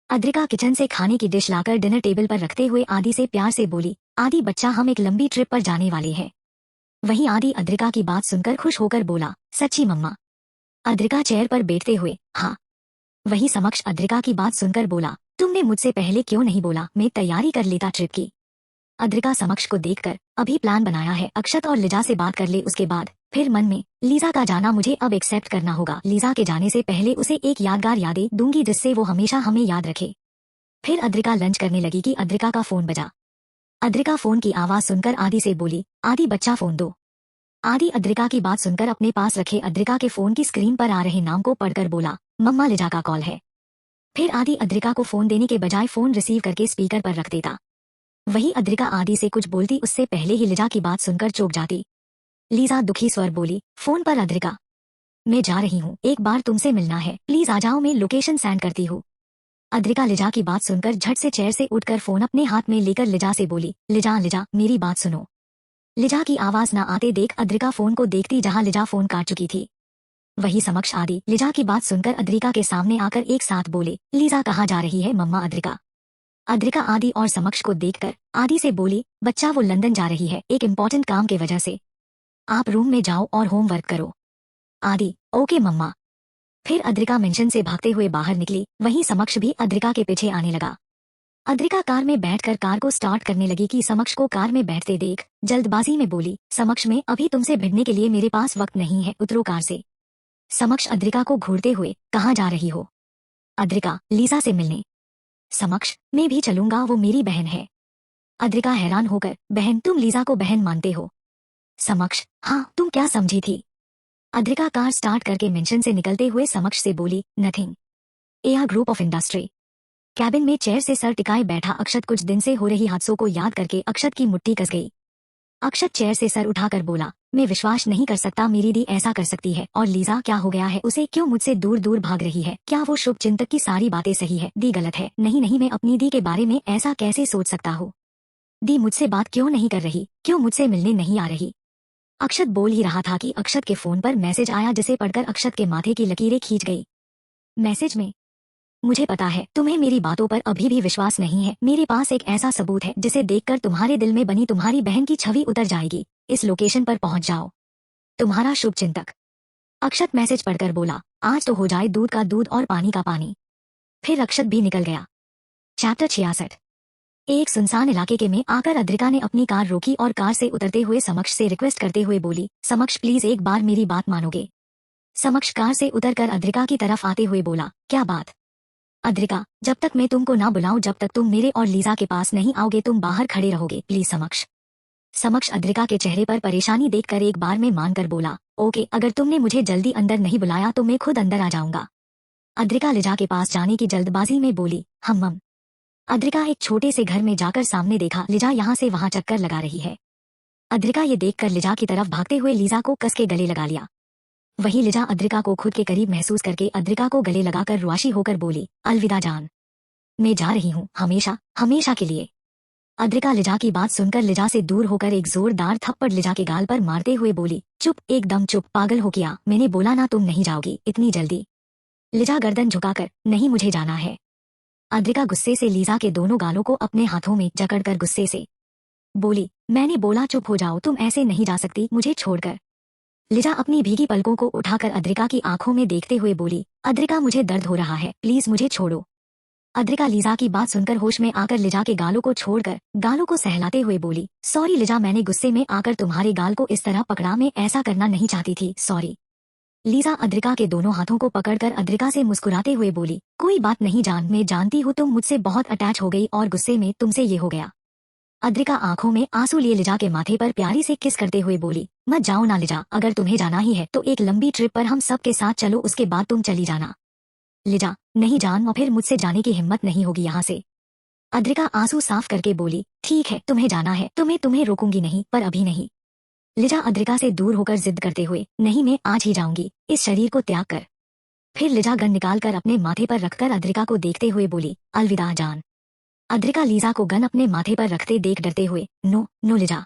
Adrika kitchen से खाने की डिश लाकर डिनर टेबल पर रखते हुए आदि से प्यार से बोली, आदि बच्चा, हम एक लंबी ट्रिप पर जाने वाले हैं। वहीं आदि अद्रिका की बात सुनकर खुश होकर बोला, सच्ची मम्मा? अद्रिका चेयर पर बैठते हुए, हाँ। वही समक्ष अद्रिका की बात सुनकर बोला, तुमने मुझसे पहले क्यों नहीं बोला, मैं तैयारी कर लेता ट्रिप की। अद्रिका समक्ष को देखकर, अभी प्लान बनाया है, अक्षत और लिजा से बात कर ले, उसके बाद फिर मन में, लीजा का जाना मुझे अब एक्सेप्ट करना होगा। लीजा के जाने से पहले उसे एक यादगार यादें दूंगी जिससे वो हमेशा हमें याद रखे। फिर अद्रिका लंच करने लगी कि अद्रिका का फोन बजा। अद्रिका फोन की आवाज सुनकर आदि से बोली, आदि बच्चा फोन दो। आदि अद्रिका की बात सुनकर अपने पास रखे अद्रिका के फोन की स्क्रीन पर आ रहे नाम को पढ़कर बोला, मम्मा लिजा का कॉल है। फिर आदि अद्रिका को फोन देने के बजाय फोन रिसीव करके स्पीकर पर रख देता। वही अद्रिका आदि से कुछ बोलती उससे पहले ही लिजा की बात सुनकर चौंक जाती। लीजा दुखी स्वर बोली, फोन पर अद्रिका, मैं जा रही हूँ, एक बार तुमसे मिलना है, प्लीज आ जाओ, मैं लोकेशन सेंड करती हूँ। अद्रिका लिजा की बात सुनकर झट से चेयर से उठकर फोन अपने हाथ में लेकर लिजा से बोली, लिजा लिजा मेरी बात सुनो। लिजा की आवाज न आते देख अद्रिका फोन को देखती जहाँ लिजा फोन काट चुकी थी। वही समक्ष आदि लिजा की बात सुनकर अद्रिका के सामने आकर एक साथ बोले, लीजा कहाँ जा रही है मम्मा अद्रिका? अद्रिका आदि और समक्ष को देखकर आदि से बोली, बच्चा वो लंदन जा रही है एक इम्पोर्टेंट काम के वजह से, आप रूम में जाओ और होमवर्क करो। आदि, ओके मम्मा। फिर अद्रिका मेंशन से भागते हुए बाहर निकली, वहीं समक्ष भी अद्रिका के पीछे आने लगा। अद्रिका कार में बैठकर कार को स्टार्ट करने लगी कि समक्ष को कार में बैठते देख जल्दबाजी में बोली, समक्ष में अभी तुमसे भिड़ने के लिए मेरे पास वक्त नहीं है, उतरो कार से। समक्ष अद्रिका को घूरते हुए, कहाँ जा रही हो? अद्रिका, लीजा से मिलने। समक्ष, मैं भी चलूंगा, वो मेरी बहन है। अद्रिका हैरान होकर, बहन, तुम लीजा को बहन मानते हो? समक्ष, हाँ, तुम क्या समझी थी? अद्रिका कार स्टार्ट करके मेंशन से निकलते हुए समक्ष से बोली, nothing. AR group of industry. Cabin में चेयर से सर टिकाए बैठा अक्षत कुछ दिन से हो रही हादसों को याद करके अक्षत की मुट्ठी कस गई। अक्षत चेयर से सर उठाकर बोला, मैं विश्वास नहीं कर सकता मेरी दी ऐसा कर सकती है। और लीजा क्या हो गया है उसे, क्यों मुझसे दूर दूर भाग रही है? क्या वो शुभ चिंतक की सारी बातें सही है, दी गलत है? नहीं नहीं, मैं अपनी दी के बारे में ऐसा कैसे सोच सकता हूँ? दी मुझसे बात क्यों नहीं कर रही, क्यों मुझसे मिलने नहीं आ रही? अक्षत बोल ही रहा था कि अक्षत के फोन पर मैसेज आया जिसे पढ़कर अक्षत के माथे की लकीरें खींच गई। मैसेज में, मुझे पता है तुम्हें मेरी बातों पर अभी भी विश्वास नहीं है, मेरे पास एक ऐसा सबूत है जिसे देखकर तुम्हारे दिल में बनी तुम्हारी बहन की छवि उतर जाएगी। इस लोकेशन पर पहुंच जाओ। तुम्हारा शुभ चिंतक। अक्षत मैसेज पढ़कर बोला, आज तो हो जाए दूध का दूध और पानी का पानी। फिर अक्षत भी निकल गया। चैप्टर 66। एक सुनसान इलाके के में आकर अद्रिका ने अपनी कार रोकी और कार से उतरते हुए समक्ष से रिक्वेस्ट करते हुए बोली, समक्ष प्लीज एक बार मेरी बात मानोगे। समक्ष कार से उतरकर अद्रिका की तरफ आते हुए बोला, क्या बात। अद्रिका, जब तक मैं तुमको ना बुलाऊं, जब तक तुम मेरे और लीजा के पास नहीं आओगे तुम बाहर खड़े रहोगे प्लीज समक्ष। समक्ष अद्रिका के चेहरे पर परेशानी देखकर एक बार में मानकर बोला, ओके, अगर तुमने मुझे जल्दी अंदर नहीं बुलाया तो मैं खुद अंदर आ जाऊंगा। अद्रिका लिजा के पास जाने की जल्दबाजी में बोली, हम। अद्रिका एक छोटे से घर में जाकर सामने देखा लिजा यहाँ से वहां चक्कर लगा रही है। अद्रिका ये देखकर लिजा की तरफ भागते हुए लीजा को कस के गले लगा लिया। वही लिजा अद्रिका को खुद के करीब महसूस करके अद्रिका को गले लगाकर रुआशी होकर बोली, अलविदा जान, मैं जा रही हूँ, हमेशा हमेशा के लिए। अद्रिका लिजा की बात सुनकर लिजा से दूर होकर एक जोरदार थप्पड़ लिजा के गाल पर मारते हुए बोली, चुप, एकदम चुप, पागल हो गया, मैंने बोला ना तुम नहीं जाओगी इतनी जल्दी। लिजा गर्दन झुकाकर, नहीं मुझे जाना है। अद्रिका गुस्से से लीजा के दोनों गालों को अपने हाथों में जकड़कर गुस्से से बोली, मैंने बोला चुप हो जाओ, तुम ऐसे नहीं जा सकती मुझे छोड़कर। लिजा अपनी भीगी पलकों को उठाकर अद्रिका की आंखों में देखते हुए बोली, अद्रिका मुझे दर्द हो रहा है, प्लीज मुझे छोड़ो। अद्रिका लीजा की बात सुनकर होश में आकर लिजा के गालों को छोड़कर गालों को सहलाते हुए बोली, सॉरी लिजा, मैंने गुस्से में आकर तुम्हारे गाल को इस तरह पकड़ा, मैं ऐसा करना नहीं चाहती थी, सॉरी। लीजा अद्रिका के दोनों हाथों को पकड़कर अद्रिका से मुस्कुराते हुए बोली, कोई बात नहीं जान, मैं जानती हूँ तुम मुझसे बहुत अटैच हो गई और गुस्से में तुमसे ये हो गया। अद्रिका आंखों में आंसू लिए लिजा के माथे पर प्यारी से किस करते हुए बोली, मत जाओ ना लिजा, अगर तुम्हें जाना ही है तो एक लंबी ट्रिप पर हम सब के साथ चलो, उसके बाद तुम चली जाना। लिजा, नहीं जान, और फिर मुझसे जाने की हिम्मत नहीं होगी यहाँ से। अद्रिका आंसू साफ करके बोली, ठीक है तुम्हें जाना है तो मैं तुम्हें रोकूंगी नहीं, पर अभी नहीं। लिजा अद्रिका से दूर होकर जिद करते हुए, नहीं मैं आज ही जाऊंगी, इस शरीर को त्याग कर। फिर लिजा गन निकालकर अपने माथे पर रखकर अद्रिका को देखते हुए बोली, अलविदा जान। अद्रिका लीजा को गन अपने माथे पर रखते देख डरते हुए, नो नो लिजा।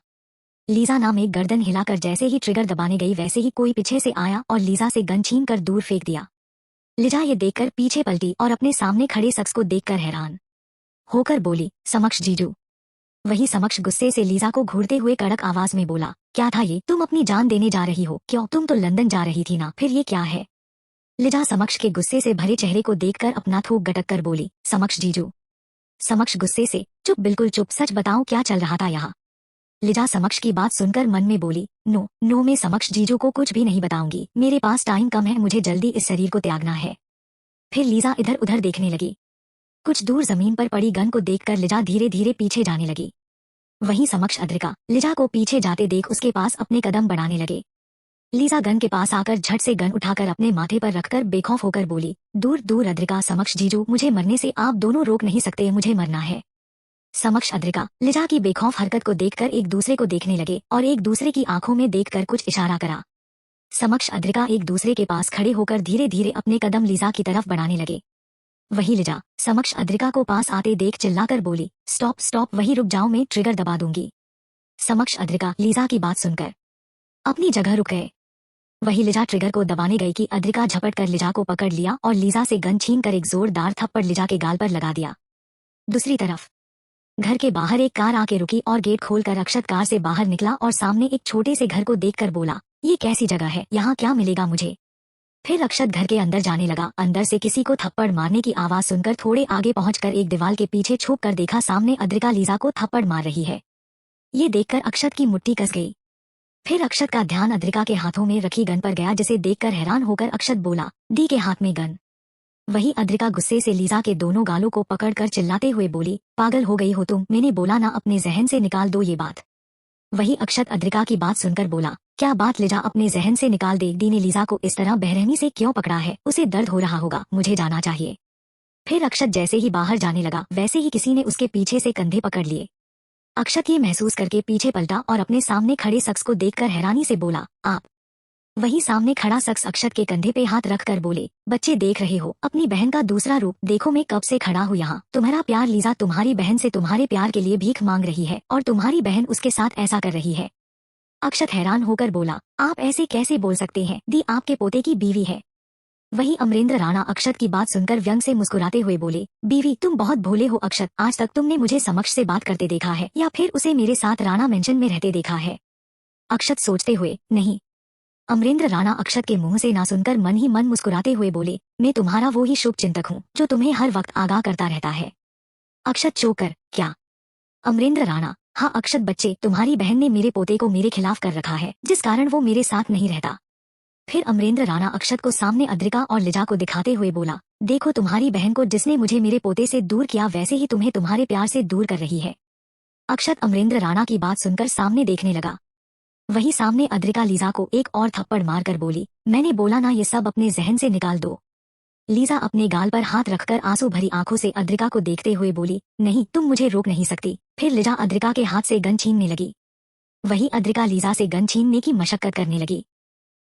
लीजा नाम एक गर्दन हिलाकर जैसे ही ट्रिगर दबाने गई वैसे ही कोई पीछे से आया और लीजा से गन छीन कर दूर फेंक दिया। लिजा ये देखकर पीछे पलटी और अपने सामने खड़े शख्स को देखकर हैरान होकर बोली, समक्ष जीजू। वही समक्ष गुस्से से लीजा को घूरते हुए कड़क आवाज में बोला, क्या था ये, तुम अपनी जान देने जा रही हो, क्यों, तुम तो लंदन जा रही थी ना, फिर ये क्या है। लिजा समक्ष के गुस्से से भरे चेहरे को देखकर अपना थूक गटक कर बोली, समक्ष जीजू। समक्ष गुस्से से, चुप, बिल्कुल चुप, सच बताओ क्या चल रहा था यहाँ। लिजा समक्ष की बात सुनकर मन में बोली, नो नो, मैं समक्ष जीजू को कुछ भी नहीं बताऊंगी, मेरे पास टाइम कम है, मुझे जल्दी इस शरीर को त्यागना है। फिर लिजा इधर उधर देखने लगी। कुछ दूर जमीन पर पड़ी गन को देखकर लिजा धीरे धीरे पीछे जाने लगी। वहीं समक्ष अद्रिका लिजा को पीछे जाते देख उसके पास अपने कदम बढ़ाने लगे। लिजा गन के पास आकर झट से गन उठाकर अपने माथे पर रखकर बेखौफ होकर बोली, दूर दूर अद्रिका, समक्ष जीजू, मुझे मरने से आप दोनों रोक नहीं सकते, मुझे मरना है। समक्ष अद्रिका लिजा की बेखौफ हरकत को देखकर एक दूसरे को देखने लगे और एक दूसरे की आंखों में देखकर कुछ इशारा करा। समक्ष अद्रिका एक दूसरे के पास खड़े होकर धीरे धीरे अपने कदम लिजा की तरफ बढ़ाने लगे। वही लिजा समक्ष अद्रिका को पास आते देख चिल्लाकर बोली, स्टॉप स्टॉप, वही रुक जाओ, मैं ट्रिगर दबा दूंगी। समक्ष अद्रिका लिजा की बात सुनकर अपनी जगह रुक गए। वही लिजा ट्रिगर को दबाने गई कि अद्रिका झपट कर लिजा को पकड़ लिया और लिजा से गन छीन कर एक जोरदार थप्पड़ लिजा के गाल पर लगा दिया। दूसरी तरफ घर के बाहर एक कार आके रुकी और गेट खोलकर अक्षत कार से बाहर निकला और सामने एक छोटे से घर को देखकर बोला, ये कैसी जगह है, यहाँ क्या मिलेगा मुझे। फिर अक्षत घर के अंदर जाने लगा। अंदर से किसी को थप्पड़ मारने की आवाज सुनकर थोड़े आगे पहुंचकर एक दीवार के पीछे छुप कर देखा, सामने अद्रिका लिजा को थप्पड़ मार रही है। ये देखकर अक्षत की मुट्ठी कस गई। फिर अक्षत का ध्यान अद्रिका के हाथों में रखी गन पर गया, जिसे देखकर हैरान होकर अक्षत बोला, दी के हाथ में गन। वही अद्रिका गुस्से से लिजा के दोनों गालों को पकड़कर चिल्लाते हुए बोली, पागल हो गई हो तुम, मैंने बोला ना, अपने जहन से निकाल दो ये बात। वही अक्षत अद्रिका की बात सुनकर बोला, क्या बात लिजा, अपने जहन से निकाल दे, दी ने लिजा को इस तरह बेरहमी से क्यों पकड़ा है, उसे दर्द हो रहा होगा, मुझे जाना चाहिए। फिर अक्षत जैसे ही बाहर जाने लगा वैसे ही किसी ने उसके पीछे से कंधे पकड़ लिए। अक्षत ये महसूस करके पीछे पलटा और अपने सामने खड़े शख्स को देखकर हैरानी से बोला, आप। वही सामने खड़ा शख्स अक्षत के कंधे पे हाथ रख कर बोले, बच्चे देख रहे हो अपनी बहन का दूसरा रूप, देखो मैं कब से खड़ा हूँ यहाँ, तुम्हारा प्यार लिजा तुम्हारी बहन से तुम्हारे प्यार के लिए भीख मांग रही है और तुम्हारी बहन उसके साथ ऐसा कर रही है। अक्षत हैरान होकर बोला, आप ऐसे कैसे बोल सकते हैं, दी आपके पोते की बीवी है। वही अमरेंद्र राणा अक्षत की बात सुनकर व्यंग से मुस्कुराते हुए बोले, बीवी, तुम बहुत भोले हो अक्षत, आज तक तुमने मुझे समक्ष से बात करते देखा है या फिर उसे मेरे साथ राणा मेंशन में रहते देखा है। अक्षत सोचते हुए, नहीं। अमरेंद्र राणा अक्षत के मुंह से ना सुनकर मन ही मन मुस्कुराते हुए बोले, मैं तुम्हारा वो ही शुभ चिंतक हूँ जो तुम्हें हर वक्त आगाह करता रहता है। अक्षत चौंकर, क्या? अमरेंद्र राणा, हाँ अक्षत बच्चे, तुम्हारी बहन ने मेरे पोते को मेरे खिलाफ कर रखा है, जिस कारण वो मेरे साथ नहीं रहता। फिर अमरेंद्र राणा अक्षत को सामने अद्रिका और लिजा को दिखाते हुए बोला, देखो तुम्हारी बहन को जिसने मुझे मेरे पोते से दूर किया वैसे ही तुम्हें तुम्हारे प्यार से दूर कर रही है। अक्षत अमरेंद्र राणा की बात सुनकर सामने देखने लगा। वही सामने अद्रिका लीजा को एक और थप्पड़ मारकर बोली, मैंने बोला ना ये सब अपने जहन से निकाल दो। लीजा अपने गाल पर हाथ रखकर आंसू भरी आंखों से अद्रिका को देखते हुए बोली, नहीं तुम मुझे रोक नहीं सकती। फिर लीजा अद्रिका के हाथ से गन छीनने लगी। वही अद्रिका लीजा से गन छीनने की मशक्कत करने लगी।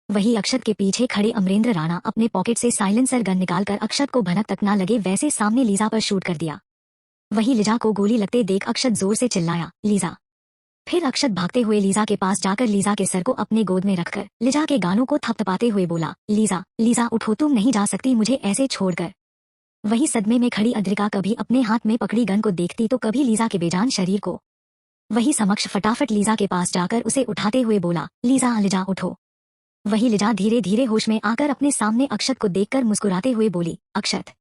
वही अक्षत के पीछे खड़े अमरेंद्र राणा अपने पॉकेट से साइलेंसर गन निकालकर अक्षत को भनक तक न लगे वैसे सामने लीजा पर शूट कर दिया। वही लीजा को गोली लगते देख अक्षत जोर से चिल्लाया, लीजा। फिर अक्षत भागते हुए लीजा के पास जाकर लीजा के सर को अपने गोद में रखकर लीजा के गालों को थपथपाते हुए बोला, लीजा लीजा उठो, तुम नहीं जा सकती मुझे ऐसे छोड़कर। वही सदमे में खड़ी अद्रिका कभी अपने हाथ में पकड़ी गन को देखती तो कभी लीजा के बेजान शरीर को। वही समक्ष फटाफट लीजा के पास जाकर उसे उठाते हुए बोला, लीजा लीजा उठो। वही लीजा धीरे धीरे होश में आकर अपने सामने अक्षत को देखकर मुस्कुराते हुए बोली, अक्षत।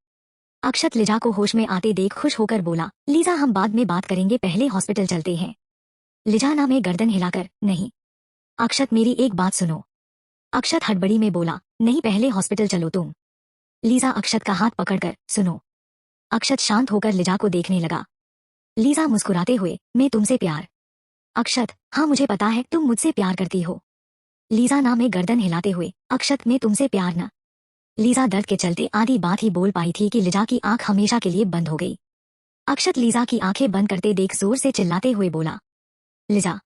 अक्षत लीजा को होश में आते देख खुश होकर बोला, लीजा हम बाद में बात करेंगे, पहले हॉस्पिटल चलते हैं। लीजा ना में गर्दन हिलाकर, नहीं। अक्षत मेरी एक बात सुनो। अक्षत हड़बड़ी में बोला, नहीं पहले हॉस्पिटल चलो तुम। लीजा अक्षत का हाथ पकड़कर, सुनो। अक्षत शांत होकर लीजा को देखने लगा। लीजा मुस्कुराते हुए, मैं तुमसे प्यार। अक्षत, हाँ मुझे पता है तुम मुझसे प्यार करती हो। लीजा ना में गर्दन हिलाते हुए, अक्षत मैं तुमसे प्यार न। लीजा दर्द के चलते आधी बात ही बोल पाई थी कि लीजा की आंख हमेशा के लिए बंद हो गई। अक्षत लीजा की आंखें बंद करते देख जोर से चिल्लाते हुए बोला, लीजा।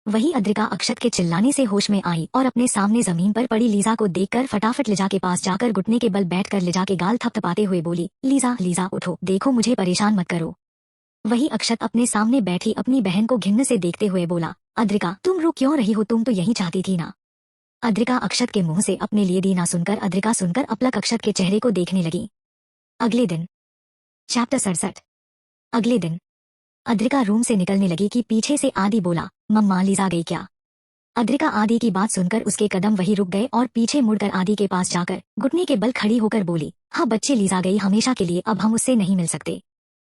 वही अद्रिका अक्षत के चिल्लाने से होश में आई और अपने सामने जमीन पर पड़ी लीजा को देखकर फटाफट लीजा के पास जाकर घुटने के बल बैठकर लीजा के गाल थपथपाते हुए बोली, लीजा लीजा उठो, देखो मुझे परेशान मत करो। वही अक्षत अपने सामने बैठी अपनी बहन को घिन्न से देखते हुए बोला, अद्रिका तुम रो क्यों रही हो, तुम तो यही चाहती थी ना। अद्रिका अक्षत के मुंह से अपने लिए दी ना सुनकर अद्रिका सुनकर अपलक अक्षत के चेहरे को देखने लगी। अगले दिन। चैप्टर 67। अगले दिन अद्रिका रूम से निकलने लगी कि पीछे से आदि बोला, मम्मा लीजा गई क्या? अद्रिका आदि की बात सुनकर उसके कदम वही रुक गए और पीछे मुड़कर आदि के पास जाकर घुटने के बल खड़ी होकर बोली, हाँ बच्चे लीजा गई हमेशा के लिए, अब हम उससे नहीं मिल सकते।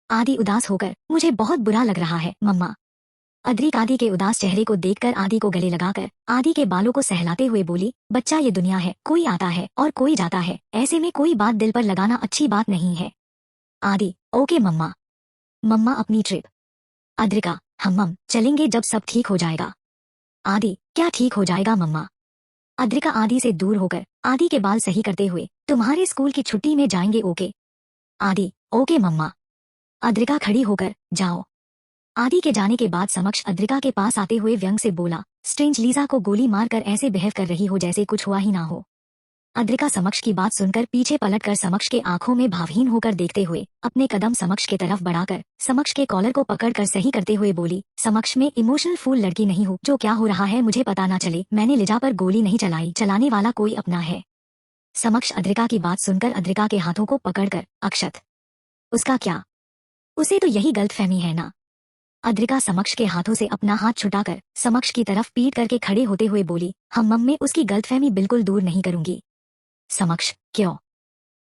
आदि उदास होकर, मुझे बहुत बुरा लग रहा है मम्मा। अद्रिक आदि के उदास चेहरे को देखकर आदि को गले लगाकर आदि के बालों को सहलाते हुए बोली, बच्चा ये दुनिया है, कोई आता है और कोई जाता है, ऐसे में कोई बात दिल पर लगाना अच्छी बात नहीं है। आदि, ओके मम्मा। मम्मा अपनी ट्रिप। अद्रिका, हम चलेंगे जब सब ठीक हो जाएगा। आदि, क्या ठीक हो जाएगा मम्मा? अद्रिका आदि से दूर होकर आदि के बाल सही करते हुए, तुम्हारे स्कूल की छुट्टी में जाएंगे ओके? आदि, ओके मम्मा। अद्रिका खड़ी होकर, जाओ। आदि के जाने के बाद समक्ष अद्रिका के पास आते हुए व्यंग से बोला, स्ट्रेंज लीजा को गोली मारकर ऐसे बिहेव कर रही हो जैसे कुछ हुआ ही ना हो। अद्रिका समक्ष की बात सुनकर पीछे पलटकर समक्ष के आंखों में भावहीन होकर देखते हुए अपने कदम समक्ष के तरफ बढ़ाकर समक्ष के कॉलर को पकड़कर सही करते हुए बोली, समक्ष में इमोशनल फूल लड़की नहीं हूँ जो क्या हो रहा है मुझे पता ना चले, मैंने लीजा पर गोली नहीं चलाई, चलाने वाला कोई अपना है। समक्ष अद्रिका की बात सुनकर अद्रिका के हाथों को पकड़कर, अक्षत। उसका क्या? उसे तो यही गलतफहमी है ना। अद्रिका समक्ष के हाथों से अपना हाथ छुटाकर समक्ष की तरफ पीट करके खड़े होते हुए बोली, हम में उसकी गलतफहमी बिल्कुल दूर नहीं करूंगी। समक्ष, क्यों?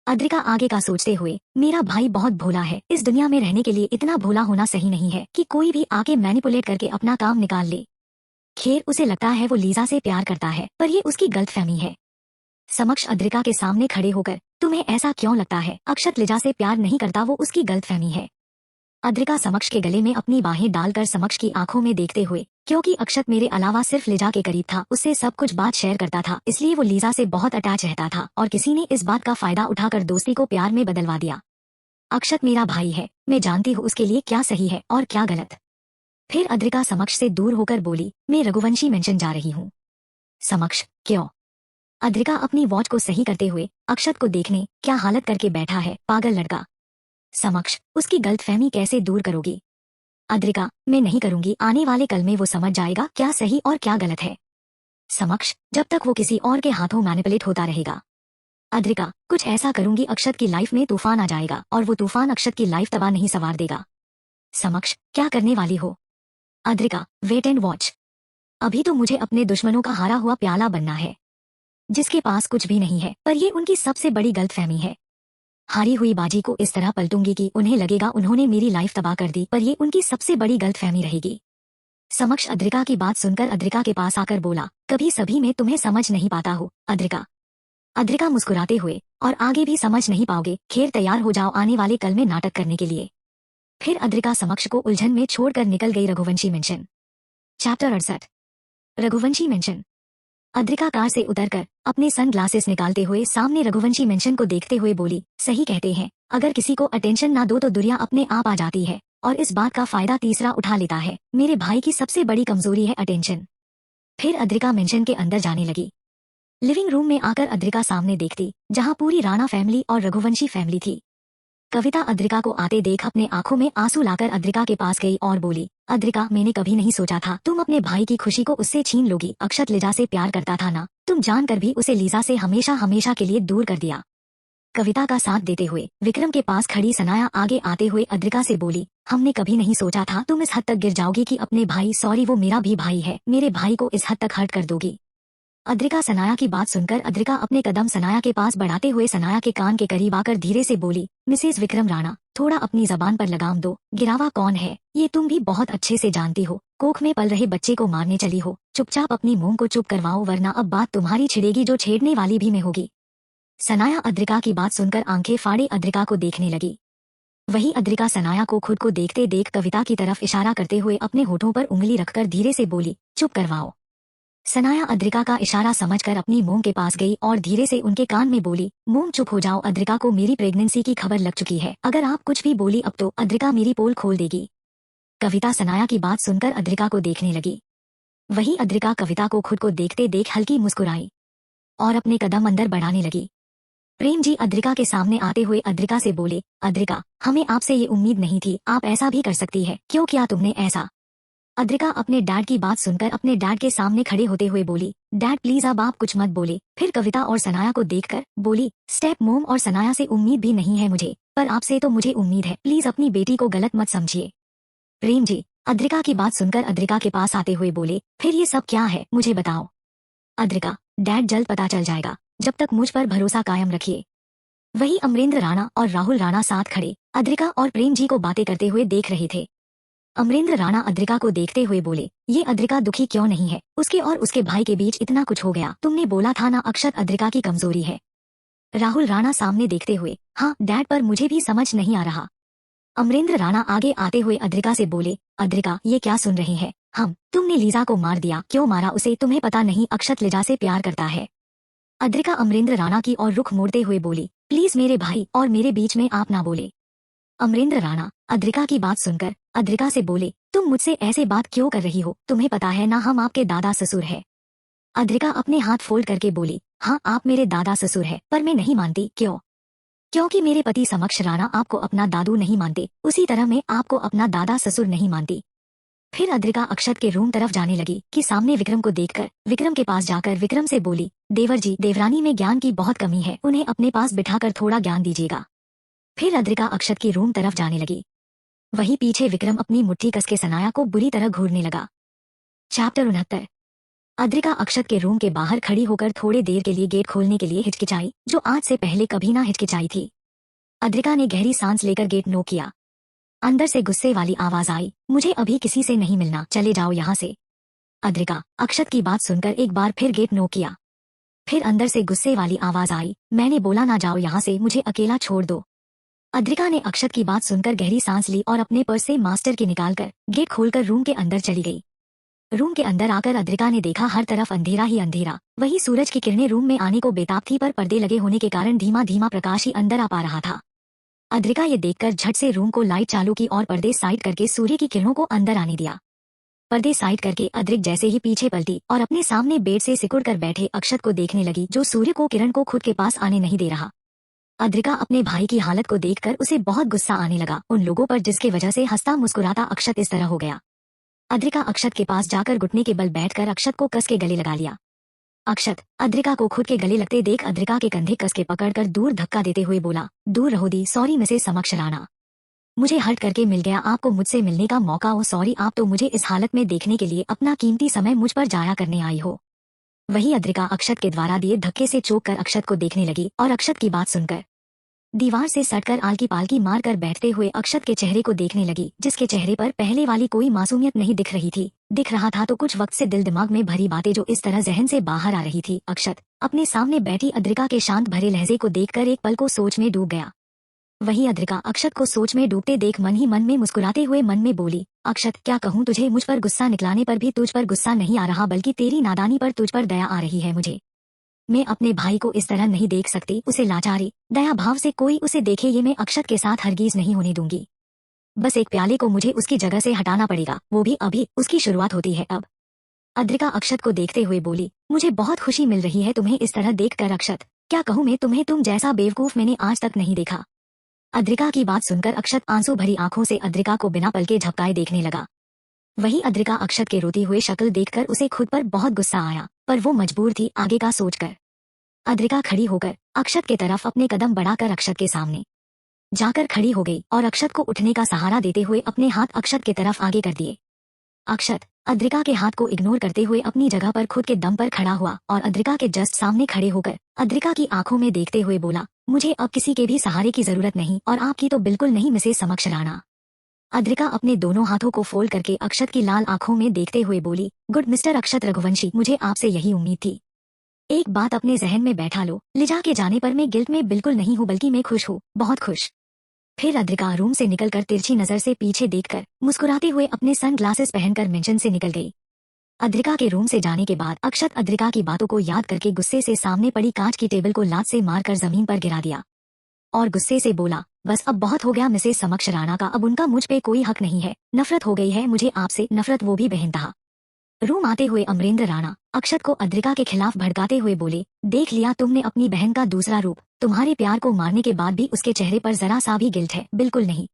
अद्रिका आगे का सोचते हुए, मेरा भाई बहुत भोला है, इस दुनिया में रहने के लिए इतना भोला होना सही नहीं है कि कोई भी आके मैनिपुलेट करके अपना काम निकाल ले। खैर उसे लगता है वो लीजा से प्यार करता है, पर ये उसकी गलतफहमी है। समक्ष अद्रिका के सामने खड़े होकर, तुम्हें ऐसा क्यों लगता है अक्षत लीजा से प्यार नहीं करता, वो उसकी गलतफहमी है। अद्रिका समक्ष के गले में अपनी बाहें डालकर समक्ष की आंखों में देखते हुए, क्योंकि अक्षत मेरे अलावा सिर्फ लीजा के करीब था, उससे सब कुछ बात शेयर करता था, इसलिए वो लीजा से बहुत अटैच रहता था और किसी ने इस बात का फायदा उठाकर दोस्ती को प्यार में बदलवा दिया। अक्षत मेरा भाई है, मैं जानती हूँ उसके लिए क्या सही है और क्या गलत। फिर अद्रिका समक्ष से दूर होकर बोली, मैं रघुवंशी मेंशन जा रही हूँ। समक्ष, क्यों? अद्रिका अपनी वॉच को सही करते हुए अक्षत को देखने, क्या हालत करके बैठा है पागल लड़का। समक्ष, उसकी गलतफहमी कैसे दूर करोगी? अद्रिका, मैं नहीं करूंगी, आने वाले कल में वो समझ जाएगा क्या सही और क्या गलत है। समक्ष, जब तक वो किसी और के हाथों मैनिपुलेट होता रहेगा। अद्रिका, कुछ ऐसा करूंगी अक्षत की लाइफ में तूफान आ जाएगा और वो तूफान अक्षत की लाइफ तबाह नहीं संवार देगा। समक्ष, क्या करने वाली हो? Adrika, wait and watch. अभी तो मुझे अपने दुश्मनों का हारा हुआ प्याला बनना है। जिसके पास कुछ भी नहीं है, पर ये उनकी सबसे बड़ी गलतफहमी है। हारी हुई बाजी को इस तरह पलटूंगी कि उन्हें लगेगा उन्होंने मेरी लाइफ तबाह कर दी, पर ये उनकी सबसे बड़ी गलतफहमी रहेगी। समक्ष अद्रिका की बात सुनकर अद्रिका के पास आकर बोला, कभी सभी में तुम्हें समझ नहीं पाता हूँ अद्रिका। अद्रिका मुस्कुराते हुए, और आगे भी समझ नहीं पाओगे, खैर तैयार हो जाओ आने वाले कल में नाटक करने के लिए। फिर अद्रिका समक्ष को उलझन में छोड़कर निकल गई। Raghuvanshi mention. Chapter 68। Raghuvanshi mention. Adrika car से उतरकर अपने सन ग्लासेस निकालते हुए सामने रघुवंशी मेंशन को देखते हुए बोली, सही कहते हैं, अगर किसी को अटेंशन ना दो तो दुनिया अपने आप आ जाती है, और इस बात का फायदा तीसरा उठा लेता है। मेरे भाई की सबसे बड़ी कमजोरी है अटेंशन। फिर अद्रिका मेंशन के अंदर जाने लगी। लिविंग रूम में आकर अद्रिका सामने देखती, जहाँ पूरी राणा फैमिली और रघुवंशी फैमिली थी। कविता अद्रिका को आते देख अपने आंखों में आंसू लाकर अद्रिका के पास गई और बोली, अद्रिका मैंने कभी नहीं सोचा था तुम अपने भाई की खुशी को उससे छीन लोगी। अक्षत लीजा से प्यार करता था ना, तुम जानकर भी उसे लीजा से हमेशा हमेशा के लिए दूर कर दिया। कविता का साथ देते हुए विक्रम के पास खड़ी सनाया आगे आते हुए अद्रिका से बोली, हमने कभी नहीं सोचा था तुम इस हद तक गिर जाओगी कि अपने भाई, सॉरी वो मेरा भी भाई है, मेरे भाई को इस हद तक हर्ट कर दोगी। अद्रिका सनाया की बात सुनकर अद्रिका अपने कदम सनाया के पास बढ़ाते हुए सनाया के कान के करीब आकर धीरे से बोली, मिसेज विक्रम राणा, थोड़ा अपनी जबान पर लगाम दो। गिरावा कौन है ये तुम भी बहुत अच्छे से जानती हो। कोख में पल रहे बच्चे को मारने चली हो। चुपचाप अपनी मुंह को चुप करवाओ, वरना अब बात तुम्हारी छिड़ेगी जो छेड़ने वाली भी मैं होगी। सनाया अद्रिका की बात सुनकर आंखें फाड़े अद्रिका को देखने लगी। वही अद्रिका सनाया को खुद को देखते देख कविता की तरफ इशारा करते हुए अपने होठों पर उंगली रखकर धीरे से बोली, चुप करवाओ। सनाया अद्रिका का इशारा समझकर अपनी मोम के पास गई और धीरे से उनके कान में बोली, मोम चुप हो जाओ, अद्रिका को मेरी प्रेगनेंसी की खबर लग चुकी है, अगर आप कुछ भी बोली अब तो अद्रिका मेरी पोल खोल देगी। कविता सनाया की बात सुनकर अद्रिका को देखने लगी। वही अद्रिका कविता को खुद को देखते देख हल्की मुस्कुराई और अपने कदम अंदर बढ़ाने लगी। प्रेम जी अद्रिका के सामने आते हुए अद्रिका से बोले, अद्रिका हमें आपसे ये उम्मीद नहीं थी, आप ऐसा भी कर सकती है, क्यों किया तुमने ऐसा। अद्रिका अपने डैड की बात सुनकर अपने डैड के सामने खड़े होते हुए बोली, डैड प्लीज अब आप कुछ मत बोले। फिर कविता और सनाया को देखकर बोली, स्टेप मोम और सनाया से उम्मीद भी नहीं है मुझे, पर आपसे तो मुझे उम्मीद है, प्लीज अपनी बेटी को गलत मत समझिए। प्रेम जी अद्रिका की बात सुनकर अद्रिका के पास आते हुए बोले, फिर ये सब क्या है मुझे बताओ। अद्रिका, डैड जल्द पता चल जाएगा, जब तक मुझ पर भरोसा कायम रखिए। वही अमरेंद्र राणा और राहुल राणा साथ खड़े अद्रिका और प्रेम जी को बातें करते हुए देख रहे थे। अमरेंद्र राणा अद्रिका को देखते हुए बोले, ये अद्रिका दुखी क्यों नहीं है, उसके और उसके भाई के बीच इतना कुछ हो गया, तुमने बोला था ना अक्षत अद्रिका की कमजोरी है। राहुल राणा सामने देखते हुए, हाँ डैड पर मुझे भी समझ नहीं आ रहा। अमरेंद्र राणा आगे आते हुए अद्रिका से बोले, अद्रिका ये क्या सुन रहे हैं हम, तुमने लीजा को मार दिया, क्यों मारा उसे, तुम्हें पता नहीं अक्षत लीजा से प्यार करता है। अद्रिका अमरेंद्र राणा की ओर रुख मोड़ते हुए बोली, प्लीज मेरे भाई और मेरे बीच में आप ना बोले। अमरेंद्र राणा अद्रिका की बात सुनकर अद्रिका से बोले, तुम मुझसे ऐसे बात क्यों कर रही हो, तुम्हें पता है ना हम आपके दादा ससुर है। अद्रिका अपने हाथ फोल्ड करके बोली, हाँ आप मेरे दादा ससुर है, पर मैं नहीं मानती। क्यों? क्योंकि मेरे पति समक्ष राणा आपको अपना दादू नहीं मानते, उसी तरह मैं आपको अपना दादा ससुर नहीं मानती। फिर अद्रिका अक्षत के रूम तरफ जाने लगी कि सामने विक्रम को देखकर विक्रम के पास जाकर विक्रम से बोली, देवर जी देवरानी में ज्ञान की बहुत कमी है, उन्हें अपने पास बिठाकर थोड़ा ज्ञान दीजिएगा। फिर अद्रिका अक्षत की रूम तरफ जाने लगी। वहीं पीछे विक्रम अपनी मुट्ठी कसके सनाया को बुरी तरह घूरने लगा। चैप्टर 69। अद्रिका अक्षत के रूम के बाहर खड़ी होकर थोड़े देर के लिए गेट खोलने के लिए हिचकिचाई, जो आज से पहले कभी ना हिचकिचाई थी। अद्रिका ने गहरी सांस लेकर गेट नो किया। अंदर से गुस्से वाली आवाज आई, मुझे अभी किसी से नहीं मिलना, चले जाओ यहाँ से। अद्रिका अक्षत की बात सुनकर एक बार फिर गेट नो किया। फिर अंदर से गुस्से वाली आवाज आई, मैंने बोला ना जाओ यहाँ से, मुझे अकेला छोड़ दो। अद्रिका ने अक्षत की बात सुनकर गहरी सांस ली और अपने पर्स से मास्टर की निकालकर गेट खोलकर रूम के अंदर चली गई। रूम के अंदर आकर अद्रिका ने देखा हर तरफ अंधेरा ही अंधेरा। वही सूरज की किरणें रूम में आने को बेताब थी, पर पर्दे लगे होने के कारण धीमा धीमा प्रकाश ही अंदर आ पा रहा था। अद्रिका ये देखकर झट से रूम को लाइट चालू की और पर्दे साइड करके सूर्य की किरणों को अंदर आने दिया। पर्दे साइड करके अद्रिक जैसे ही पीछे पलटी और अपने सामने बेड से सिकुड़ कर बैठे अक्षत को देखने लगी, जो सूर्य को किरण को खुद के पास आने नहीं दे रहा। अद्रिका अपने भाई की हालत को देखकर उसे बहुत गुस्सा आने लगा, उन लोगों पर जिसकी वजह से हंसता मुस्कुराता अक्षत इस तरह हो गया। अद्रिका अक्षत के पास जाकर घुटने के बल बैठकर अक्षत को कस के गले लगा लिया। अक्षत अद्रिका को खुद के गले लगते देख अद्रिका के कंधे कस के पकड़कर दूर धक्का देते हुए बोला, दूर रहो दी, सॉरी मिसेस समक्ष राणा, मुझे हर्ट करके मिल गया आपको मुझसे मिलने का मौका हो, सॉरी, आप तो मुझे इस हालत में देखने के लिए अपना कीमती समय मुझ पर जाया करने आई हो। वही अद्रिका अक्षत के द्वारा दिए धक्के से चौंक कर अक्षत को देखने लगी और अक्षत की बात सुनकर दीवार से सटकर आलकी पालकी मार कर बैठते हुए अक्षत के चेहरे को देखने लगी, जिसके चेहरे पर पहले वाली कोई मासूमियत नहीं दिख रही थी। दिख रहा था तो कुछ वक्त से दिल दिमाग में भरी बातें जो इस तरह जहन से बाहर आ रही थी। अक्षत अपने सामने बैठी अद्रिका के शांत भरे लहजे को देखकर एक पल को सोच में डूब गया। वही अद्रिका अक्षत को सोच में डूबते देख मन ही मन में मुस्कुराते हुए मन में बोली, अक्षत क्या कहूँ तुझे, मुझ पर गुस्सा निकलाने पर भी तुझ पर गुस्सा नहीं आ रहा, बल्कि तेरी नादानी पर तुझ पर दया आ रही है मुझे। मैं अपने भाई को इस तरह नहीं देख सकती, उसे लाचारी दया भाव से कोई उसे देखे ये मैं अक्षत के साथ हरगिज नहीं होने दूंगी। बस एक प्याले को मुझे उसकी जगह से हटाना पड़ेगा, वो भी अभी, उसकी शुरुआत होती है अब। अद्रिका अक्षत को देखते हुए बोली, मुझे बहुत खुशी मिल रही है तुम्हें इस तरह देखकर अक्षत, क्या कहूँ मैं तुम्हें, तुम जैसा बेवकूफ मैंने आज तक नहीं देखा। अद्रिका की बात सुनकर अक्षत आंसू भरी आंखों से अद्रिका को बिना पलके झपकाए देखने लगा। वही अद्रिका अक्षत के रोती हुए शक्ल देखकर उसे खुद पर बहुत गुस्सा आया, पर वो मजबूर थी आगे का सोचकर। अद्रिका खड़ी होकर अक्षत के तरफ अपने कदम बढ़ाकर अक्षत के सामने जाकर खड़ी हो गई और अक्षत को उठने का सहारा देते हुए अपने हाथ अक्षत के तरफ आगे कर दिए। अक्षत अद्रिका के हाथ को इग्नोर करते हुए अपनी जगह पर खुद के दम पर खड़ा हुआ और अद्रिका के जस्ट सामने खड़े होकर अद्रिका की आंखों में देखते हुए बोला, मुझे अब किसी के भी सहारे की जरूरत नहीं और आपकी तो बिल्कुल नहीं मिसेज समक्ष राणा। अद्रिका अपने दोनों हाथों को फोल्ड करके अक्षत की लाल आंखों में देखते हुए बोली, गुड मिस्टर अक्षत रघुवंशी, मुझे आपसे यही उम्मीद थी। एक बात अपने जहन में बैठा लो, लिजा के जाने पर मैं गिल्ट में बिल्कुल नहीं हूँ, बल्कि मैं खुश हूँ, बहुत खुश। फिर अद्रिका रूम से निकलकर तिरछी नजर से पीछे देखकर मुस्कुराते हुए अपने सन ग्लासेस पहनकर मेंशन से निकल गई। अद्रिका के रूम से जाने के बाद अक्षत अद्रिका की बातों को याद करके गुस्से से सामने पड़ी कांच की टेबल को लात से मारकर जमीन पर गिरा दिया और गुस्से से बोला, बस अब बहुत हो गया मिसेज समक्ष राणा का, अब उनका मुझ पे कोई हक नहीं है, नफरत हो गई है मुझे आपसे, नफरत, वो भी बेइंतहा। रूम आते हुए अमरेंद्र राणा अक्षत को अद्रिका के खिलाफ भड़काते हुए बोले, देख लिया तुमने अपनी बहन का दूसरा रूप, तुम्हारे प्यार को मारने के बाद भी उसके चेहरे पर जरा सा भी गिल्ट है, बिल्कुल नहीं।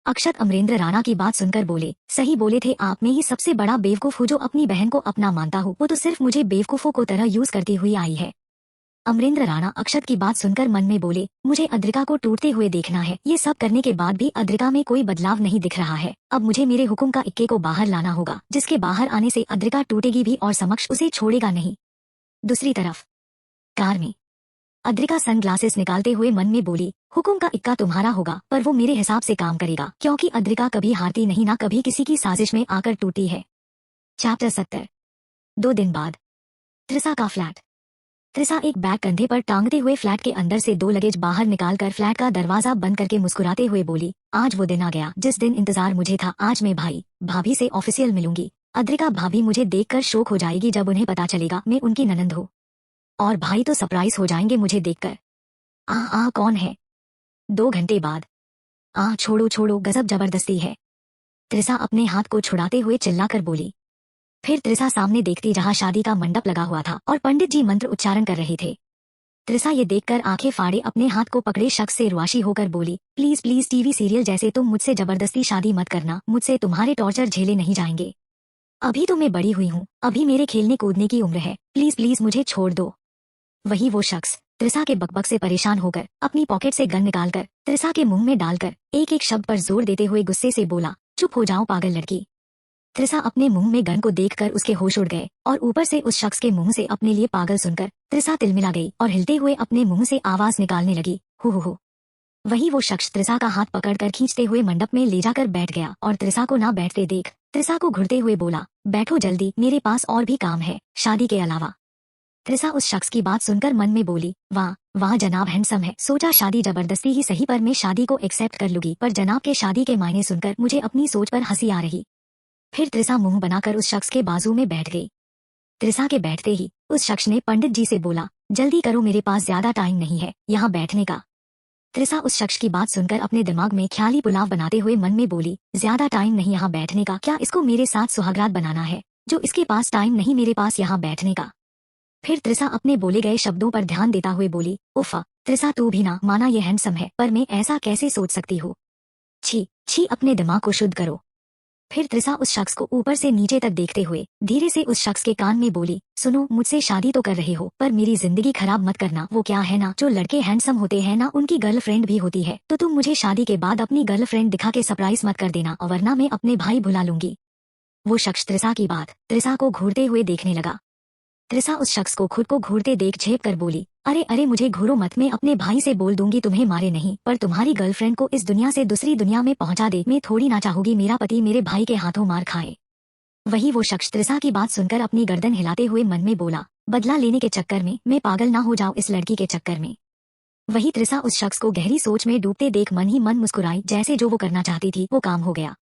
अक्षत अमरेंद्र राणा की बात सुनकर बोले, सही बोले थे आप, में ही सबसे बड़ा बेवकूफ हूँ जो अपनी बहन को अपना मानता हूँ, वो तो सिर्फ मुझे बेवकूफों को तरह यूज करती हुई आई है। अमरेंद्र राणा अक्षत की बात सुनकर मन में बोले, मुझे अद्रिका को टूटते हुए देखना है, ये सब करने के बाद भी अद्रिका में कोई बदलाव नहीं दिख रहा है, अब मुझे मेरे हुक्म का इक्के को बाहर लाना होगा, जिसके बाहर आने से अद्रिका टूटेगी भी और समक्ष उसे छोड़ेगा नहीं। दूसरी तरफ कार में अद्रिका सन ग्लासेस निकालते हुए मन में बोली, हुक्म का इक्का तुम्हारा होगा पर वो मेरे हिसाब से काम करेगा, क्योंकि अद्रिका कभी हारती नहीं, ना कभी किसी की साजिश में आकर टूटी है। चैप्टर 70। 2 दिन बाद त्रिसा का फ्लैट। त्रिसा एक बैग कंधे पर टांगते हुए फ्लैट के अंदर से 2 लगेज बाहर निकालकर फ्लैट का दरवाजा बंद करके मुस्कुराते हुए बोली, आज वो दिन आ गया जिस दिन इंतजार मुझे था, आज मैं भाई भाभी से ऑफिशियल मिलूंगी। अद्रिका भाभी मुझे देखकर शौक हो जाएगी जब उन्हें पता चलेगा मैं उनकी ननंद हूँ, और भाई तो सरप्राइज हो जाएंगे मुझे देखकर। कौन है? 2 घंटे बाद। छोड़ो छोड़ो, गजब जबरदस्ती है। त्रिसा अपने हाथ को छुड़ाते हुए चिल्लाकर बोली। फिर त्रिसा सामने देखती जहाँ शादी का मंडप लगा हुआ था और पंडित जी मंत्र उच्चारण कर रहे थे। त्रिसा ये देखकर आंखें फाड़े अपने हाथ को पकड़े शख्स से रुआशी होकर बोली, प्लीज प्लीज टीवी सीरियल जैसे तुम मुझसे जबरदस्ती शादी मत करना, मुझसे तुम्हारे टॉर्चर झेले नहीं जाएंगे। अभी तो मैं बड़ी हुई हूँ, अभी मेरे खेलने कूदने की उम्र है, प्लीज प्लीज मुझे छोड़ दो। वही वो शख्स त्रिसा के बकबक से परेशान होकर अपनी पॉकेट से गन निकालकर त्रिसा के मुंह में डालकर एक एक शब्द पर जोर देते हुए गुस्से से बोला, चुप हो जाओ पागल लड़की। त्रिसा अपने मुंह में गन को देखकर उसके होश उड़ गए और ऊपर से उस शख्स के मुंह से अपने लिए पागल सुनकर त्रिसा तिलमिला गई और हिलते हुए अपने मुंह से आवाज निकालने लगी, हो। वही वो शख्स त्रिसा का हाथ पकड़कर खींचते हुए मंडप में ले जाकर बैठ गया और त्रिसा को ना बैठते देख त्रिसा को घुरते हुए बोला, बैठो जल्दी, मेरे पास और भी काम है शादी के अलावा। त्रिसा उस शख्स की बात सुनकर मन में बोली, वाह जनाब हैंडसम है, सोचा शादी जबरदस्ती ही सही पर मैं शादी को एक्सेप्ट कर लूंगी, पर जनाब के शादी के मायने सुनकर मुझे अपनी सोच पर हंसी आ रही। फिर त्रिसा मुंह बनाकर उस शख्स के बाजू में बैठ गई। त्रिसा के बैठते ही उस शख्स ने पंडित जी से बोला, जल्दी करो मेरे पास ज्यादा टाइम नहीं है यहाँ बैठने का। त्रिसा उस शख्स की बात सुनकर अपने दिमाग में ख्याली पुलाव बनाते हुए मन में बोली, ज्यादा टाइम नहीं यहाँ बैठने का, क्या इसको मेरे साथ सुहागरात बनाना है, जो इसके पास टाइम नहीं मेरे पास यहाँ बैठने का। फिर त्रिसा अपने बोले गए शब्दों पर ध्यान देता हुए बोली, उफ़ा त्रिसा तू भी ना माना ये हैंडसम है, पर मैं ऐसा कैसे सोच सकती हूँ, छी अपने दिमाग को शुद्ध करो। फिर त्रिसा उस शख्स को ऊपर से नीचे तक देखते हुए धीरे से उस शख्स के कान में बोली, सुनो मुझसे शादी तो कर रहे हो पर मेरी जिंदगी खराब मत करना, वो क्या है ना, जो लड़के हैंडसम होते हैं ना उनकी गर्लफ्रेंड भी होती है, तो तुम मुझे शादी के बाद अपनी गर्लफ्रेंड दिखा के सरप्राइज मत कर देना, और वरना मैं अपने भाई भुला लूंगी। वो शख्स त्रिसा की बात त्रिसा को घूरते हुए देखने लगा। त्रिसा उस शख्स को खुद को घूरते देख झेप कर बोली, अरे अरे मुझे घूरो मत, मैं अपने भाई से बोल दूंगी तुम्हें मारे नहीं, पर तुम्हारी गर्लफ्रेंड को इस दुनिया से दूसरी दुनिया में पहुंचा दे। मैं थोड़ी ना चाहूंगी मेरा पति मेरे भाई के हाथों मार खाए। वही वो शख्स त्रिसा की बात सुनकर अपनी गर्दन हिलाते हुए मन में बोला, बदला लेने के चक्कर में मैं पागल ना हो जाऊं इस लड़की के चक्कर में। वही त्रिसा उस शख्स को गहरी सोच में डूबते देख मन ही मन मुस्कुराई, जैसे जो वो करना चाहती थी वो काम हो गया।